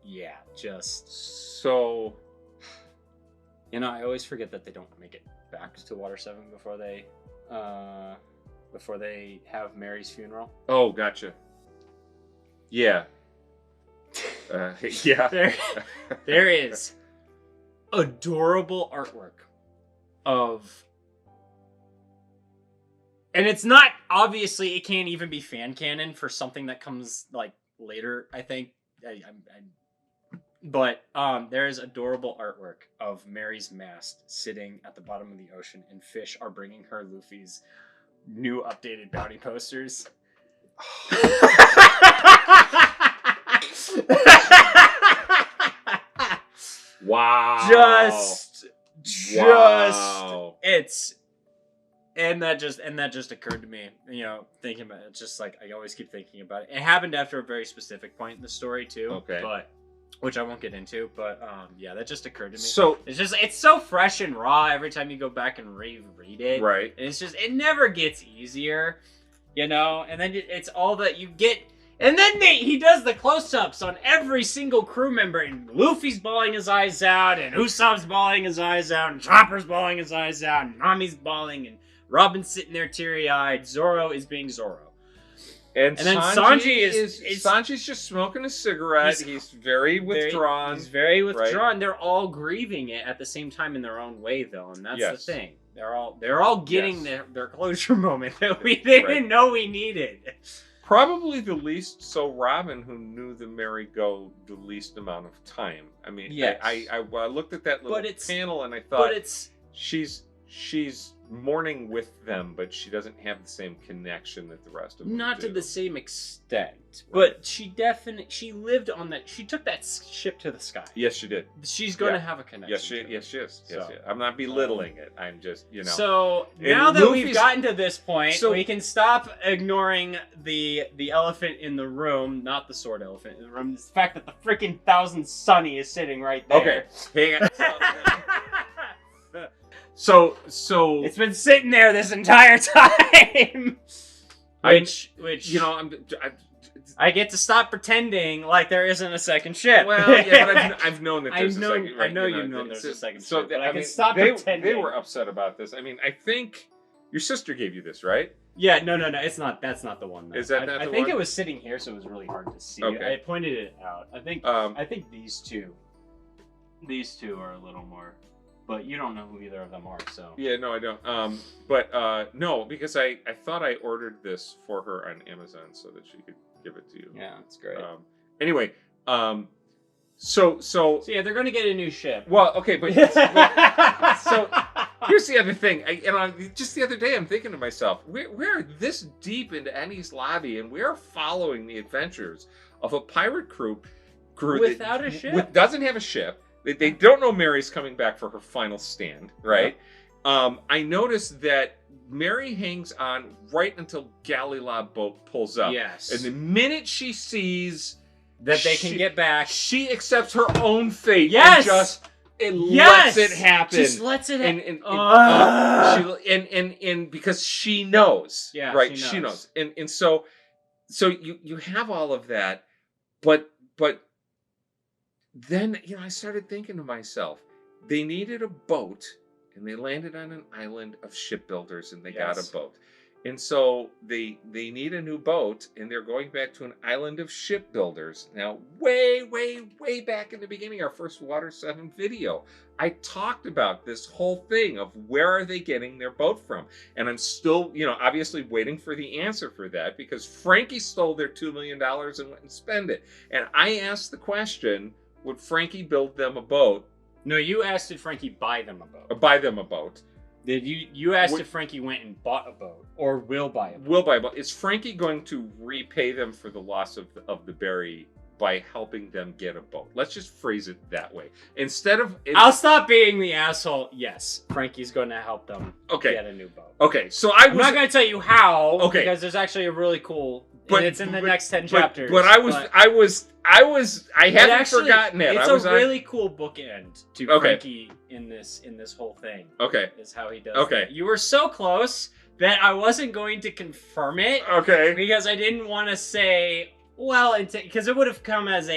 B: yeah, just...
C: So...
B: I always forget that they don't make it back to Water 7 before they have Mary's funeral.
C: Oh, gotcha. Yeah. Yeah.
B: There is adorable artwork of... And it's not, obviously, it can't even be fan canon for something that comes, later, I think. But there is adorable artwork of Mary's mast sitting at the bottom of the ocean, and fish are bringing her Luffy's new updated bounty posters.
C: Wow.
B: Just
C: wow.
B: It's... And that just occurred to me, thinking about it. It's just like, I always keep thinking about it. It happened after a very specific point in the story, too.
C: Okay.
B: But, which I won't get into, but, yeah, that just occurred to me.
C: So...
B: It's so fresh and raw every time you go back and reread it.
C: Right.
B: And it never gets easier, And then it's all that you get... And then he does the close-ups on every single crew member, and Luffy's bawling his eyes out, and Usopp's bawling his eyes out, and Chopper's bawling his eyes out, and Nami's bawling, and Robin's sitting there teary-eyed. Zoro is being Zoro.
C: And then
B: Sanji's
C: Sanji's just smoking a cigarette. He's very withdrawn.
B: He's very withdrawn. Right? They're all grieving it at the same time in their own way, though, and that's the thing. They're all getting their closure moment that we didn't know we needed.
C: Probably the least so Robin, who knew the merry-go the least amount of time. I mean, yes. I looked at that little panel and I thought, she's mourning with them, but she doesn't have the same connection that the rest of them
B: Not
C: do.
B: to the same extent, but she lived on that. She took that ship to the sky.
C: Yes, she did.
B: She's going to have a connection.
C: Yes, she is. I'm not belittling it. I'm just,
B: So now that we've gotten to this point, we can stop ignoring the elephant in the room, not the sword elephant in the room. The fact that the freaking Thousand Sunny is sitting right there.
C: Okay, hang on. So
B: it's been sitting there this entire time. Which I get to stop pretending like there isn't a second ship.
C: Well, yeah, but I've known that there's a second.
B: I know you've known there's a second ship. But
C: I
B: can stop pretending.
C: They were upset about this. I mean, I think your sister gave you this, right?
B: Yeah, no, it's not. That's not the one. No.
C: Is that not the one?
B: I think it was sitting here, so it was really hard to see.
C: Okay.
B: I pointed it out. I think these two are a little more. But you don't know who either of them are, so... Yeah,
C: no, I don't. No, because I thought I ordered this for her on Amazon so that she could give it to you.
B: Yeah, that's great.
C: Anyway, So
B: yeah, they're gonna get a new ship.
C: well, okay, but so here's the other thing. Just the other day, I'm thinking to myself, we're this deep into Enies Lobby, and we're following the adventures of a pirate crew
B: Without a ship.
C: Doesn't have a ship. They don't know Mary's coming back for her final stand, right? Yep. I noticed that Mary hangs on right until Galley-La boat pulls up.
B: Yes.
C: And the minute she sees
B: that they can get back,
C: she accepts her own fate.
B: Yes.
C: And just lets it happen.
B: Just lets it happen.
C: And because she knows.
B: Yeah.
C: Right. She knows. And so you have all of that, but then I started thinking to myself, they needed a boat. And they landed on an island of shipbuilders, and they got a boat. And so they need a new boat, and they're going back to an island of shipbuilders. Now, way, way, way back in the beginning, our first Water 7 video, I talked about this whole thing of where are they getting their boat from. And I'm still, obviously waiting for the answer for that, because Frankie stole their $2 million and went and spent it. And I asked the question, would Frankie build them a boat?
B: No, you asked did Frankie buy them a boat.
C: Buy them a boat.
B: Did you asked if Frankie went and bought a boat or will buy a boat?
C: Will buy a boat. Is Frankie going to repay them for the loss of the berry by helping them get a boat? Let's just phrase it that way. Instead of
B: I'll stop being the asshole. Yes, Frankie's going to help them get a new boat.
C: Okay, so
B: I'm not going to tell you how.
C: Okay,
B: because there's actually a really cool. And it's in the next 10 chapters.
C: But I haven't forgotten it.
B: It's a really cool bookend to Frankie in this whole thing.
C: Okay.
B: Is how he does that. You were so close that I wasn't going to confirm it.
C: Okay.
B: Because I didn't want to say, because it would have come as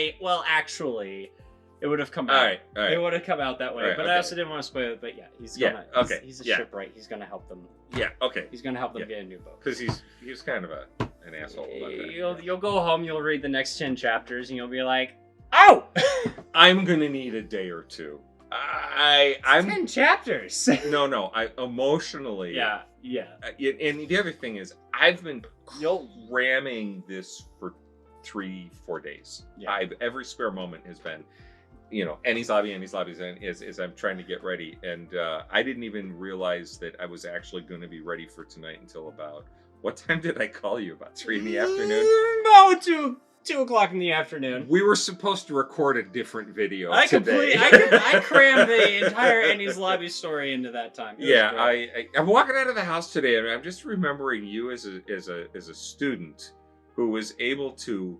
B: actually, it would have come out. All right. It would have come out that way. But I also didn't want to spoil it. But yeah, he's a shipwright. He's going to help them.
C: Yeah, okay.
B: He's going to help them get a new boat.
C: Because he's kind of an asshole about that.
B: You'll go home, you'll read the next 10 chapters, and you'll be like, oh!
C: I'm going to need a day or two. I'm
B: 10 chapters.
C: No. I emotionally.
B: Yeah.
C: And the other thing is, I've been ramming this for 3-4 days.
B: Yeah.
C: Every spare moment has been, Enies Lobby is I'm trying to get ready, and I didn't even realize that I was actually going to be ready for tonight until about. What time did I call you? About 3 in the afternoon?
B: No, 2 o'clock in the afternoon.
C: We were supposed to record a different video today.
B: I crammed the entire Enies Lobby story into that time.
C: I'm walking out of the house today, and I'm just remembering you as a student who was able to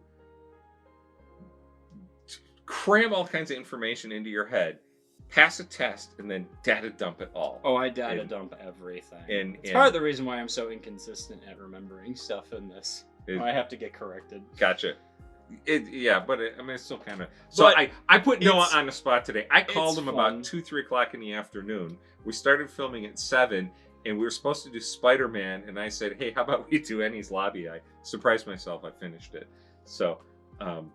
C: cram all kinds of information into your head, pass a test, and then data dump it all.
B: Oh, I data dump everything. It's part of the reason why I'm so inconsistent at remembering stuff in this. I have to get corrected.
C: Gotcha. It's still kind of. So I put Noah on the spot today. I called him about 2-3 o'clock in the afternoon. We started filming at 7, and we were supposed to do Spider-Man. And I said, "Hey, how about we do Enies Lobby?" I surprised myself. I finished it. So,
B: I'm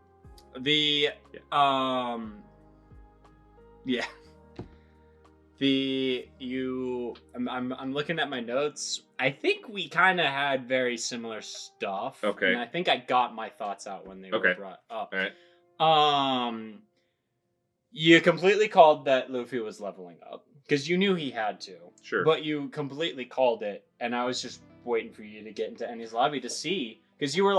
B: looking at my notes. I think we kind of had very similar stuff.
C: Okay.
B: And I think I got my thoughts out when they were brought up.
C: All right.
B: You completely called that Luffy was leveling up because you knew he had to.
C: Sure.
B: But you completely called it, and I was just waiting for you to get into Enies Lobby to see, because you were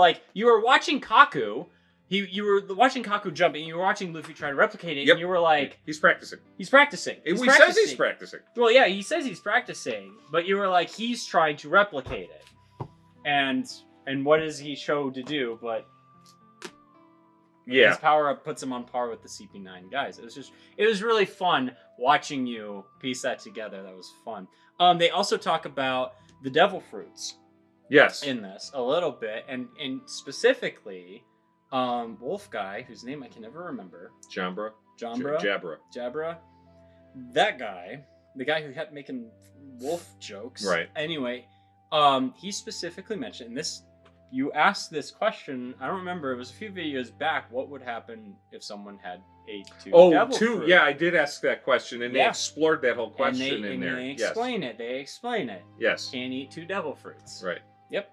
B: watching Kaku. You were watching Kaku jump, and you were watching Luffy try to replicate it, and you were like...
C: He's practicing.
B: He says
C: he's practicing.
B: Well, yeah, he says he's practicing, but you were like, he's trying to replicate it. And what does he show to do, but...
C: Yeah.
B: His power-up puts him on par with the CP9 guys. It was really fun watching you piece that together. That was fun. They also talk about the devil fruits.
C: Yes.
B: In this, a little bit, and specifically... Wolf guy, whose name I can never remember.
C: Jabra.
B: That guy, the guy who kept making wolf jokes.
C: Right.
B: Anyway, he specifically mentioned, and this, you asked this question, I don't remember, it was a few videos back, what would happen if someone had ate 2 devil fruit?
C: Yeah, I did ask that question, and they explored that whole question in there.
B: They explain it.
C: Yes.
B: Can't eat 2 devil fruits.
C: Right.
B: Yep.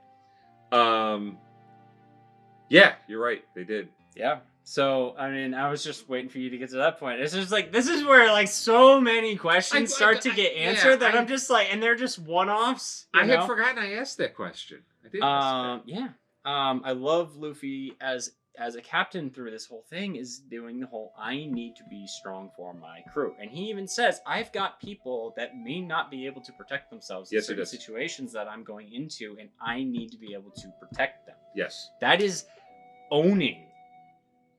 C: Yeah, you're right. They did.
B: Yeah. So, I mean, I was just waiting for you to get to that point. It's just like, this is wwhere, like, so many questions start to get answered that I'm just like, and they're just one-offs.
C: I had forgotten I asked that question. I did ask that.
B: Yeah. I love Luffy as a captain through this whole thing is doing the whole, I need to be strong for my crew. And he even says, I've got people that may not be able to protect themselves in certain situations that I'm going into, and I need to be able to protect them.
C: Yes.
B: That is owning.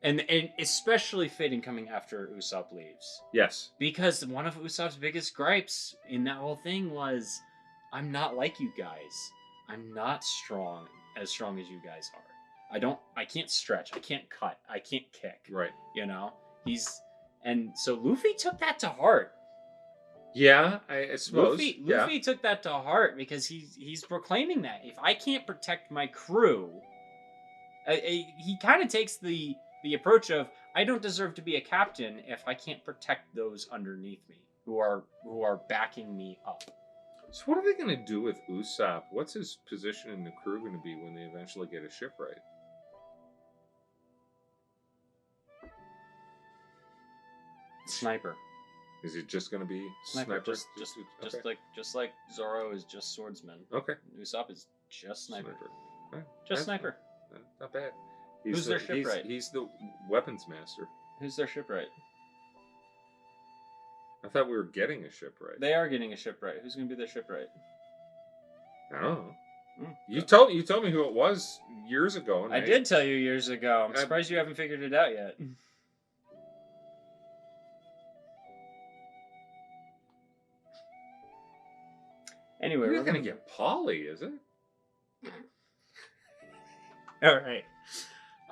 B: And especially fitting coming after Usopp leaves.
C: Yes.
B: Because one of Usopp's biggest gripes in that whole thing was, I'm not like you guys. I'm not as strong as you guys are. I can't stretch. I can't cut. I can't kick.
C: Right.
B: You know? And so Luffy took that to heart.
C: Yeah, I suppose.
B: Luffy took that to heart because he's proclaiming that. If I can't protect my crew, he kind of takes the approach of, I don't deserve to be a captain if I can't protect those underneath me who are backing me up.
C: So what are they going to do with Usopp? What's his position in the crew going to be when they eventually get a shipwright?
B: Sniper.
C: Is it just going to be
B: sniper?
C: Okay.
B: Just like Zoro is just swordsman.
C: Okay.
B: Usopp is just sniper.
C: Right.
B: Just sniper.
C: Not bad.
B: Who's their shipwright?
C: He's the weapons master.
B: Who's their shipwright?
C: I thought we were getting a shipwright.
B: They are getting a shipwright. Who's going to be their shipwright?
C: I don't know. You told me who it was years ago. And
B: I did tell you years ago. I'm surprised you haven't figured it out yet. Anyway,
C: we're not going to get Polly, is it?
B: All right.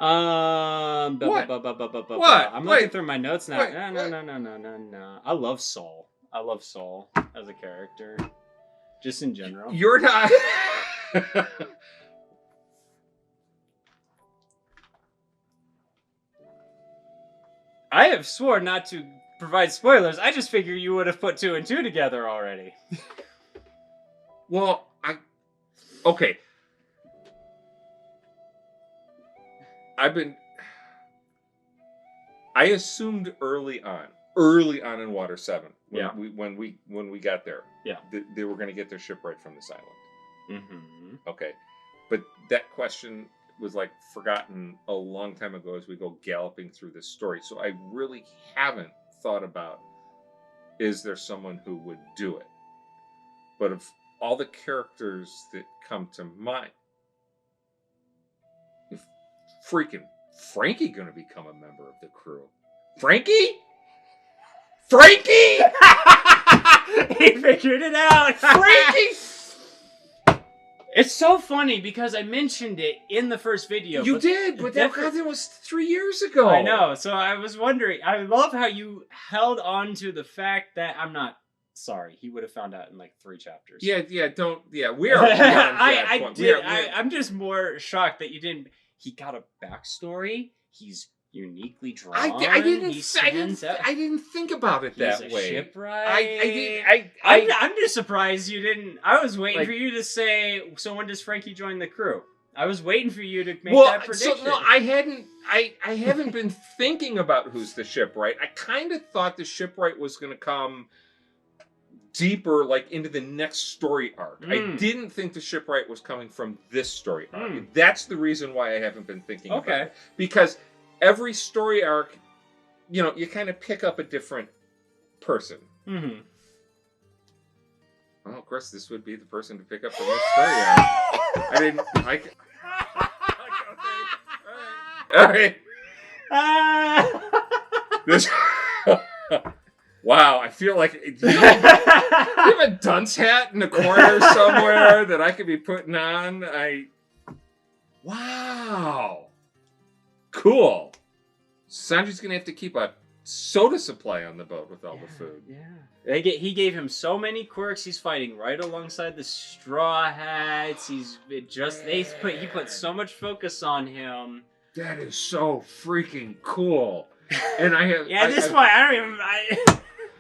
C: What?
B: I'm looking through my notes now. No. I love Saul. I love Saul as a character, just in general.
C: You're not.
B: I have sworn not to provide spoilers. I just figure you would have put 2 and 2 together already.
C: Well, okay. I assumed early on in Water 7, when we got there, they were going to get their shipwright from this island.
B: Mm-hmm.
C: Okay, but that question was like forgotten a long time ago as we go galloping through this story. So I really haven't thought about, is there someone who would do it? But of all the characters that come to mind, if freaking Frankie gonna become a member of the crew? Frankie?
B: He figured it out.
C: Frankie!
B: It's so funny because I mentioned it in the first video.
C: You did, but that was 3 years ago.
B: I know, so I was wondering. I love how you held on to the fact that I'm not sorry. He would have found out in like 3 chapters.
C: We are.
B: I'm just more shocked that you didn't. He got a backstory. He's uniquely drawn.
C: I didn't think about it that way.
B: Shipwright. I'm just surprised you didn't. I was waiting for you to say. So when does Frankie join the crew? I was waiting for you to make that prediction.
C: So, no, I hadn't. I haven't been thinking about who's the shipwright. I kind of thought the shipwright was going to come deeper, like into the next story arc. I didn't think the shipwright was coming from this story arc. That's the reason why I haven't been thinking about it. Because every story arc, you kind of pick up a different person.
B: Mm-hmm.
C: Well, of course, this would be the person to pick up the next story arc. I didn't. All right. This. Wow, I feel like you have a dunce hat in the corner somewhere that I could be putting on. Wow. Cool. Sanji's going to have to keep a soda supply on the boat with all the food.
B: Yeah. He gave him so many quirks. He's fighting right alongside the Straw Hats. He put so much focus on him.
C: That is so freaking cool. And I have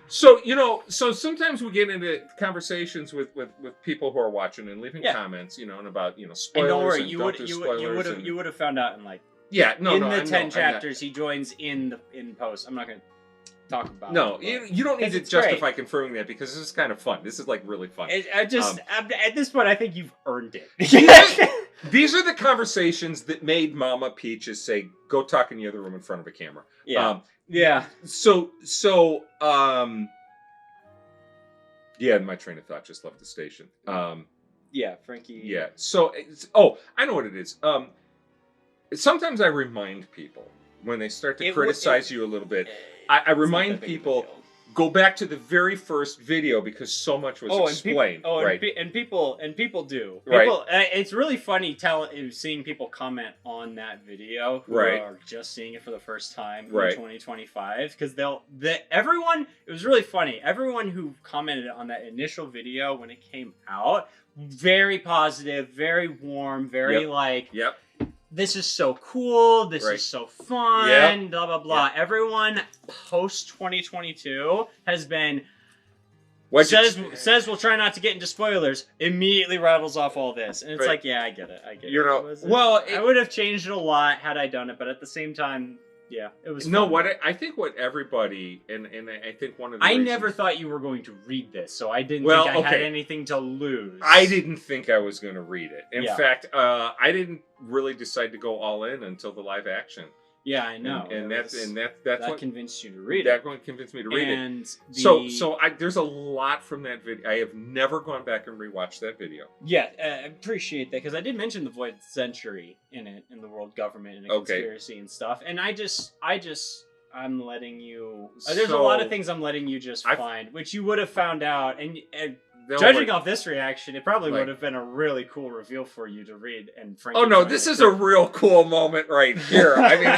C: So sometimes we get into conversations with people who are watching and leaving comments, and about spoilers.
B: And don't worry,
C: you
B: you would have found out in like
C: Yeah, no,
B: in
C: no,
B: the
C: I
B: 10
C: know,
B: chapters he joins in post. I'm not going to talk about
C: No,
B: it.
C: you don't need to
B: it's
C: justify confirming that because this is kind of fun. This is like really fun.
B: At this point, I think you've earned it.
C: These are the conversations that made Mama Peaches say, "Go talk in the other room in front of a camera."
B: Yeah. Yeah.
C: Yeah, my train of thought just left the station.
B: Yeah, Frankie.
C: Yeah. So, I know what it is. Sometimes I remind people when they start to criticize you a little bit. I remind people, go back to the very first video because so much was explained. Right.
B: And people do.
C: Right.
B: It's really funny seeing people comment on that video who are just seeing it for the first time in 2025 because everyone. It was really funny. Everyone who commented on that initial video when it came out, very positive, very warm, very
C: Yep.
B: This is so cool. This is so fun. Blah, blah, blah.
C: Yep.
B: Everyone post 2022 has been says we'll try not to get into spoilers. Immediately rattles off all this. And it's like, yeah, I get it.
C: You know,
B: I would have changed it a lot had I done it. But at the same time, yeah, it was fun.
C: I think what everybody, and I think one of the
B: I
C: reasons,
B: never thought you were going to read this, so I didn't think I had anything to lose.
C: I didn't think I was going to read it. In
B: Yeah.
C: fact, I didn't really decide to go all in until the live action.
B: Yeah, I know.
C: And that's
B: that
C: what
B: convinced you to read it.
C: That going to convince me to read it.
B: And
C: So there's a lot from that video. I have never gone back and rewatched that video.
B: Yeah, I appreciate that because I did mention the Void Century in it, in the world government and a conspiracy and stuff. And I'm letting you. There's a lot of things I'm letting you just find, which you would have found out. And judging off this reaction, it probably would have been a really cool reveal for you to read. And Frankie,
C: oh no, this is a real cool moment right here. I mean,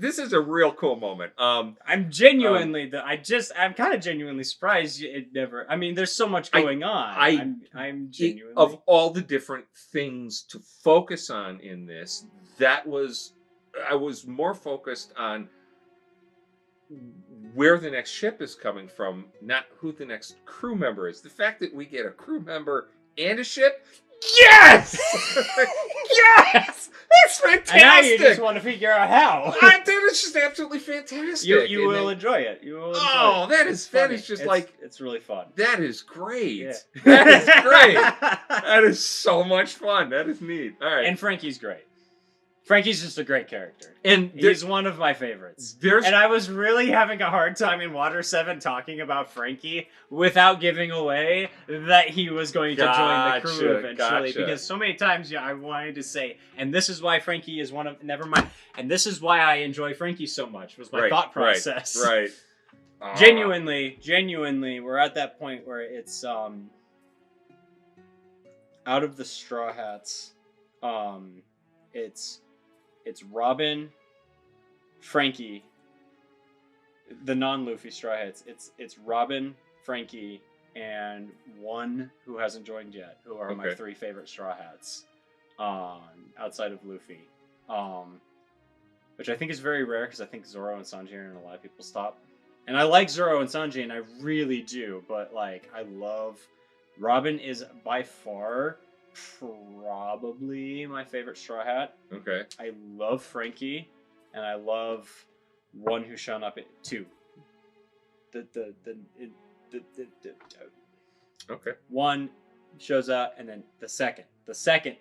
C: this is a real cool moment.
B: I'm genuinely, I'm kind of genuinely surprised it never. I mean, there's so much going on. I'm genuinely
C: of all the different things to focus on in this. I was more focused on where the next ship is coming from, not who the next crew member is. The fact that we get a crew member and a ship, yes! Yes! That's fantastic!
B: And now you just want to figure out how.
C: That is just absolutely fantastic.
B: You will enjoy it. You will enjoy it.
C: That is just
B: it's really fun.
C: That is great.
B: Yeah.
C: That is great. That is so much fun. That is neat. All right.
B: And Frankie's great. Frankie's just a great character.
C: And
B: he's one of my favorites. And I was really having a hard time in Water 7 talking about Frankie without giving away that he was going to join the crew eventually. Because so many times I wanted to say, and this is why Frankie is and this is why I enjoy Frankie so much, was my thought process.
C: Right.
B: Genuinely, we're at that point where it's out of the Straw Hats, it's Robin, Frankie, the non-Luffy Straw Hats. It's Robin, Frankie, and one who hasn't joined yet, who are my three favorite Straw Hats, outside of Luffy. Which I think is very rare because I think Zoro and Sanji are in a lot of people's top. And I like Zoro and Sanji, and I really do, but like I love Robin is by far probably my favorite Straw Hat.
C: Okay.
B: I love Frankie, and I love one who's shown up at 2.
C: Okay.
B: One shows up, and then the second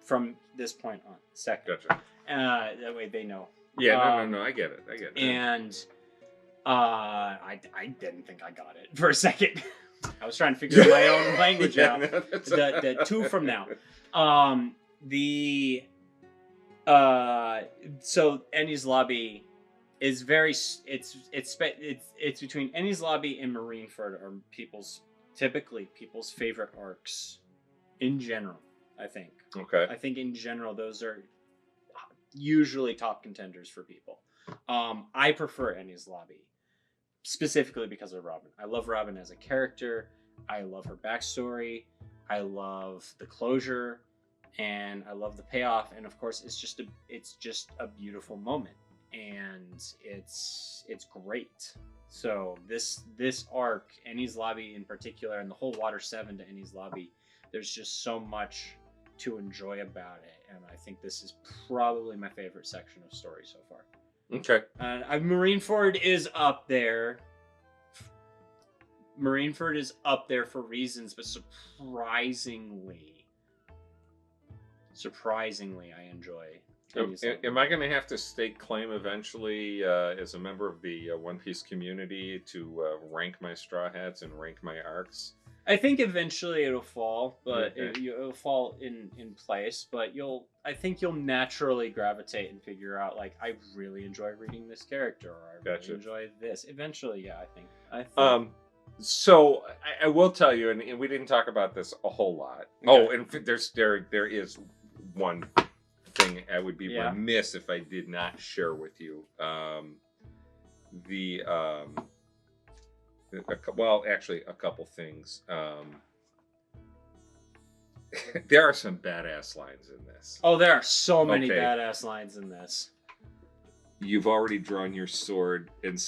B: from this point on. Second.
C: Gotcha.
B: That way they know.
C: Yeah. No. I get it.
B: And I didn't think I got it for a second. I was trying to figure my own language out. The 2 from now. So Enies Lobby is very. It's between Enies Lobby and Marineford are typically people's favorite arcs, in general. I think.
C: Okay.
B: I think in general those are usually top contenders for people. I prefer Enies Lobby. Specifically because of Robin. I love Robin as a character. I love her backstory. I love the closure, and I love the payoff. And of course, it's just a beautiful moment, and it's great. So this arc, Enies Lobby in particular, and the whole Water 7 to Enies Lobby, there's just so much to enjoy about it, and I think this is probably my favorite section of story so far.
C: Okay.
B: And Marineford is up there. Marineford is up there for reasons, but surprisingly, I enjoy.
C: Am I going to have to stake claim eventually as a member of the One Piece community to rank my Straw Hats and rank my arcs?
B: I think eventually it'll fall, but
C: Okay.
B: it'll fall in place. But I think you'll naturally gravitate and figure out, like, I really enjoy reading this character, or I
C: Gotcha.
B: really enjoy this. Eventually, yeah, I think.
C: So I will tell you, and we didn't talk about this a whole lot.
B: Okay.
C: Oh, and there is one thing I would be remiss if I did not share with you. Actually, a couple things. There are some badass lines in this.
B: Oh, there are so many
C: Okay.
B: badass lines in this.
C: You've already drawn your sword, and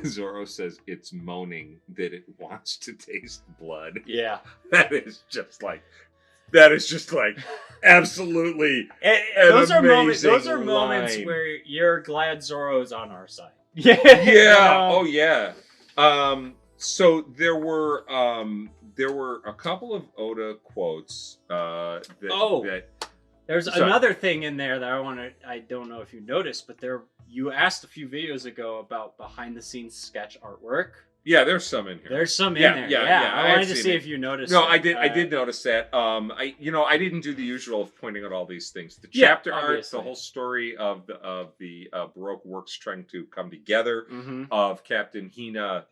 C: Zoro says it's moaning that it wants to taste blood.
B: Yeah.
C: That is just like absolutely.
B: Those are moments.
C: amazing
B: Those are moments
C: line.
B: where you're glad Zoro's on our side.
C: Yeah.
B: You
C: Oh
B: know?
C: yeah. So there were a couple of Oda quotes that
B: There's
C: Sorry.
B: another thing in there that I don't know if you noticed, but you asked a few videos ago about behind the scenes sketch artwork.
C: yeah, there's some in here.
B: There's some in
C: Yeah,
B: there.
C: yeah,
B: Yeah,
C: yeah,
B: I
C: I've
B: wanted to
C: seen
B: see
C: it.
B: if you noticed.
C: No,
B: it.
C: I did notice that. I didn't do the usual of pointing out all these things. The
B: Yeah,
C: chapter art,
B: obviously.
C: the whole story of the Baroque works trying to come together,
B: Mm-hmm.
C: of Captain Hina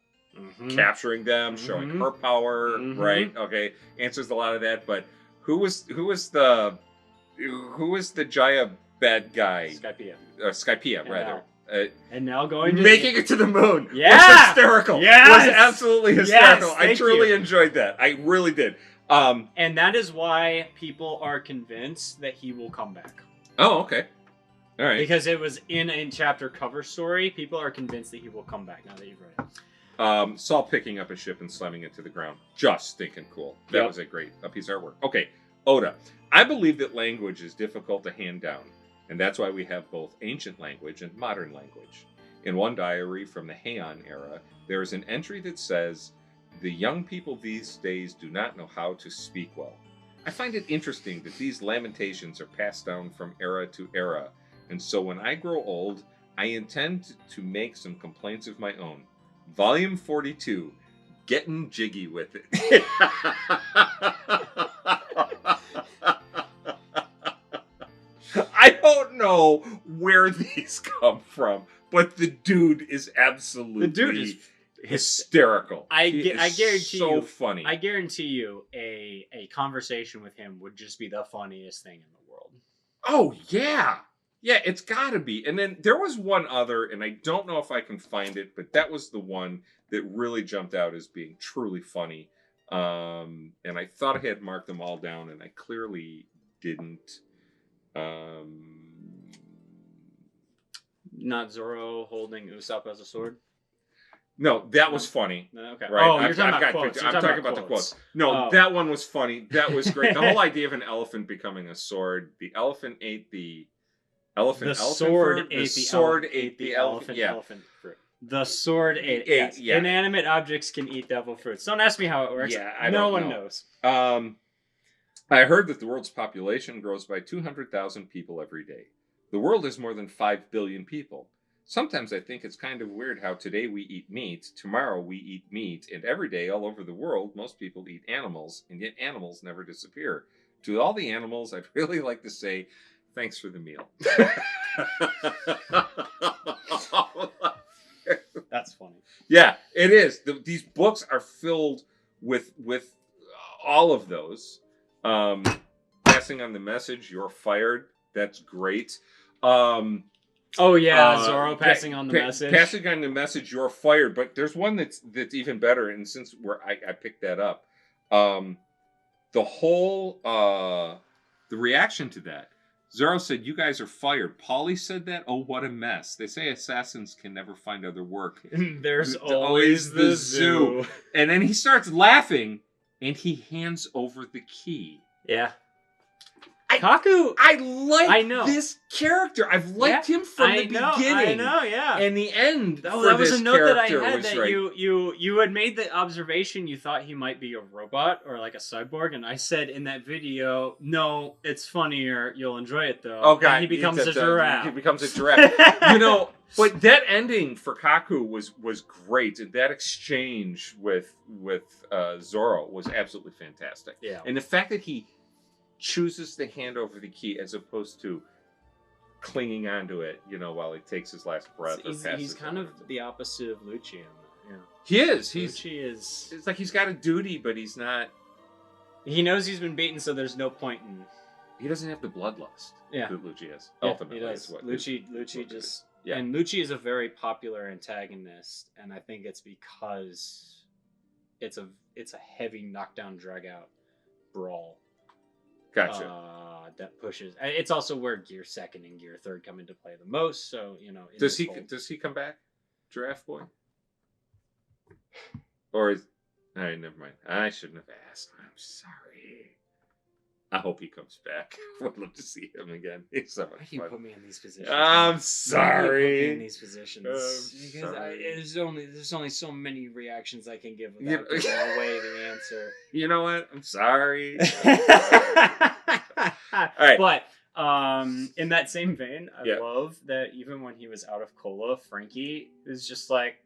C: capturing them, showing
B: Mhm.
C: her power,
B: Mhm.
C: right? Okay, answers a lot of that. But who was the Jaya bad guy?
B: Skypiea.
C: Skypiea,
B: And
C: rather.
B: And now going to
C: Making it to the moon
B: Yeah!
C: was hysterical.
B: Yes!
C: Was absolutely hysterical.
B: Yes,
C: I
B: thank
C: truly
B: you.
C: enjoyed that. I really did.
B: And that is why people are convinced that he will come back.
C: Oh, okay. All right.
B: Because it was in a chapter cover story, people are convinced that he will come back now that you've read it.
C: Saul picking up a ship and slamming it to the ground. Just stinking cool. That
B: Yep.
C: was a piece of artwork. Okay, Oda. I believe that language is difficult to hand down, and that's why we have both ancient language and modern language. In one diary from the Heian era, there is an entry that says, "The young people these days do not know how to speak well." I find it interesting that these lamentations are passed down from era to era, and so when I grow old, I intend to make some complaints of my own. Volume 42, Getting Jiggy with It. I don't know where these come from, but the dude is absolutely hysterical. He is
B: I guarantee
C: so
B: you,
C: funny.
B: I guarantee you, a conversation with him would just be the funniest thing in the world.
C: Oh, yeah. Yeah, it's got to be. And then there was one other, and I don't know if I can find it, but that was the one that really jumped out as being truly funny. And I thought I had marked them all down, and I clearly didn't.
B: Not Zoro holding Usopp as a sword?
C: No, that was funny.
B: No, okay.
C: Right.
B: Oh, you're talking about quotes.
C: I'm talking about the quotes. No,
B: Oh.
C: that one was funny. That was great. The whole idea of an elephant becoming a sword. The elephant ate the elephant.
B: The sword
C: ate the elephant. Yeah.
B: elephant fruit. The sword ate.
C: Ate,
B: Yes.
C: yeah.
B: Inanimate objects can eat devil fruits. Don't ask me how it works.
C: Yeah, I
B: no
C: don't
B: one
C: know.
B: knows.
C: I heard that the world's population grows by 200,000 people every day. The world is more than 5 billion people. Sometimes I think it's kind of weird how today we eat meat, tomorrow we eat meat, and every day all over the world most people eat animals, and yet animals never disappear. To all the animals, I'd really like to say, thanks for the meal.
B: That's funny.
C: Yeah, it is. These books are filled with all of those. Passing on the message, you're fired. That's great.
B: Oh yeah, Zoro passing on the message.
C: Passing on the message, you're fired. But there's one that's even better, and since I picked that up, the whole the reaction to that. Zoro said, "You guys are fired." Paulie said that. Oh, what a mess! They say assassins can never find other work.
B: There's
C: always the zoo. And then he starts laughing, and he hands over the key.
B: Yeah. Kaku.
C: I like
B: I know.
C: this character. I've liked him from the beginning.
B: I know, yeah.
C: And the end.
B: Oh,
C: for
B: that was
C: this
B: a note that I
C: character
B: had
C: was
B: that
C: right.
B: you had made the observation you thought he might be a robot or like a cyborg, and I said in that video, no, it's funnier. You'll enjoy it though.
C: Oh god,
B: and he becomes a giraffe.
C: He becomes a giraffe. You know, but that ending for Kaku was great. And that exchange with Zoro was absolutely fantastic.
B: Yeah.
C: And the fact that he chooses to hand over the key as opposed to clinging onto it, you know, while he takes his last breath.
B: He's kind of the opposite of Lucci. Yeah.
C: He is.
B: Lucci is.
C: It's like he's got a duty, but he's not.
B: He knows he's been beaten, so there's no point in.
C: He doesn't have the bloodlust.
B: Yeah.
C: That Lucci has.
B: Yeah,
C: Ultimately,
B: he does.
C: is what
B: Lucci just.
C: Yeah.
B: And Lucci is a very popular antagonist, and I think it's because it's a heavy knockdown drag out brawl.
C: Gotcha.
B: That pushes. It's also where Gear 2nd and Gear 3rd come into play the most. So you know.
C: Does he come back, Giraffe Boy? Or is? All right, never mind. I shouldn't have asked. I'm sorry. I hope he comes back. Would love to see him again. It's so much
B: You
C: fun.
B: put me in these positions.
C: I'm
B: You
C: sorry.
B: put me in these positions because
C: sorry.
B: there's only so many reactions I can give
C: You
B: without
C: know-
B: giving away the answer.
C: You know what? I'm sorry.
B: All
C: right.
B: But in that same vein, I
C: Yeah.
B: love that even when he was out of cola, Frankie is just like,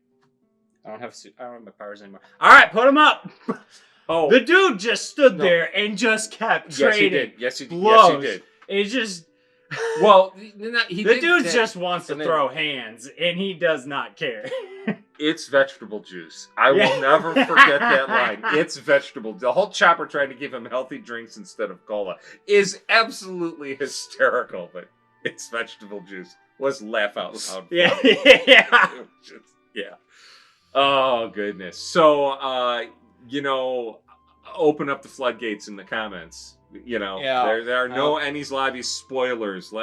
B: I don't have my powers anymore. All right, put him up.
C: Oh,
B: The dude just stood
C: No.
B: there and just kept
C: yes, he
B: trading.
C: did. Yes, he did.
B: blows.
C: Yes, he did.
B: It's just
C: Well, he
B: the
C: did
B: dude
C: that-
B: just wants to
C: and then-
B: throw hands, and he does not care.
C: It's vegetable juice. I
B: Yeah.
C: will never forget that line. It's vegetable. The whole chopper trying to give him healthy drinks instead of cola is absolutely hysterical, but it's vegetable juice. Let's laugh out loud.
B: Yeah,
C: Yeah. Oh, goodness. So, you know, open up the floodgates in the comments. You know,
B: Yeah.
C: there are no Enies Lobby spoilers.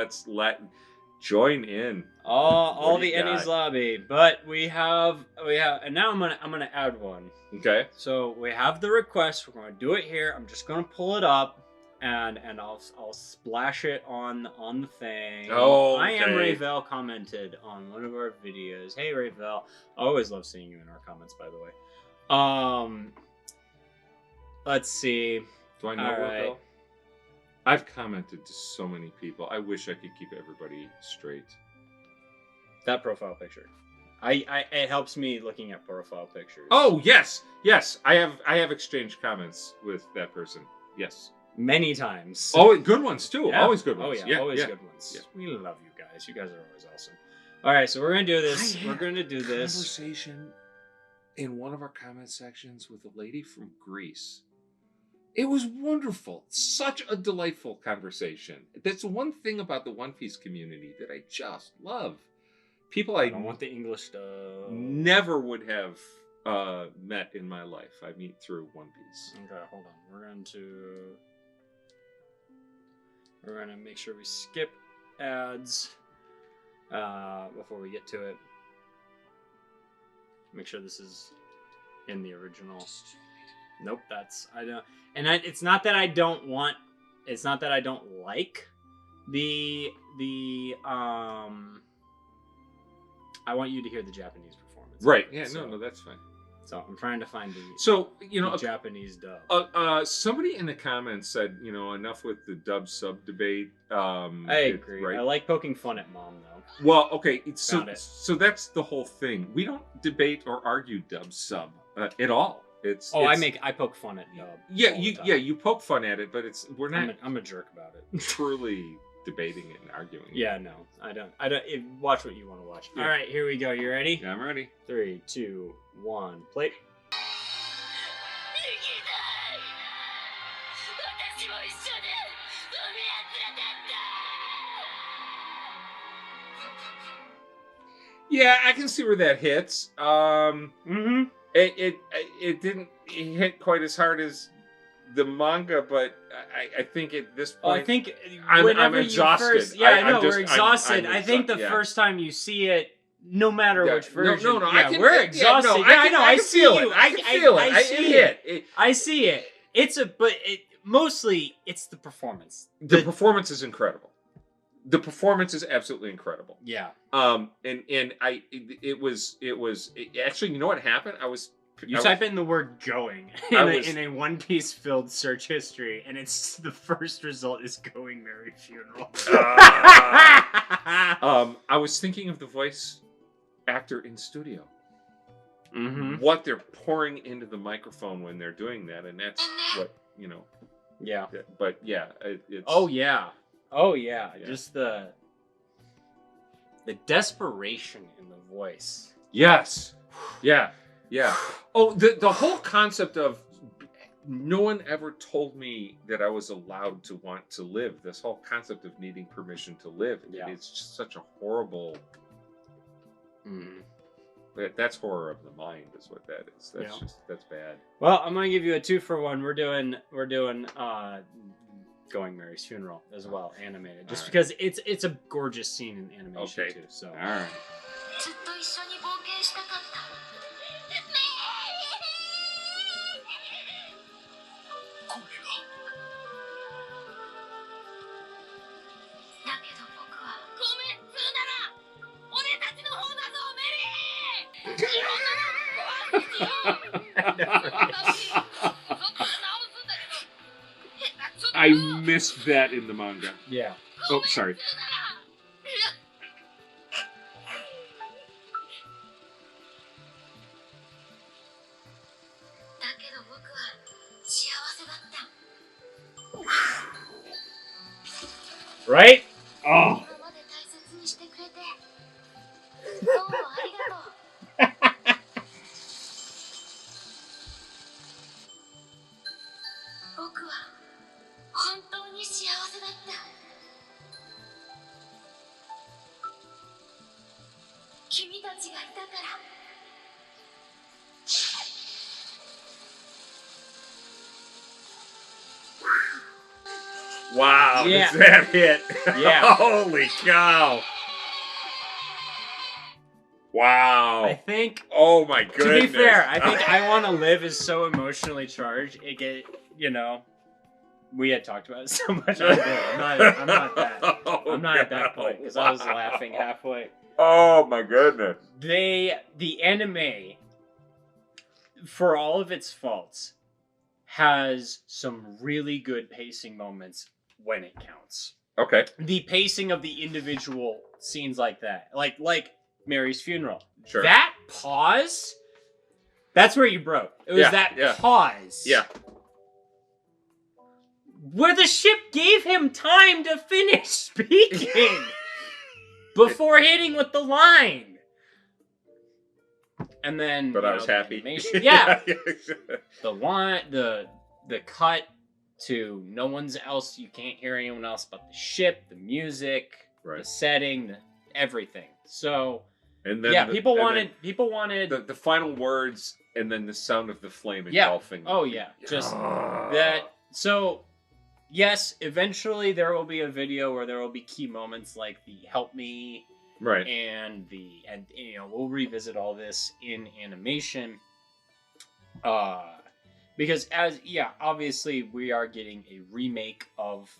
C: Join in.
B: all
C: What do
B: the
C: you got?
B: Enies Lobby, but we have, and now I'm gonna add one.
C: Okay.
B: So we have the request. We're gonna do it here. I'm just gonna pull it up, and I'll splash it on the thing.
C: Oh,
B: I am
C: okay.
B: Rayvel commented on one of our videos. Hey Rayvel, I always love seeing you in our comments, by the way. Let's see.
C: Do I know
B: All
C: what
B: right.
C: though? I've commented to so many people. I wish I could keep everybody straight.
B: That profile picture. It helps me looking at profile pictures.
C: Oh yes, yes. I have exchanged comments with that person. Yes.
B: many times.
C: Oh, good ones too.
B: Yeah.
C: Always good ones.
B: Oh yeah, always good ones.
C: Yeah.
B: We love you guys. You guys are always awesome. All right, so we're gonna do this. We're gonna do this.
C: Conversation in one of our comment sections with a lady from Greece. It was wonderful. Such a delightful conversation. That's one thing about the One Piece community that I just love. People
B: I don't want the English stuff.
C: never would have met in my life. I meet through One Piece.
B: Okay, hold on. We're gonna make sure we skip ads before we get to it. Make sure this is in the original. Nope, it's not that I don't want. It's not that I don't like the. I want you to hear the Japanese performance.
C: Right. Yeah.
B: So-
C: No, that's fine.
B: So I'm trying to find the.
C: So you know,
B: the Japanese dub.
C: somebody in the comments said, you know, enough with the dub sub debate.
B: I agree.
C: Right.
B: I like poking fun at Mom though.
C: Well, okay, so
B: Found it.
C: so that's the whole thing. We don't debate or argue dub sub at all. It's
B: I poke fun at dub.
C: yeah
B: all the time.
C: you poke fun at it, but we're not
B: I'm a jerk about it.
C: truly debating it and arguing.
B: Yeah, no, I don't. Watch what you want to watch.
C: Yeah.
B: All right, here we go. You ready?
C: Yeah, I'm ready.
B: 3, 2, 1, play.
C: Yeah, I can see where that hits.
B: Mm-hmm.
C: It didn't hit quite as hard as the manga, but I think at this
B: Well,
C: point,
B: I think
C: I'm
B: whenever
C: exhausted.
B: you first, yeah, I know
C: I'm
B: we're exhausted. I think the
C: yeah.
B: first time you see it, no matter
C: Yeah,
B: which version,
C: no,
B: yeah,
C: I can,
B: we're exhausted.
C: I
B: know.
C: can
B: I see
C: feel
B: you.
C: it. I can feel it.
B: I see
C: it hit.
B: I see it. It's a but it mostly it's the performance.
C: The performance is incredible. The performance is absolutely incredible.
B: Yeah.
C: It was actually, you know what happened?
B: You type in the word "going" in a One Piece filled search history, and it's the first result is "Going Merry Funeral."
C: I was thinking of the voice actor in studio.
B: Mm-hmm.
C: What they're pouring into the microphone when they're doing that, and that's what, you know.
B: Yeah.
C: But yeah, it's.
B: Oh yeah.
C: Yeah.
B: Just the desperation in the voice.
C: Yes. Yeah. Yeah. Oh, the whole concept of no one ever told me that I was allowed to want to live. This whole concept of needing permission to live.
B: Yeah.
C: It's just such a horrible. That's horror of the mind, is what that is. That's bad.
B: Well, I'm gonna give you a 2-for-1. We're doing Going Mary's Funeral as well, animated, just because it's a gorgeous scene in animation too. So.
C: All right. I missed that in the manga.
B: Yeah.
C: Oh, sorry.
B: Right? Oh.
C: Wow,
B: Yeah.
C: does that hit?
B: Yeah.
C: Holy cow. Wow.
B: I think.
C: Oh my goodness.
B: To be fair, I think I Want to Live is so emotionally charged. We had talked about it so much. I'm not that. I'm not at that point because I was laughing halfway.
C: Oh my goodness.
B: The anime, for all of its faults, has some really good pacing moments when it counts.
C: Okay.
B: The pacing of the individual scenes like that, like Mary's funeral.
C: Sure.
B: That pause, that's where you broke. It was pause.
C: Yeah.
B: Where the ship gave him time to finish speaking before hitting with the line. And then,
C: but I was happy.
B: Yeah. The cut to no one's else. You can't hear anyone else but the ship, the music, the setting, everything. So,
C: and then
B: people wanted
C: the final words and then the sound of the flame engulfing.
B: Oh yeah, just that. So, yes, eventually there will be a video where there will be key moments like the "Help Me."
C: Right.
B: And we'll revisit all this in animation. Because obviously we are getting a remake of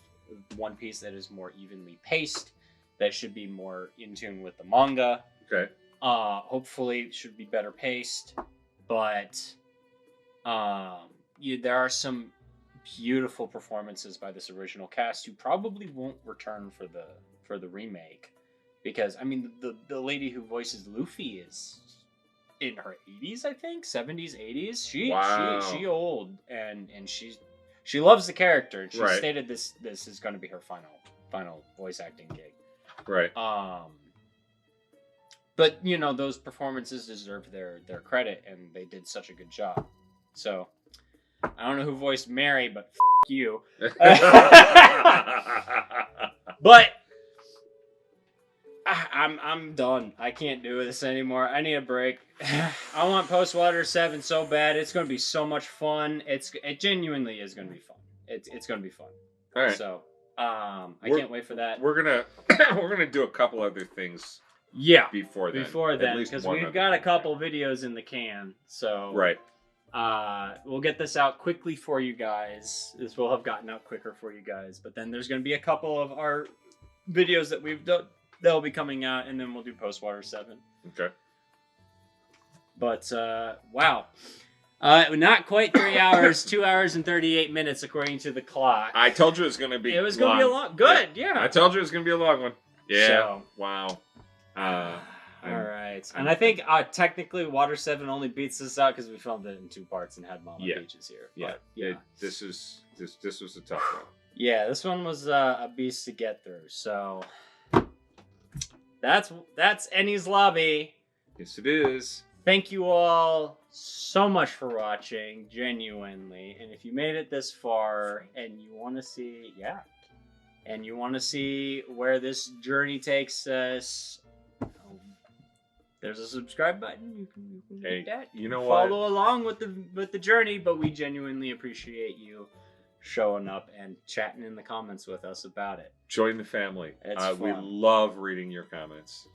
B: One Piece that is more evenly paced, that should be more in tune with the manga.
C: Okay.
B: Hopefully it should be better paced, but there are some beautiful performances by this original cast who probably won't return for the remake. Because, I mean, the lady who voices Luffy is in her 80s, I think? 70s, 80s? She old, and she loves the character, and she stated this is going to be her final voice acting gig.
C: Right.
B: But, those performances deserve their credit, and they did such a good job. So, I don't know who voiced Mary, but you. But... I'm done. I can't do this anymore. I need a break. I want Post Water 7 so bad. It's going to be so much fun. It genuinely is going to be fun. It's going to be fun.
C: All right.
B: So, I can't wait for that.
C: We're gonna do a couple other things.
B: Yeah.
C: Before then,
B: because we've got a couple videos in the can. So.
C: Right.
B: We'll get this out quickly for you guys. This will have gotten out quicker for you guys. But then there's going to be a couple of our videos that we've done that'll be coming out, and then we'll do Post-Water 7.
C: Okay.
B: But, wow. Not quite 3 hours, 2 hours and 38 minutes according to the clock.
C: I told you it was going to be
B: It was going to be a long... Good, yeah.
C: I told you it was going to be a long one. Yeah.
B: So,
C: wow.
B: all right. And I think technically Water 7 only beats this out because we filmed it in 2 parts and had Mama Beaches here.
C: Yeah.
B: But, yeah.
C: This was a tough one.
B: Yeah, this one was a beast to get through. So that's Enies Lobby.
C: Yes, it is.
B: Thank you all so much for watching, genuinely. And if you made it this far and you want to see, and you want to see where this journey takes us, there's a subscribe button. You can hit that.
C: You know what?
B: Follow along with the journey, but we genuinely appreciate you showing up and chatting in the comments with us about it.
C: Join the family.
B: It's fun.
C: We love reading your comments.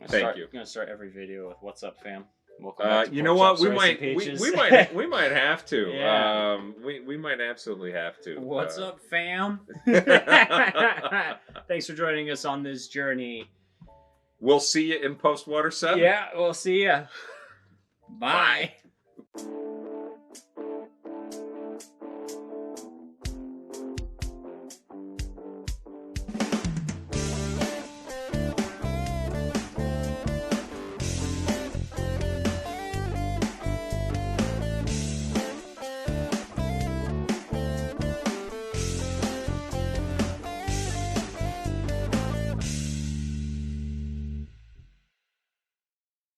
C: Thank you.
B: I'm gonna start every video with "What's up, fam?" Welcome back to
C: you know
B: Pork
C: what?
B: Chops, Rice and Peaches.
C: We might have to.
B: Yeah.
C: We might absolutely have to.
B: What's up, fam? Thanks for joining us on this journey.
C: We'll see you in Post-Water 7.
B: Yeah, we'll see ya. Bye.